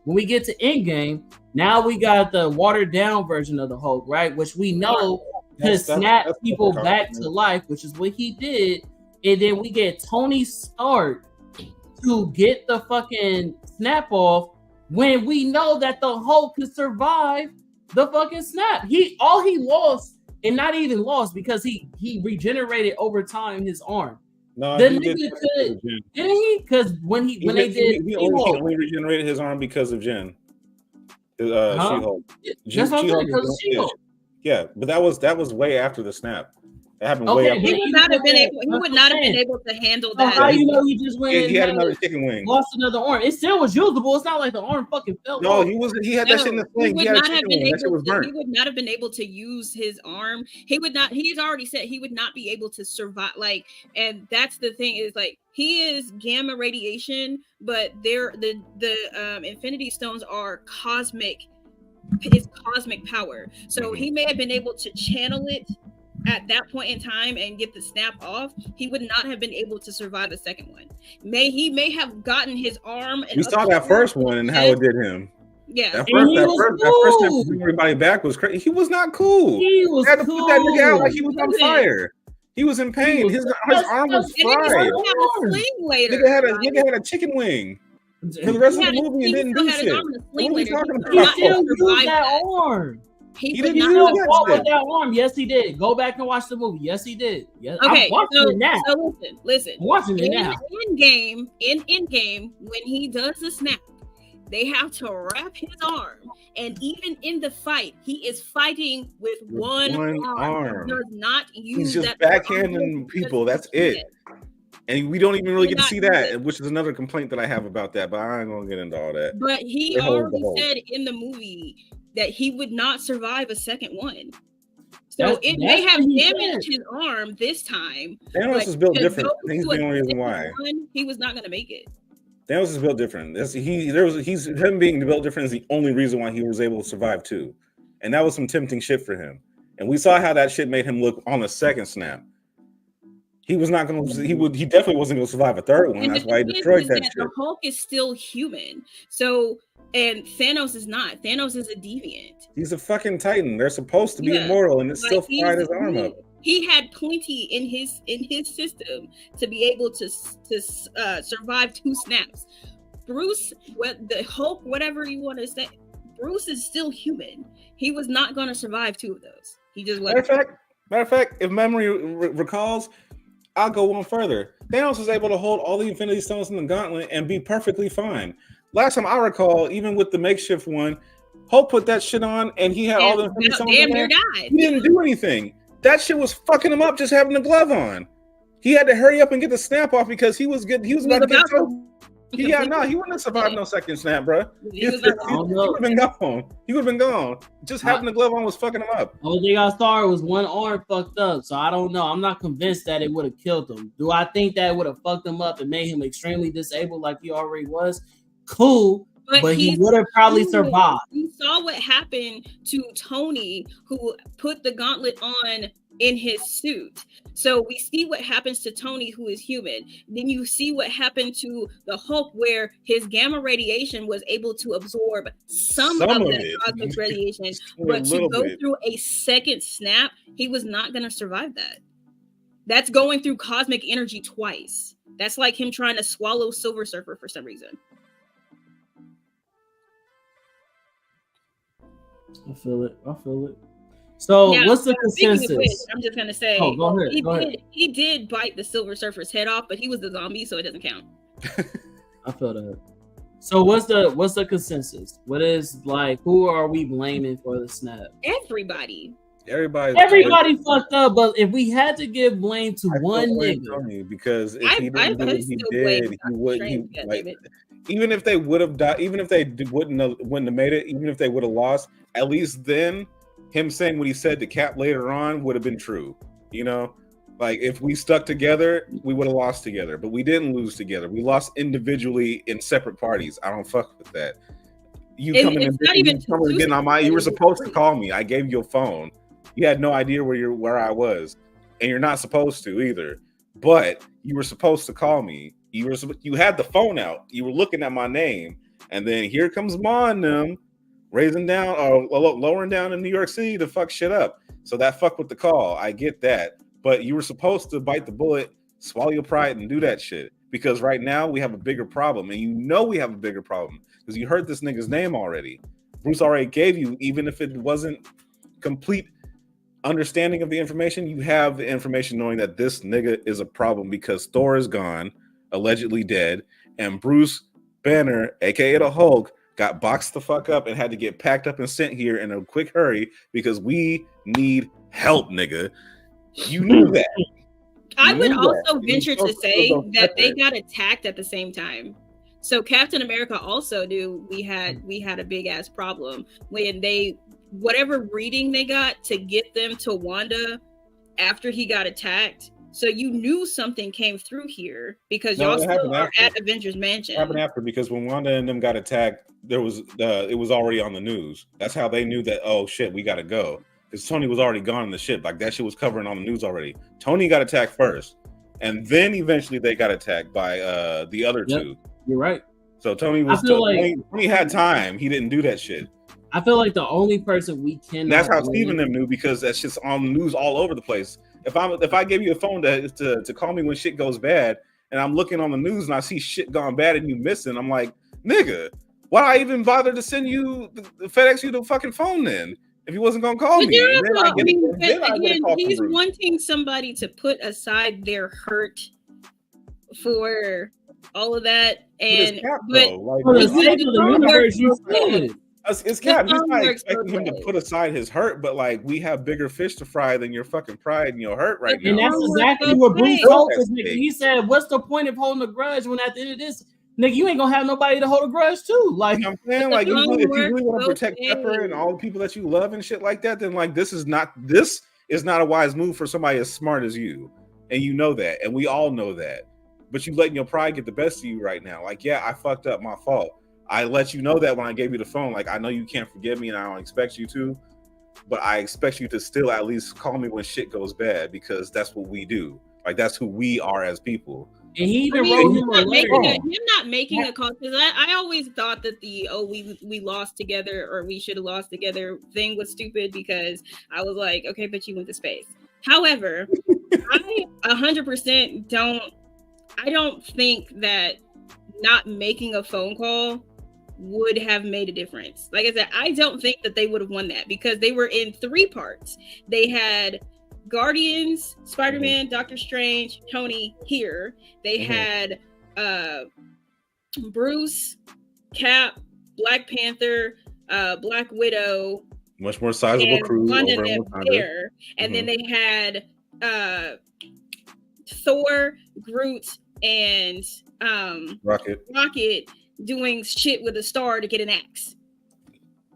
When we get to Endgame, now we got the watered down version of the Hulk, right? Which we know can snap people back to life, which is what he did. And then we get Tony Stark to get the fucking snap off when we know that the Hulk could survive the fucking snap. He lost, and not even lost, because he regenerated over time his arm. No, the nigga could, didn't he? Because when he only regenerated his arm because of Jen. She-Hulk. That's what I'm saying, because of She-Hulk. Yeah, but that was way after the snap. It happened way after. He would not have been able to handle that. How you know he just went? He had another chicken wing. Lost another arm. It still was usable. It's not like the arm fucking fell. No, off. He had that shit in the sling. He would not have been able to use his arm. He would not. He's already said he would not be able to survive. Like, and that's the thing is, like, he is gamma radiation, but the Infinity Stones are cosmic. It's cosmic power. So he may have been able to channel it at that point in time and get the snap off. He would not have been able to survive the second one. He may have gotten his arm. We saw that first one and how it did him. Yeah, that first time to bring everybody back was crazy. He was not cool. He was had to put that nigga out like he was on fire. He was in pain. His arm was fried. Nigga had a chicken wing for the rest of the movie and didn't do shit. What are we talking about? He still used that arm. He didn't use that arm. Yes, he did. Go back and watch the movie. Yes, he did. Yes. Okay, I'm watching it now. So listen. I'm watching it now. In Endgame, when he does the snap, they have to wrap his arm, and even in the fight, he is fighting with one arm. He does not use. He's just backhanding people. That's it. And we don't even really get to see that, which is another complaint that I have about that. But I ain't gonna get into all that. But he already said in the movie that he would not survive a second one. So it may have damaged his arm this time. Thanos is built different. He's the only reason why. He was not going to make it. Thanos is built different. Him being built different is the only reason why he was able to survive too. And that was some tempting shit for him. And we saw how that shit made him look on the second snap. He was not going to. He definitely wasn't going to survive a third one. That's why he destroyed that shit. The Hulk is still human. So, and Thanos is not. Thanos is a deviant. He's a fucking Titan. They're supposed to be immortal, and it still fried his arm up. He had plenty in his system to be able to survive 2 snaps. Bruce, the Hulk, whatever you want to say, Bruce is still human. He was not going to survive 2 of those. He just wasn't. Matter of fact, if memory recalls, I'll go one further. Thanos was able to hold all the Infinity Stones in the gauntlet and be perfectly fine. Last time I recall, even with the makeshift one, Hulk put that shit on and he had all the Infinity Stones. Damn near died. He didn't do anything. That shit was fucking him up just having the glove on. He had to hurry up and get the snap off because he was good. He was about to get so. He wouldn't have survived no second snap, bro. He would have been gone. He would have been gone. Just having the glove on was fucking him up. Only thing I saw was one arm fucked up, so I don't know. I'm not convinced that it would have killed him. Do I think that would have fucked him up and made him extremely disabled like he already was? Cool. But he would have probably survived. We saw what happened to Tony, who put the gauntlet on in his suit. So we see what happens to Tony, who is human. Then you see what happened to the Hulk, where his gamma radiation was able to absorb some of that cosmic radiation, but to go through a second snap, he was not going to survive that. That's going through cosmic energy twice. That's like him trying to swallow Silver Surfer for some reason. I feel it. So now, what's the consensus? Which, I'm just gonna say, go ahead. He did bite the Silver Surfer's head off, but he was the zombie, so it doesn't count. I feel that. So what's the consensus? What is like? Who are we blaming for the snap? Everybody fucked up. But if we had to give blame to one nigga, because if he didn't do what he did, he wouldn't. Even if they would have died, even if they wouldn't have made it, even if they would have lost, at least then him saying what he said to Cap later on would have been true. You know, like if we stuck together, we would have lost together, but we didn't lose together. We lost individually in separate parties. I don't fuck with that. You were supposed to call me. I gave you a phone. You had no idea where I was, and you're not supposed to either. But you were supposed to call me. You had the phone out. You were looking at my name, and then here comes Ma and them raising down or lowering down in New York City to fuck shit up. So that fuck with the call. I get that, but you were supposed to bite the bullet, swallow your pride, and do that shit. Because right now we have a bigger problem, and you know we have a bigger problem because you heard this nigga's name already. Bruce already gave you, even if it wasn't complete understanding of the information, you have the information knowing that this nigga is a problem because Thor is gone, allegedly dead, and Bruce Banner, aka the Hulk, got boxed the fuck up and had to get packed up and sent here in a quick hurry because we need help, nigga. You knew that. I would also venture to say that they got attacked at the same time. So Captain America also knew we had a big ass problem when whatever reading they got to get them to Wanda after he got attacked. So you knew something came through here because y'all still are at Avengers Mansion. It happened after because when Wanda and them got attacked, it was already on the news. That's how they knew that, oh shit, we gotta go. Because Tony was already gone in the ship. Like that shit was covering on the news already. Tony got attacked first. And then eventually they got attacked by the other two. You're right. So Tony was Tony had time. He didn't do that shit. I feel like the only person we can. That's how Steve and them knew because that's just on the news all over the place. If I gave you a phone to call me when shit goes bad, and I'm looking on the news and I see shit gone bad and you missing, I'm like, nigga, why I even bother to send you the FedEx you the fucking phone then? If he wasn't gonna call me, he's wanting somebody to put aside their hurt for all of that, and it's Cap. He's not expecting him to put aside his hurt, but like we have bigger fish to fry than your fucking pride and your hurt right now. And that's exactly what Bruce told us. He said, "What's the point of holding a grudge when at the end of this, nigga, you ain't gonna have nobody to hold a grudge to?" Like I'm saying, like if you really want to protect Pepper and all the people that you love and shit like that, then like this is not a wise move for somebody as smart as you, and you know that, and we all know that. But you letting your pride get the best of you right now. Like, yeah, I fucked up, my fault. I let you know that when I gave you the phone. Like, I know you can't forgive me and I don't expect you to, but I expect you to still at least call me when shit goes bad because that's what we do. Like, that's who we are as people. And he even wrote him not making a call because I always thought that we lost together or we should have lost together thing was stupid because I was like, okay, but you went to space. However, I 100% don't think that not making a phone call would have made a difference. Like I said, I don't think that they would have won that because they were in 3 parts. They had Guardians, Spider-Man, Doctor Strange, Tony here. They had Bruce, Cap, Black Panther, Black Widow. Much more sizable crew over there. And then they had Thor, Groot, and Rocket doing shit with a star to get an axe.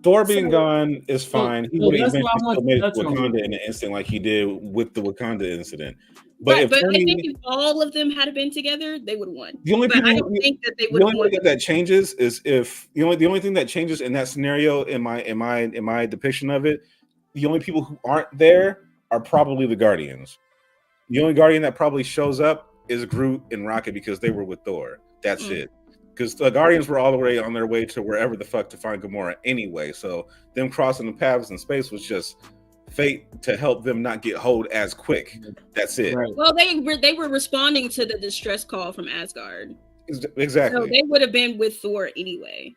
Thor being gone is fine. He would have eventually still made it to Wakanda in an instant like he did with the Wakanda incident. But I think if all of them had been together, they would have won. I don't think that they would have won. The only thing that changes is if the only thing that changes in that scenario in my depiction of it, the only people who aren't there are probably the Guardians. The only Guardian that probably shows up is Groot and Rocket because they were with Thor. That's it. Because the Guardians were all the way on their way to wherever the fuck to find Gamora anyway. So them crossing the paths in space was just fate to help them not get hold as quick. That's it. Right. Well, they were responding to the distress call from Asgard. Exactly. So they would have been with Thor anyway.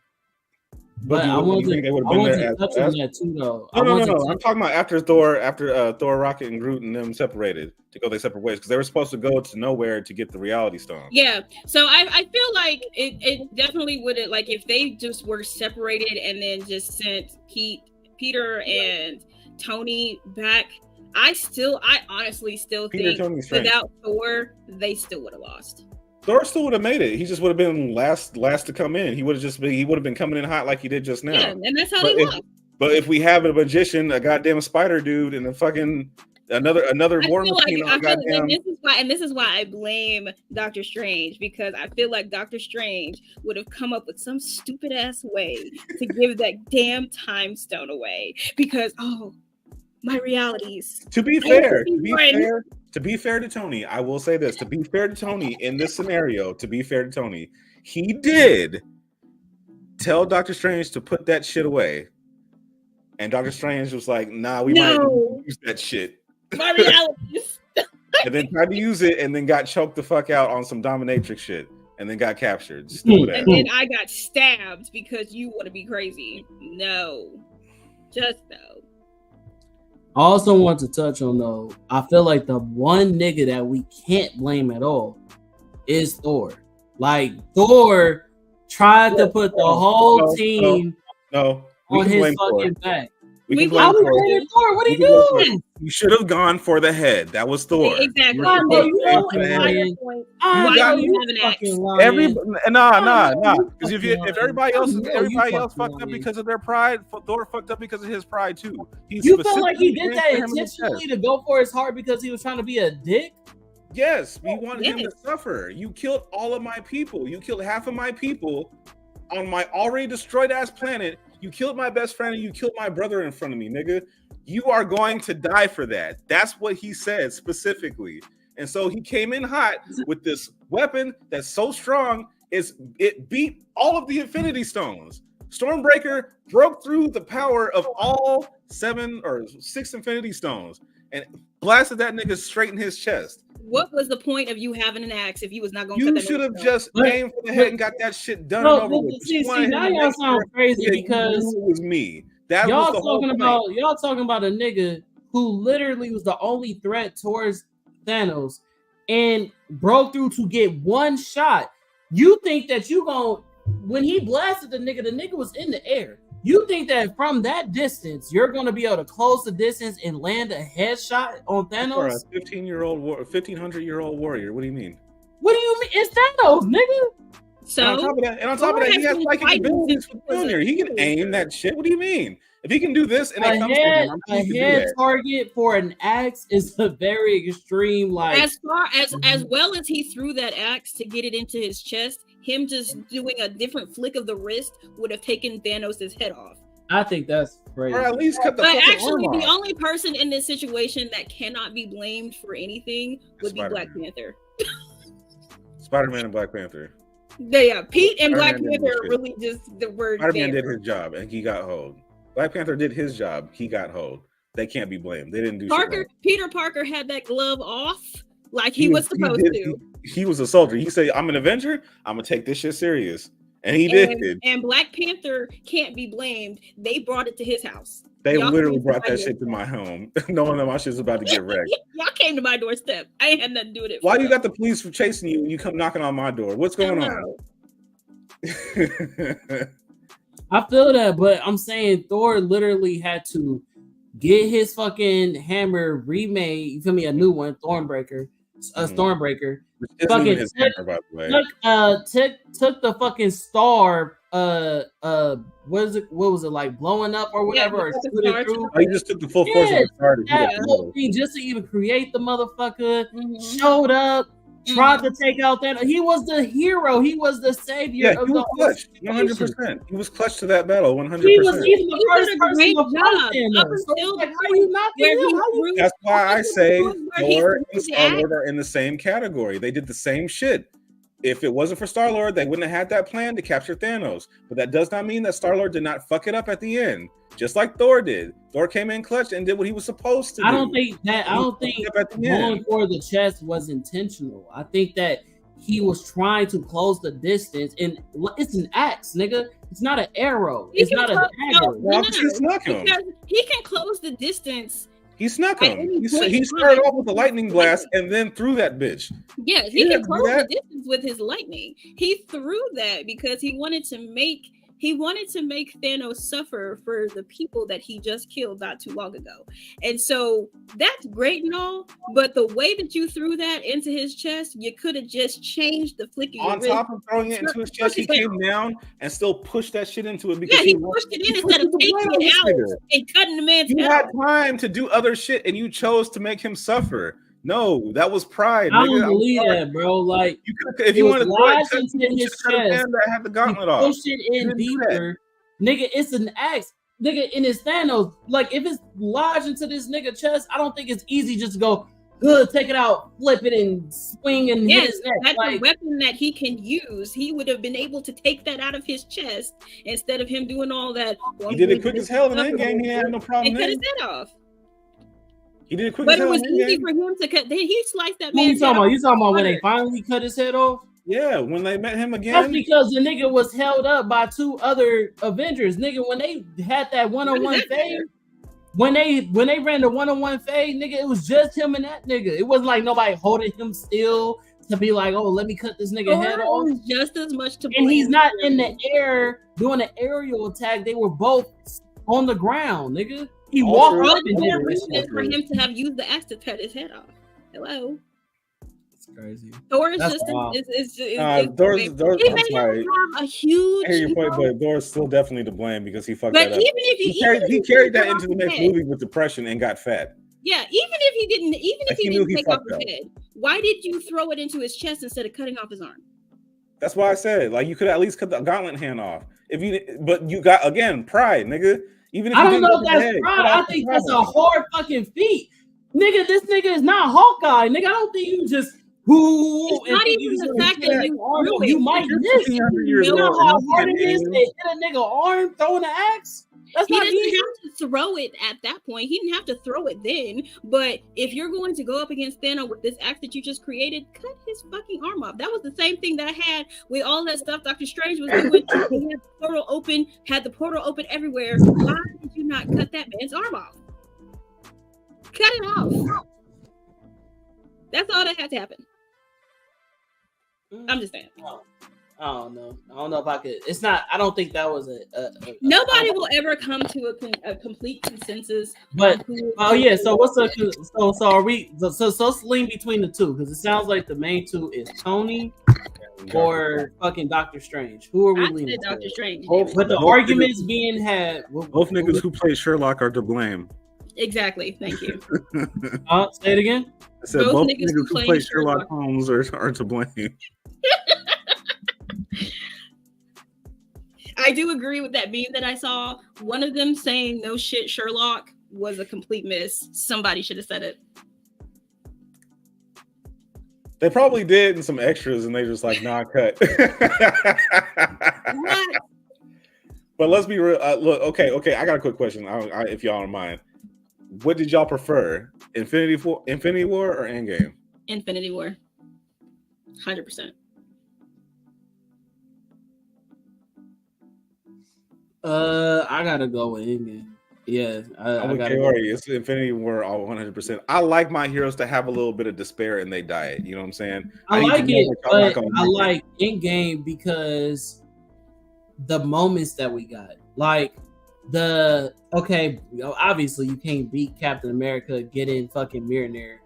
But I want to touch on that too, though. No. I'm talking about after Thor, Rocket, and Groot and them separated to go their separate ways because they were supposed to go to nowhere to get the Reality Stone. Yeah. So I feel like it definitely would have, like, if they just were separated and then just sent Peter and Tony back. I honestly still think without Thor, they still would have lost. Thor still would have made it. He just would have been last to come in. He would have been coming in hot like he did just now. Yeah, and that's how they lost. But if we have a magician, a goddamn spider dude, and a fucking another war machine, this is why I blame Doctor Strange, because I feel like Doctor Strange would have come up with some stupid ass way to give that damn time stone away. Because my realities. To be fair to Tony, I will say this. To be fair to Tony in this scenario, he did tell Doctor Strange to put that shit away. And Doctor Strange was like, nah, we might use that shit. My realities. And then tried to use it and then got choked the fuck out on some dominatrix shit and then got captured. And then I got stabbed because you want to be crazy. No. Just no. I also want to touch on, though, I feel like the one nigga that we can't blame at all is Thor. Like, Thor tried to put the whole team on his fucking back. We can blame Thor. What are you doing? You should have gone for the head. That was Thor. Exactly. Nah. Because if everybody else fucked up because of their pride, Thor fucked up because of his pride too. You felt like he did that intentionally to go for his heart because he was trying to be a dick? Yes, we wanted him to suffer. You killed all of my people. You killed half of my people on my already destroyed ass planet. You killed my best friend and you killed my brother in front of me, nigga. You are going to die for that. That's what he said specifically. And so he came in hot with this weapon that's so strong, it beat all of the Infinity Stones. Stormbreaker broke through the power of all 7 or 6 Infinity Stones and blasted that nigga straight in his chest. What was the point of you having an axe if you was not going to? You should have just aimed for the head and got that shit done and over with. See, now y'all sound crazy because it was me. Y'all talking about a nigga who literally was the only threat towards Thanos and broke through to get one shot. You think that when he blasted the nigga was in the air. You think that from that distance, you're going to be able to close the distance and land a headshot on Thanos? For a 1,500-year-old warrior. What do you mean? What do you mean? It's Thanos, nigga. So, and on top of that, he has psychic abilities for Junior. He can aim that shit. What do you mean? If he can do this and a head target for an axe is a very extreme, like as well as he threw that axe to get it into his chest, him just doing a different flick of the wrist would have taken Thanos' head off. I think that's crazy. Or at least cut the actually, the only person in this situation that cannot be blamed for anything would be Black Panther. Spider-Man and Black Panther. Yeah, Pete and Black Panther are really just the word. Spider-Man did his job and he got hold. Black Panther did his job. He got hold. They can't be blamed. They didn't do shit. Peter Parker had that glove off like he was supposed to. He was a soldier. He said, I'm an Avenger. I'm going to take this shit serious. And he did. And Black Panther can't be blamed. They brought it to his house. They literally brought that shit to my home, knowing that my shit's about to get wrecked. Y'all came to my doorstep. I ain't had nothing to do with it. Why you got the police for chasing you when you come knocking on my door? What's going on? I feel that, but I'm saying Thor literally had to get his fucking hammer remade. You feel me? A new one, Stormbreaker. Fucking took the fucking star. What was it like blowing up or whatever? Yeah, he just took the full force of the star to that whole thing just to even create the motherfucker. Showed up, tried to take out Thanos. He was the hero. He was the savior of the clutch. 100%. He was clutch to that battle. 100%. He was even the first person to fight Thanos. So like, how you not him? That's why I say Thor and Star-Lord are in the same category. They did the same shit. If it wasn't for Star-Lord, they wouldn't have had that plan to capture Thanos. But that does not mean that Star-Lord did not fuck it up at the end, just like Thor did. Thor came in clutch and did what he was supposed to do. I don't think going for the chest was intentional. I think that he was trying to close the distance, and it's an axe, nigga. It's not an arrow. It's not a dagger. He can close the distance. He snuck him. He started off with a lightning blast and then threw that bitch. Yes, he can close the distance with his lightning. He threw that because he wanted to make Thanos suffer for the people that he just killed not too long ago. And so that's great and all, but the way that you threw that into his chest, you could have just changed the flick of your wrist. On top of throwing it into his chest, he came down and still pushed that shit into it. Because he pushed it in instead of taking it out and cutting the man's head. You had time to do other shit and you chose to make him suffer. No, that was pride. I don't believe that, bro. Like, you could, if you wanted to lodged into his chest, that had the gauntlet off. Push it in deeper, nigga. It's an axe, nigga. In his Thanos, like if it's lodged into this nigga chest, I don't think it's easy just to go, good, take it out, flip it, and swing and hit his neck. That's a weapon that he can use. He would have been able to take that out of his chest instead of him doing all that. He did it quick as hell in the end game. He had no problem. And cut his head off. He did it quick. But it was easy for him to cut. He sliced that man. You talking about when they finally cut his head off? Yeah, when they met him again. That's because the nigga was held up by two other Avengers. Nigga, when they had that one-on-one fade, when they ran the one-on-one fade, nigga, it was just him and that nigga. It wasn't like nobody holding him still to be like, oh, let me cut this nigga head off. Just as much to and he's not in the air doing an aerial attack. They were both on the ground, nigga. He walked up and did for him to have used the axe to cut his head off. Hello. It's crazy. Thor is just Thor's he may have a huge. I hear your point, but Thor's still definitely to blame because he fucked that up. Even if he carried that into the next movie with depression and got fat. Yeah, even if he didn't take off his head, why did you throw it into his chest instead of cutting off his arm? That's why I said, like, you could at least cut the gauntlet hand off. But you got, again, pride, nigga. Even if I don't know if that's pride. I think that's a hard fucking feat. Nigga, this nigga is not Hawkeye. Nigga, I don't think you just it's not even the fact that you might miss. You know how hard it is to hit a nigga arm throwing an axe? That's he doesn't have to throw it at that point. He didn't have to throw it then. But if you're going to go up against Thanos with this axe that you just created, cut his fucking arm off. That was the same thing that I had with all that stuff Doctor Strange was doing. He had the portal open everywhere. Why did you not cut that man's arm off? Cut it off. That's all that had to happen. I'm just saying. I don't know. I don't know if I could. It's not. I don't think that was a nobody will ever come to a complete consensus. But yeah. So what's the? So are we? So let's lean between the two because it sounds like the main two is Tony or fucking Doctor Strange. Who are we leaning? Doctor Strange. But the arguments being had. Both niggas who played Sherlock are to blame. Exactly. Thank you. Say it again. I said both niggas who played Sherlock Holmes are to blame. I do agree with that meme that I saw. One of them saying "no shit, Sherlock" was a complete miss. Somebody should have said it. They probably did in some extras, and they just like, nah, cut. What? But let's be real. Look, okay. I got a quick question. If y'all don't mind, what did y'all prefer, Infinity War, or Endgame? Infinity War, 100%. I gotta go with Endgame. Yeah, I'm with Kaori. It's Infinity War all 100%. I like my heroes to have a little bit of despair in their diet. You know what I'm saying? I like it, but I like Endgame because the moments that we got, like obviously you can't beat Captain America getting fucking Mjolnir.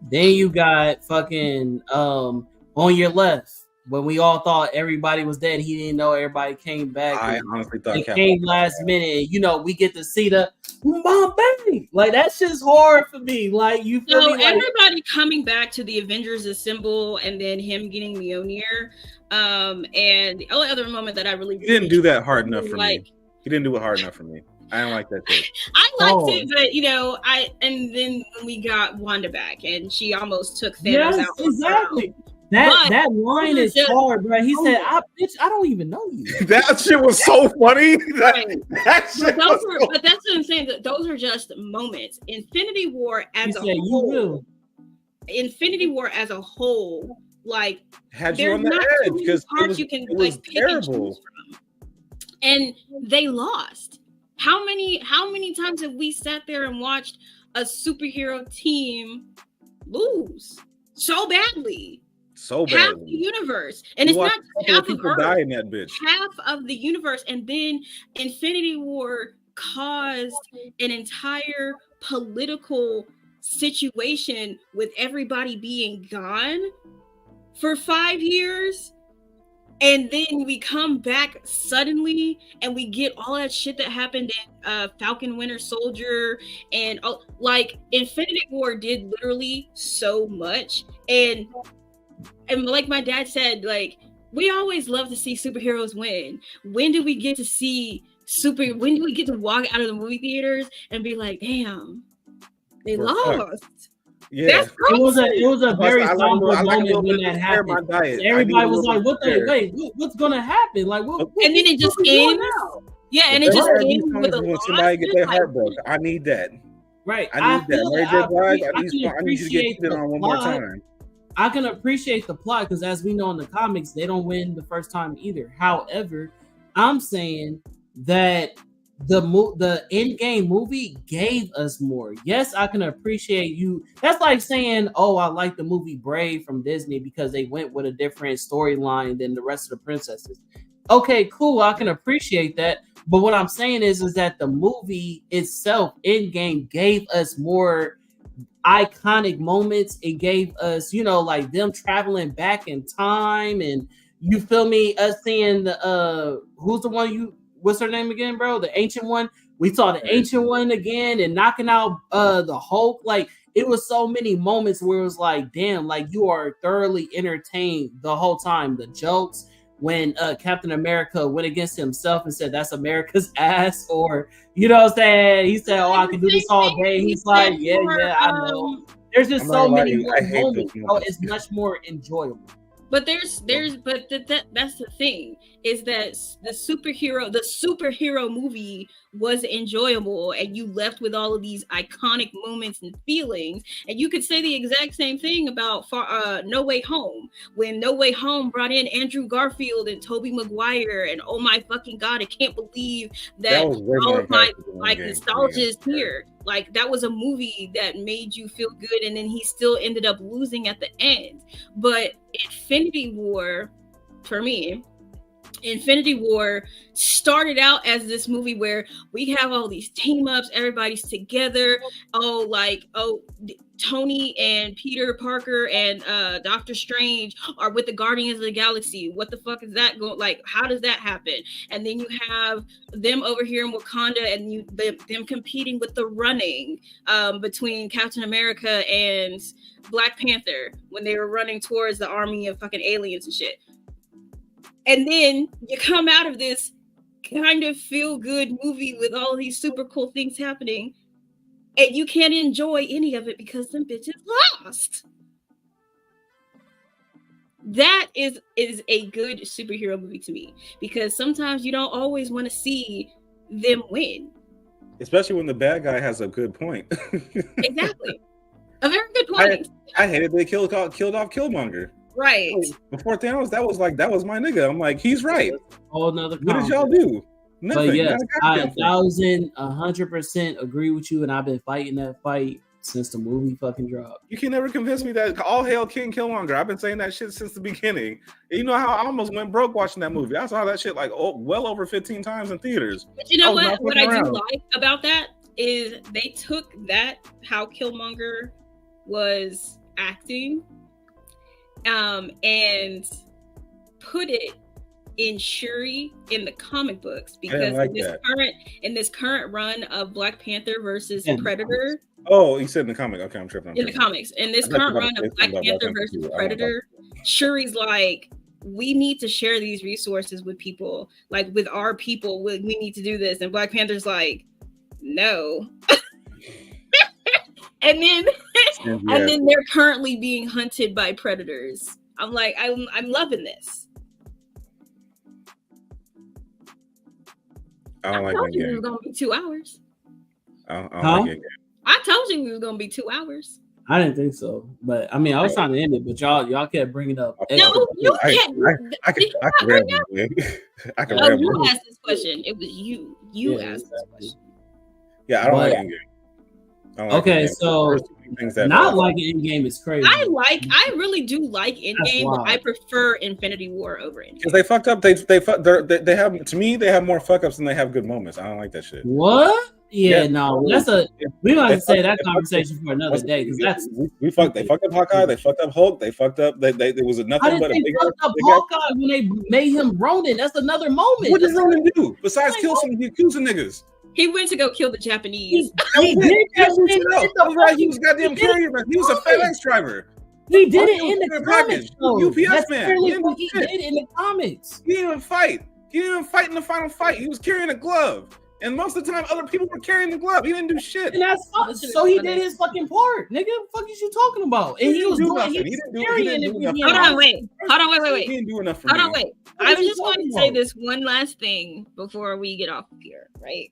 Then you got fucking on your left, when we all thought everybody was dead, he didn't know everybody came back. I honestly thought they came last minute. You know, we get to see the Bombay. Like that shit's hard for me. Like you feel me? Like, everybody coming back to the Avengers Assemble, and then him getting Mjolnir. And the only other moment that I really didn't do that hard enough for me. He didn't do it hard enough for me. I don't like that shit. I liked it, but you know, and then we got Wanda back, and she almost took Thanos out. Exactly. That line is hard, bro. He said, "Bitch, I don't even know you." That shit was so funny. That shit but that's what I'm saying. That those are just moments. Infinity War as a whole. Infinity War as a whole, like had you on the edge because you can like pick and choose from. And they lost. How many times have we sat there and watched a superhero team lose so badly? Half the universe, and it's not half of Earth, die in that bitch. Half of the universe, and then Infinity War caused an entire political situation with everybody being gone for 5 years. And then we come back suddenly and we get all that shit that happened in Falcon Winter Soldier. And like Infinity War did literally so much. And like my dad said, like, we always love to see superheroes win. When do we get to when do we get to walk out of the movie theaters and be like, damn, they lost? Yeah, it was a very somber moment when that happened. Everybody was like, what's gonna happen? Like, what and then it just ends. Yeah, and it just ends with when somebody get their heart broke. I need that. Right. I need that. Mary J. Blige, I need you to get it on one more time. I can appreciate the plot because, as we know in the comics, they don't win the first time either. However, I'm saying that the Endgame movie gave us more. Yes, I can appreciate you. That's like saying, oh, I like the movie Brave from Disney because they went with a different storyline than the rest of the princesses. Okay, cool. I can appreciate that. But what I'm saying is that the movie itself, Endgame, gave us more iconic moments. It gave us, like them traveling back in time, and you feel me, us seeing the who's the one what's her name again, bro? The ancient one. We saw the ancient one again and knocking out the Hulk. Like, it was so many moments where it was like, damn, like you are thoroughly entertained the whole time. The jokes when Captain America went against himself and said that's America's ass, or you know what I'm saying? He said, oh, I can do this all day. He's like, yeah, I know. There's just so many more moments, bro. It's much more enjoyable. But that's the thing, is that the superhero movie was enjoyable, and you left with all of these iconic moments and feelings. And you could say the exact same thing about No Way Home, when No Way Home brought in Andrew Garfield and Tobey Maguire, and oh my fucking god, I can't believe that all of my nostalgia is here. Like, that was a movie that made you feel good, and then he still ended up losing at the end. But Infinity War, for me, Infinity War started out as this movie where we have all these team ups, everybody's together. Tony and Peter Parker and Doctor Strange are with the Guardians of the Galaxy. What the fuck is that going? Like, how does that happen? And then you have them over here in Wakanda, and them competing with the running between Captain America and Black Panther when they were running towards the army of fucking aliens and shit. And then you come out of this kind of feel-good movie with all these super cool things happening, and you can't enjoy any of it because them bitches lost. That is a good superhero movie to me, because sometimes you don't always want to see them win. Especially when the bad guy has a good point. Exactly. A very good point. I hated they killed off Killmonger. Right. Before Thanos, that was my nigga. I'm like, he's right. Whole nother what did y'all do? Nothing. But yes, I 1,100% agree with you, and I've been fighting that fight since the movie fucking dropped. You can never convince me that all hail King Killmonger. I've been saying that shit since the beginning. And you know how I almost went broke watching that movie. I saw that shit like well over 15 times in theaters. But you know what I do like about that is they took that, how Killmonger was acting, and put it in Shuri in the comic books because in this current run of Black Panther versus Predator. Oh, you said in the comic. Okay, I'm tripping. In the comics, in this current run of Black Panther versus Predator, Shuri's like, we need to share these resources with people, like with our people. We need to do this, and Black Panther's like, no. and then they're currently being hunted by predators. I'm like, I'm loving this. I told you it was gonna be 2 hours. I don't like it. I told you it was gonna be 2 hours. I didn't think so, but I mean, I was trying to end it, but y'all kept bringing up. No, you can't. I can No, you asked this question. It was you. You asked this question. Yeah, I don't like Endgame. Okay, so not like Endgame is crazy. I really do like Endgame, but I prefer Infinity War over Endgame. Because they fucked up. They have, to me, they have more fuck ups than they have good moments. I don't like that shit. What? Yeah, no, we don't have to say that conversation for another day because they fucked up Hawkeye, they fucked up Hulk, they fucked up there was nothing but a big fucked up Hawkeye when they made him Ronin. That's another moment. What did Ronin do besides kill some niggas? He went to go kill the Japanese. He did that. He was goddamn carrier. He was a FedEx driver. He did it in the comics. UPS man. He did in the comics. He didn't even fight. He didn't even fight in the final fight. He was carrying a glove. And most of the time, other people were carrying the glove. He didn't do shit. And that's fine. So he did his fucking part, nigga. What the fuck is you talking about? And he was doing. He didn't do enough. Hold on, wait. He didn't do enough for me. Hold on, wait. I was just going to say this one last thing before we get off of here, right?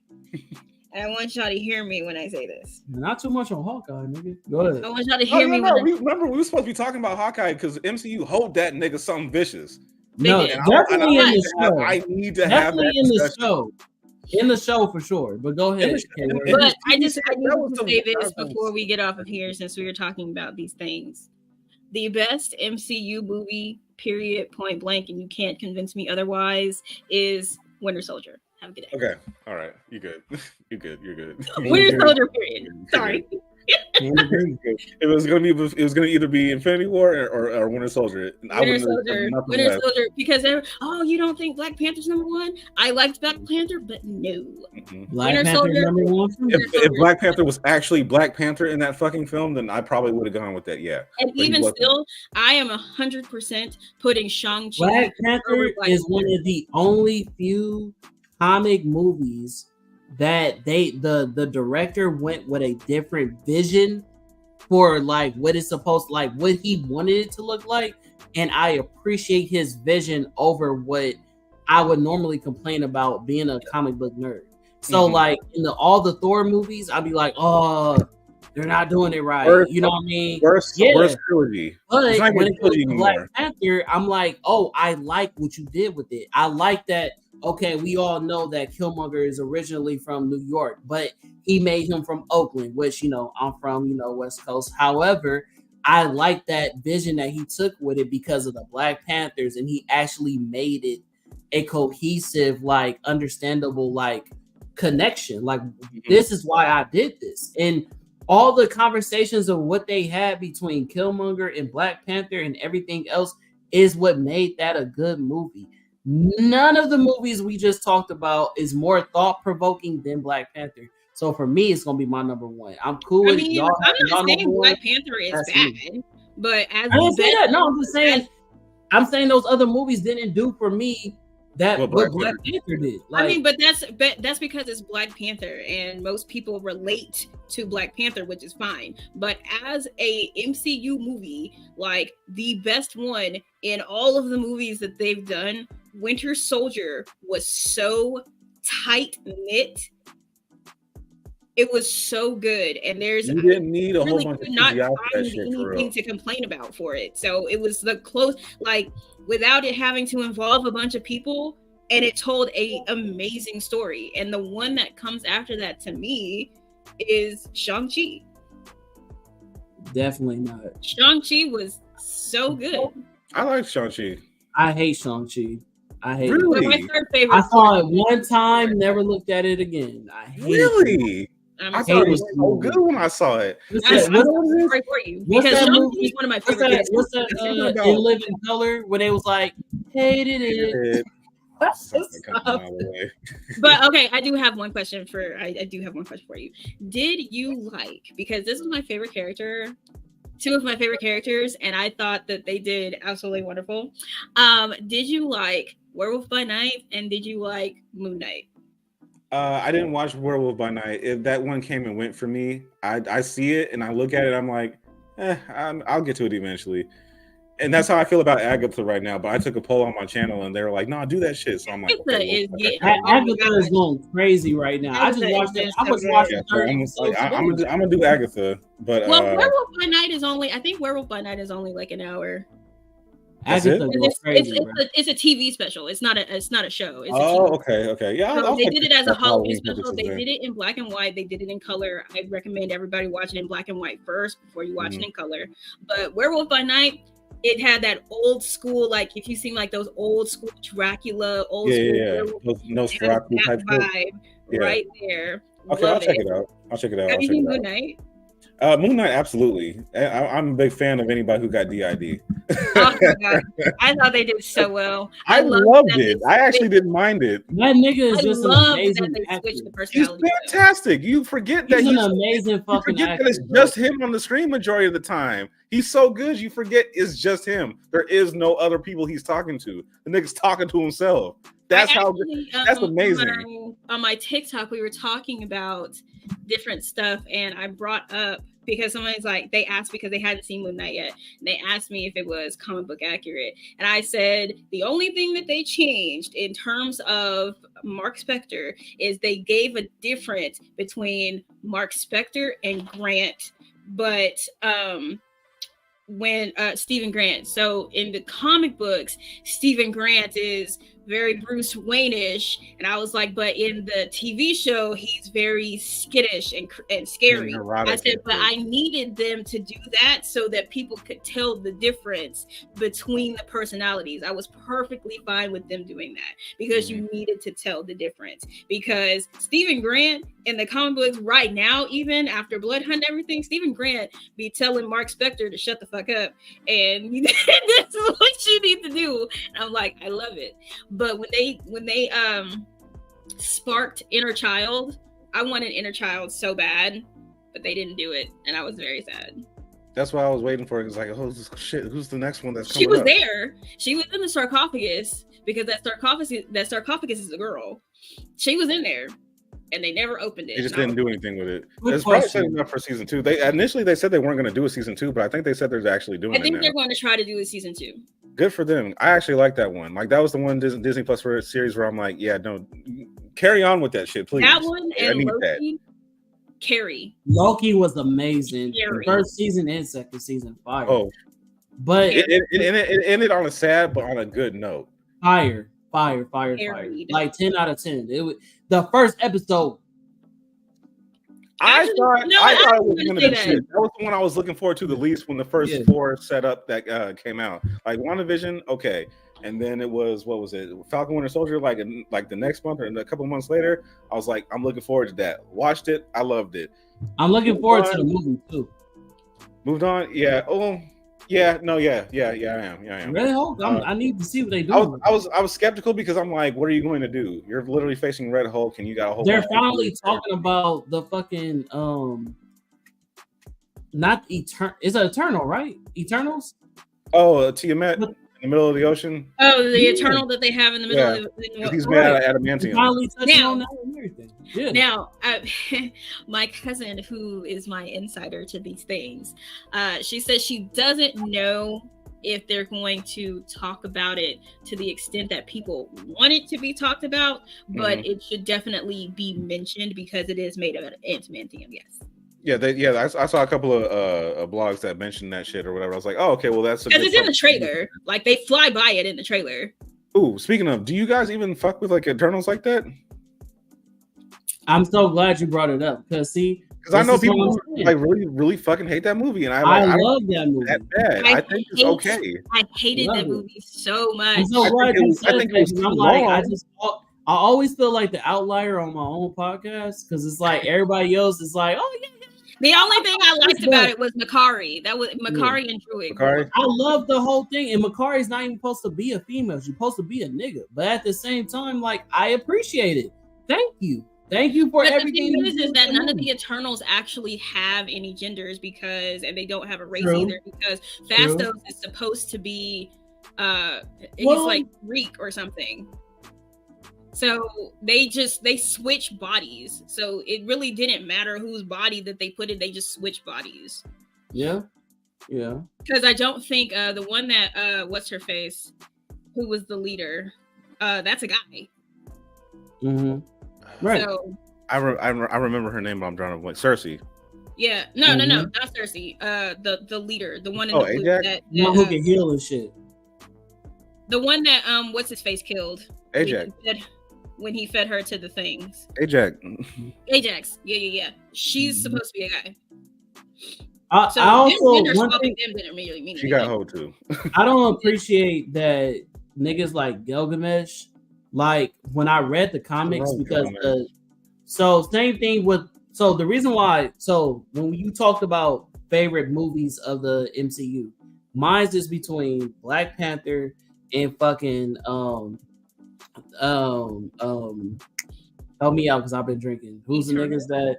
And I want y'all to hear me when I say this. Not too much on Hawkeye, nigga. Go ahead. I want y'all to hear me. Remember, we were supposed to be talking about Hawkeye because MCU hold that nigga something vicious. No, definitely in the show. I need to have that in the show. In the show for sure, but go ahead. But I need to say this before we get off of here, since we were talking about these things. The best MCU movie, period, point blank, and you can't convince me otherwise, is Winter Soldier. Have a good day. Okay, all right, you're good. You're good. Winter Soldier, period. Sorry. It was gonna either be Infinity War or Winter Soldier. Winter Soldier, because you don't think Black Panther's number one? I liked Black Panther, but no. Black Panther's number one. If Black Panther was actually Black Panther in that fucking film, then I probably would have gone with that. Yeah. And but even still, I am 100% putting Shang-Chi. Black Panther is one of the only few comic movies that the director went with a different vision for like what it's supposed to, like what he wanted it to look like, and I appreciate his vision over what I would normally complain about being a comic book nerd. So like in all the Thor movies, I'd be like, oh, they're not doing it right. You know what I mean? Worst trilogy. But when it comes to Black Panther, I'm like, oh, I like what you did with it. I like that. Okay, we all know that Killmonger is originally from New York, but he made him from Oakland, which, I'm from, West Coast. However, I like that vision that he took with it because of the Black Panthers, and he actually made it a cohesive, like, understandable, like, connection. Like, this is why I did this. And all the conversations of what they had between Killmonger and Black Panther and everything else is what made that a good movie. None of the movies we just talked about is more thought-provoking than Black Panther. So for me, it's gonna be my number one. I'm cool with y'all. I'm not saying Black Panther is bad, but as I didn't say that. No, I'm saying those other movies didn't do for me that what Black Panther did. Like, I mean, but that's because it's Black Panther, and most people relate to Black Panther, which is fine. But as a MCU movie, like the best one in all of the movies that they've done, Winter Soldier was so tight knit. It was so good, and you didn't need a whole bunch of not anything to complain about for it. So it was the close, like without it having to involve a bunch of people, and it told a amazing story. And the one that comes after that to me is Shang-Chi. Definitely not. Shang-Chi was so good. I like Shang-Chi. I hate Shang-Chi. I hate it. My third favorite. I saw it one time, never looked at it again. I hate it. I thought it was so good when I saw it. I'm sorry for you because Shang-Chi is one of my favorite characters. What's that in Living Color when they was like, hated it. But okay, I do have one question for you. Did you like, because this is my favorite character, two of my favorite characters, and I thought that they did absolutely wonderful. Did you like Werewolf by Night and did you like Moon Knight? I didn't watch Werewolf by Night. That one came and went for me. I see it and I look at it. I'm like, I'll get to it eventually. And that's how I feel about Agatha right now. But I took a poll on my channel and they were like, "No, do that shit." So I'm like, Agatha is going crazy right now. I just watched it. I was watching. I'm gonna do Agatha, but Werewolf by Night is only. I think Werewolf by Night is only like an hour. Agatha goes crazy, it's a TV special. It's not a show. It's okay. Yeah, so they did it as a Halloween special. They did it in black and white. They did it in color. I recommend everybody watch it in black and white first before you watch it in color. But Werewolf by Night, it had that old school, like if you seen like those old school Dracula, old school Nosferatu type vibe right there. Okay, I'll check it out. Have you seen Moon Knight? Moon Knight, absolutely. I'm a big fan of anybody who got DID. Oh my God. I thought they did so well. I loved it. I actually didn't mind it. That nigga is just an amazing actor. He's fantastic. You forget that he's an amazing fucking actor. That it's just him on the screen majority of the time. He's so good, you forget it's just him. There is no other people he's talking to. The nigga's talking to himself. That's that's amazing. On my TikTok, we were talking about different stuff, and I brought up because somebody's like, they asked because they hadn't seen Moon Knight yet, and they asked me if it was comic book accurate, and I said the only thing that they changed in terms of Mark Spector is they gave a difference between Mark Spector and Grant, but when Stephen Grant. So in the comic books, Stephen Grant is very Bruce Wayne-ish, and I was like, but in the TV show, he's very skittish and scary. I said, but I needed them to do that so that people could tell the difference between the personalities. I was perfectly fine with them doing that because you needed to tell the difference. Because Stephen Grant in the comic books right now, even after Blood Hunt and everything, Stephen Grant be telling Mark Spector to shut the fuck up, and this is what you need to do. And I'm like, I love it. But when they sparked Inner Child, I wanted Inner Child so bad, but they didn't do it, and I was very sad. That's why I was waiting for it. It was like, oh shit, who's the next one that's coming? She was there. She was in the sarcophagus because that sarcophagus is a girl. She was in there, and they never opened it. They just didn't do anything with it. It's probably setting up for season 2. They initially said they weren't going to do a season 2, but I think they said they're actually doing it. I think they're going to try to do a season 2. Good for them. I actually like that one. Like that was the one Disney Plus for a series where I'm like, yeah, don't carry on with that shit, please. That one and Loki. Carrie. Loki was amazing. The first season and second season, fire. Oh, but it ended on a sad but on a good note. Fire. Like 10 out of 10. It was the first episode. I thought it was going to be shit. That was the one I was looking forward to the least when the first 4 set up that came out. Like WandaVision, okay. And then it was, what was it? Falcon Winter Soldier, like the next month or a couple months later. I was like, I'm looking forward to that. Watched it. I loved it. I'm looking forward to the movie too. Moved on? Yeah. Oh, yeah. No, yeah, I am. Red Hulk? I need to see what they do. I was skeptical because I'm like, what are you going to do? You're literally facing Red Hulk and you got a whole. They're finally talking about the fucking not Eternal. Is it Eternal, right? Eternals? Oh, Tiamat in the middle of the ocean. Oh, the Eternal that they have in the middle of the he's made out of adamantium. Finally touching on that and everything. Yeah. Now, my cousin, who is my insider to these things, she says she doesn't know if they're going to talk about it to the extent that people want it to be talked about, but it should definitely be mentioned because it is made of adamantium. Yes. Yeah, I saw a couple of blogs that mentioned that shit or whatever. I was like, oh, okay, well that's because it's in the trailer. Like they fly by it in the trailer. Ooh, speaking of, do you guys even fuck with like Eternals like that? I'm so glad you brought it up because I know people like really fucking hate that movie, and I love that movie. That bad. I think it's okay. I hated that movie so much. I'm so glad you said that. I'm like, I always feel like the outlier on my own podcast because it's like everybody else is like, oh yeah. The only thing I liked about it was Makari. That was Makari and Druid. Makari? I love the whole thing, and Makari's not even supposed to be a female; she's supposed to be a nigga. But at the same time, like I appreciate it. Thank you for everything. The thing is that none of the Eternals actually have any genders and they don't have a race either because Phastos is supposed to be he's like Greek or something. So they switch bodies. So it really didn't matter whose body that they put in. They just switch bodies. Yeah. Because I don't think the one that what's her face, who was the leader, that's a guy. Mm-hmm. Right. So I remember her name, but I'm drawing a blank. Cersei. Yeah. No, not Cersei. The leader, the one in the blue Ajax? The one who can heal and shit. The one that what's his face killed. Ajax. When he fed her to the things. Ajax. Yeah. She's supposed to be a guy. I also one thing, didn't really mean she got hold too. I don't appreciate that niggas like Gilgamesh. Like when I read the comics, because same thing with the reason why. So when you talked about favorite movies of the MCU, mine's is between Black Panther and fucking help me out because I've been drinking. Who's the niggas that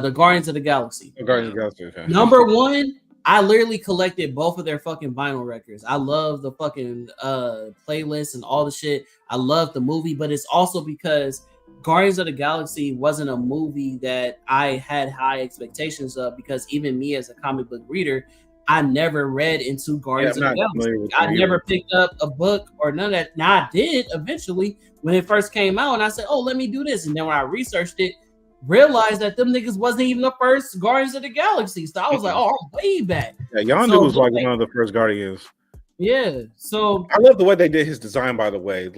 the Guardians of the Galaxy? Guardians of the Galaxy, okay. Number one, I literally collected both of their fucking vinyl records. I love the fucking playlist and all the shit. I love the movie, but it's also because Guardians of the Galaxy wasn't a movie that I had high expectations of, because even me as a comic book reader, I never read into Guardians of the Galaxy. I never picked up a book or none of that. Now I did eventually when it first came out, and I said, "Oh, let me do this." And then when I researched it, realized that them niggas wasn't even the first Guardians of the Galaxy. So I was like, "Oh, I'm way back." Yeah, Yondu was like one of the first Guardians. Yeah, so I love the way they did his design. By the way,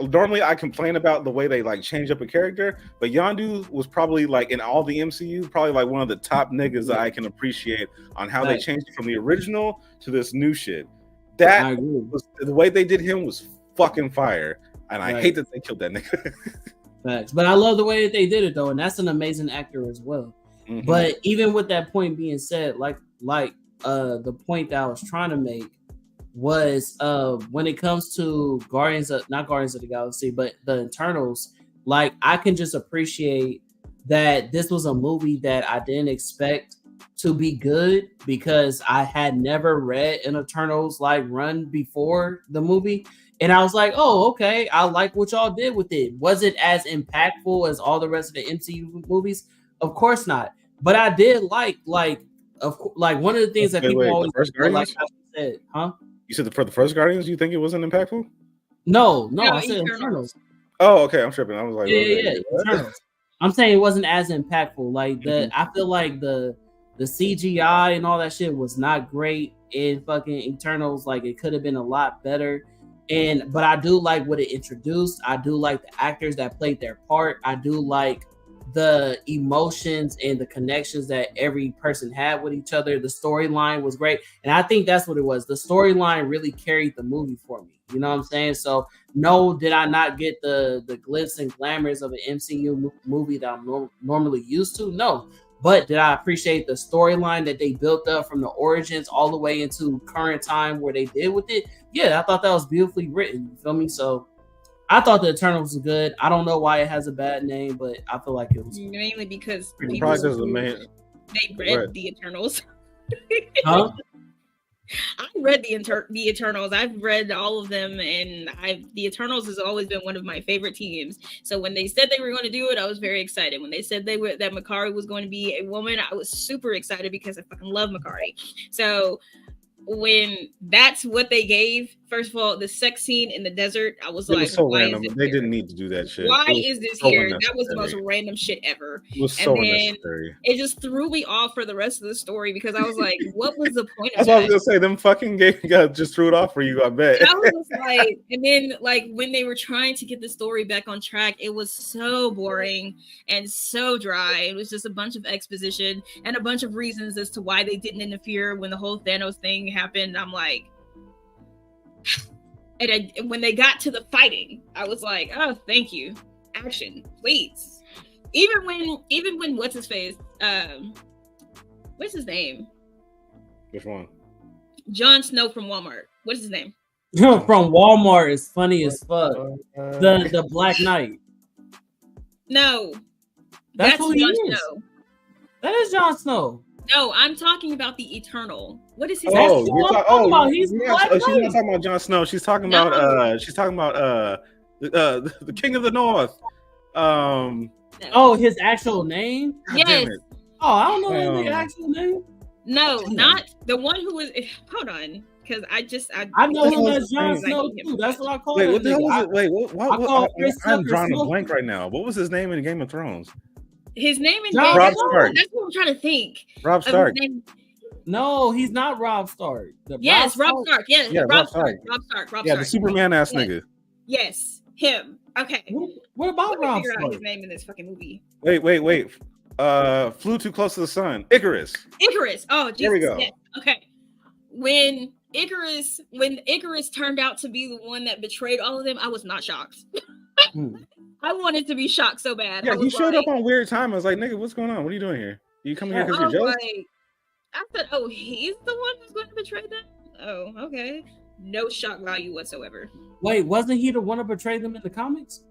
normally I complain about the way they change up a character, but Yondu was probably in all the MCU, probably one of the top niggas that I can appreciate on how they changed it from the original to this new shit. That was the way they did him was fucking fire, and I hate that they killed that nigga. Facts, but I love the way that they did it though, and that's an amazing actor as well. Mm-hmm. But even with that point being said, the point that I was trying to make was when it comes to not Guardians of the Galaxy, but the Eternals, I can just appreciate that this was a movie that I didn't expect to be good, because I had never read an Eternals run before the movie, and I was like, oh, okay, I like what y'all did with it. Was it as impactful as all the rest of the MCU movies? Of course not, but I did like one of the things that people always like I said, huh? You said for the first Guardians, you think it wasn't impactful? No, I said Eternals. Oh, okay, I'm tripping. I was like, yeah, Eternals. I'm saying it wasn't as impactful. I feel like the CGI and all that shit was not great in fucking Eternals. It could have been a lot better. But I do like what it introduced. I do like the actors that played their part. I do like the emotions and the connections that every person had with each other. The storyline was great, and I think that's what it was. The storyline really carried the movie for me. You know what I'm saying? So no, did I not get the glitz and glamours of an MCU movie that I'm normally used to? No, but did I appreciate the storyline that they built up from the origins all the way into current time where they did with it? Yeah, I thought that was beautifully written. You feel me? So I thought the Eternals was good. I don't know why it has a bad name, but I feel like it was mainly because they read the Eternals. Huh? I read the Eternals. I've read all of them, and the Eternals has always been one of my favorite teams. So when they said they were going to do it, I was very excited. When they said that Makari was going to be a woman, I was super excited because I fucking love Makari. So when that's what they gave, first of all, the sex scene in the desert, I was like, so random. They didn't need to do that shit. Why is this here? That was the most random shit ever. It was so unnecessary. It just threw me off for the rest of the story, because I was like, what was the point of that? That's what I was gonna say. Them fucking guys just threw it off for you, I bet. I was like, and then when they were trying to get the story back on track, it was so boring and so dry. It was just a bunch of exposition and a bunch of reasons as to why they didn't interfere when the whole Thanos thing happened. I'm like, And when they got to the fighting, I was like, oh, thank you. Action, please. Even when what's his face? What's his name? Which one? Jon Snow from Walmart. What's his name? From Walmart is funny as fuck. The Black Knight. No. That's who he Jon is. Snow. That is Jon Snow. No, I'm talking about the Eternal. What is his name? He's not talking about Jon Snow. She's talking about the King of the North. Oh, his actual name? Yes. Oh, I don't know his actual name. No, not the one who was. Hold on, because I know him as Jon Snow too. That's what I call him. Wait, what the hell was it? Wait, what? I'm drawing a blank right now. What was his name in Game of Thrones? His name in Game of Thrones. That's what I'm trying to think. Robb Stark. No, he's not Robb Stark. Robb Stark. Yes, yeah, Robb Stark. Robb Stark. The Superman ass nigga. Yes, him. Okay. What about Robb Stark? Figure out his name in this fucking movie. Wait. Flew Too Close to the Sun. Icarus. Oh, Jesus. There we go. Yes. Okay. When Icarus turned out to be the one that betrayed all of them, I was not shocked. I wanted to be shocked so bad. Yeah, he showed up on weird time. I was like, nigga, what's going on? What are you doing here? Are you coming here because you're jealous? I thought, oh, he's the one who's going to betray them? Oh, okay. No shock value whatsoever. Wait, wasn't he the one to betray them in the comics?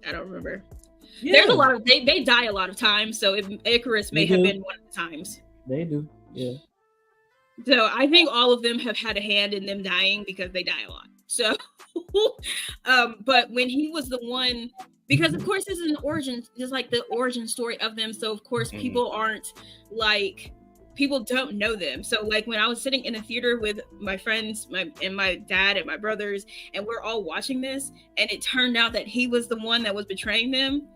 I don't remember. Yeah. There's a lot of they die a lot of times, so Icarus may have been one of the times. They do, yeah. So I think all of them have had a hand in them dying because they die a lot. So, but when he was the one, because of course this is an origin, just like the origin story of them. So of course people don't know them. So like when I was sitting in a theater with my friends, my dad and my brothers, and we're all watching this, and it turned out that he was the one that was betraying them.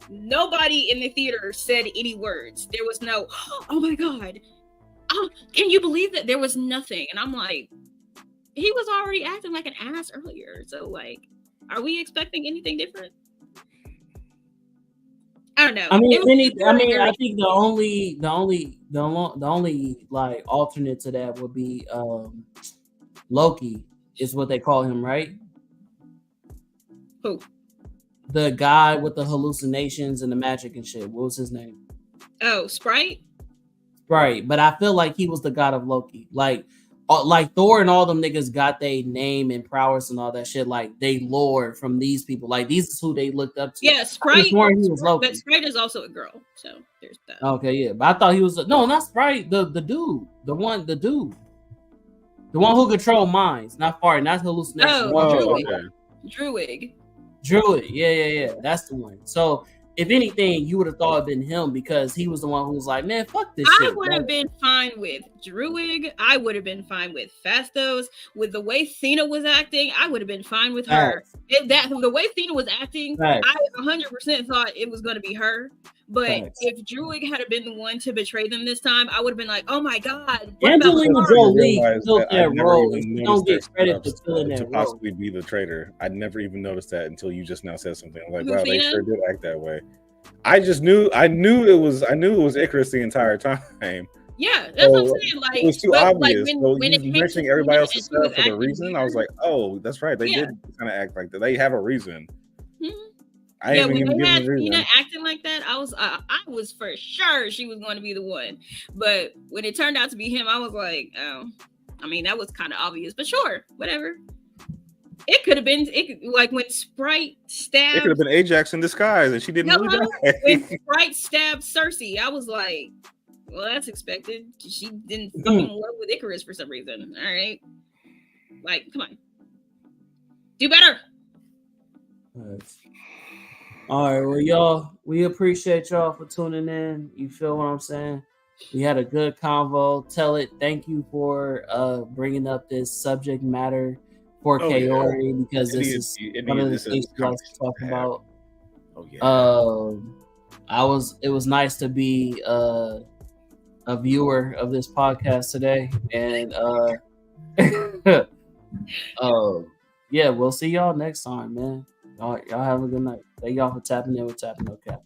Nobody in the theater said any words. There was no, oh my God. Oh, can you believe that? There was nothing. And I'm like, he was already acting like an ass earlier. So like, are we expecting anything different? I don't know. I think the only like alternate to that would be Loki is what they call him, right? Who? The guy with the hallucinations and the magic and shit. What was his name? Oh, Sprite? Right, but I feel like he was the god of Loki. Like Thor and all them niggas got their name and prowess and all that shit. Like they lore from these people. Like these is who they looked up to. Yeah, Sprite. But Sprite is also a girl, so there's that. Okay, yeah, but I thought he was not Sprite. The dude, the one who controlled minds, not Fart, not hallucination. Druid. Yeah. That's the one. So. If anything, you would have thought it'd been him because he was the one who was like, man, fuck this shit. I would have been fine with Druid. I would have been fine with Fastos. With the way Thano was acting, I would have been fine with her. The way Thano was acting, I 100% thought it was going to be her. But if Druid had been the one to betray them this time, I would have been like, oh my God. Angelina Jolie filled that role. You don't get credit for filling that role. Possibly be the traitor. I never even noticed that until you just now said something. I'm like, wow, they sure did act that way. I knew it was Icarus the entire time. Yeah, that's what I'm saying. Like, it was too obvious. Like when it mentioning everybody else's stuff for the reason, I was like, oh, that's right. They did kind of act like that. They have a reason. When they had Tina acting like that, I was for sure she was going to be the one. But when it turned out to be him, I was like, oh, I mean, that was kind of obvious. But sure, whatever. It could have been like when Sprite stabbed. It could have been Ajax in disguise, and she didn't really die. When Sprite stabbed Cersei, I was like, well, that's expected. She didn't fucking love with Icarus for some reason. All right, like, come on, do better. All right, well, y'all, we appreciate y'all for tuning in. You feel what I'm saying? We had a good convo. Tellit, thank you for bringing up this subject matter for Kaori because this is one of the things we like to talk about. It was nice to be a viewer of this podcast today, and yeah, we'll see y'all next time, man. Y'all have a good night. Thank y'all for tapping in with Tapping No Cap.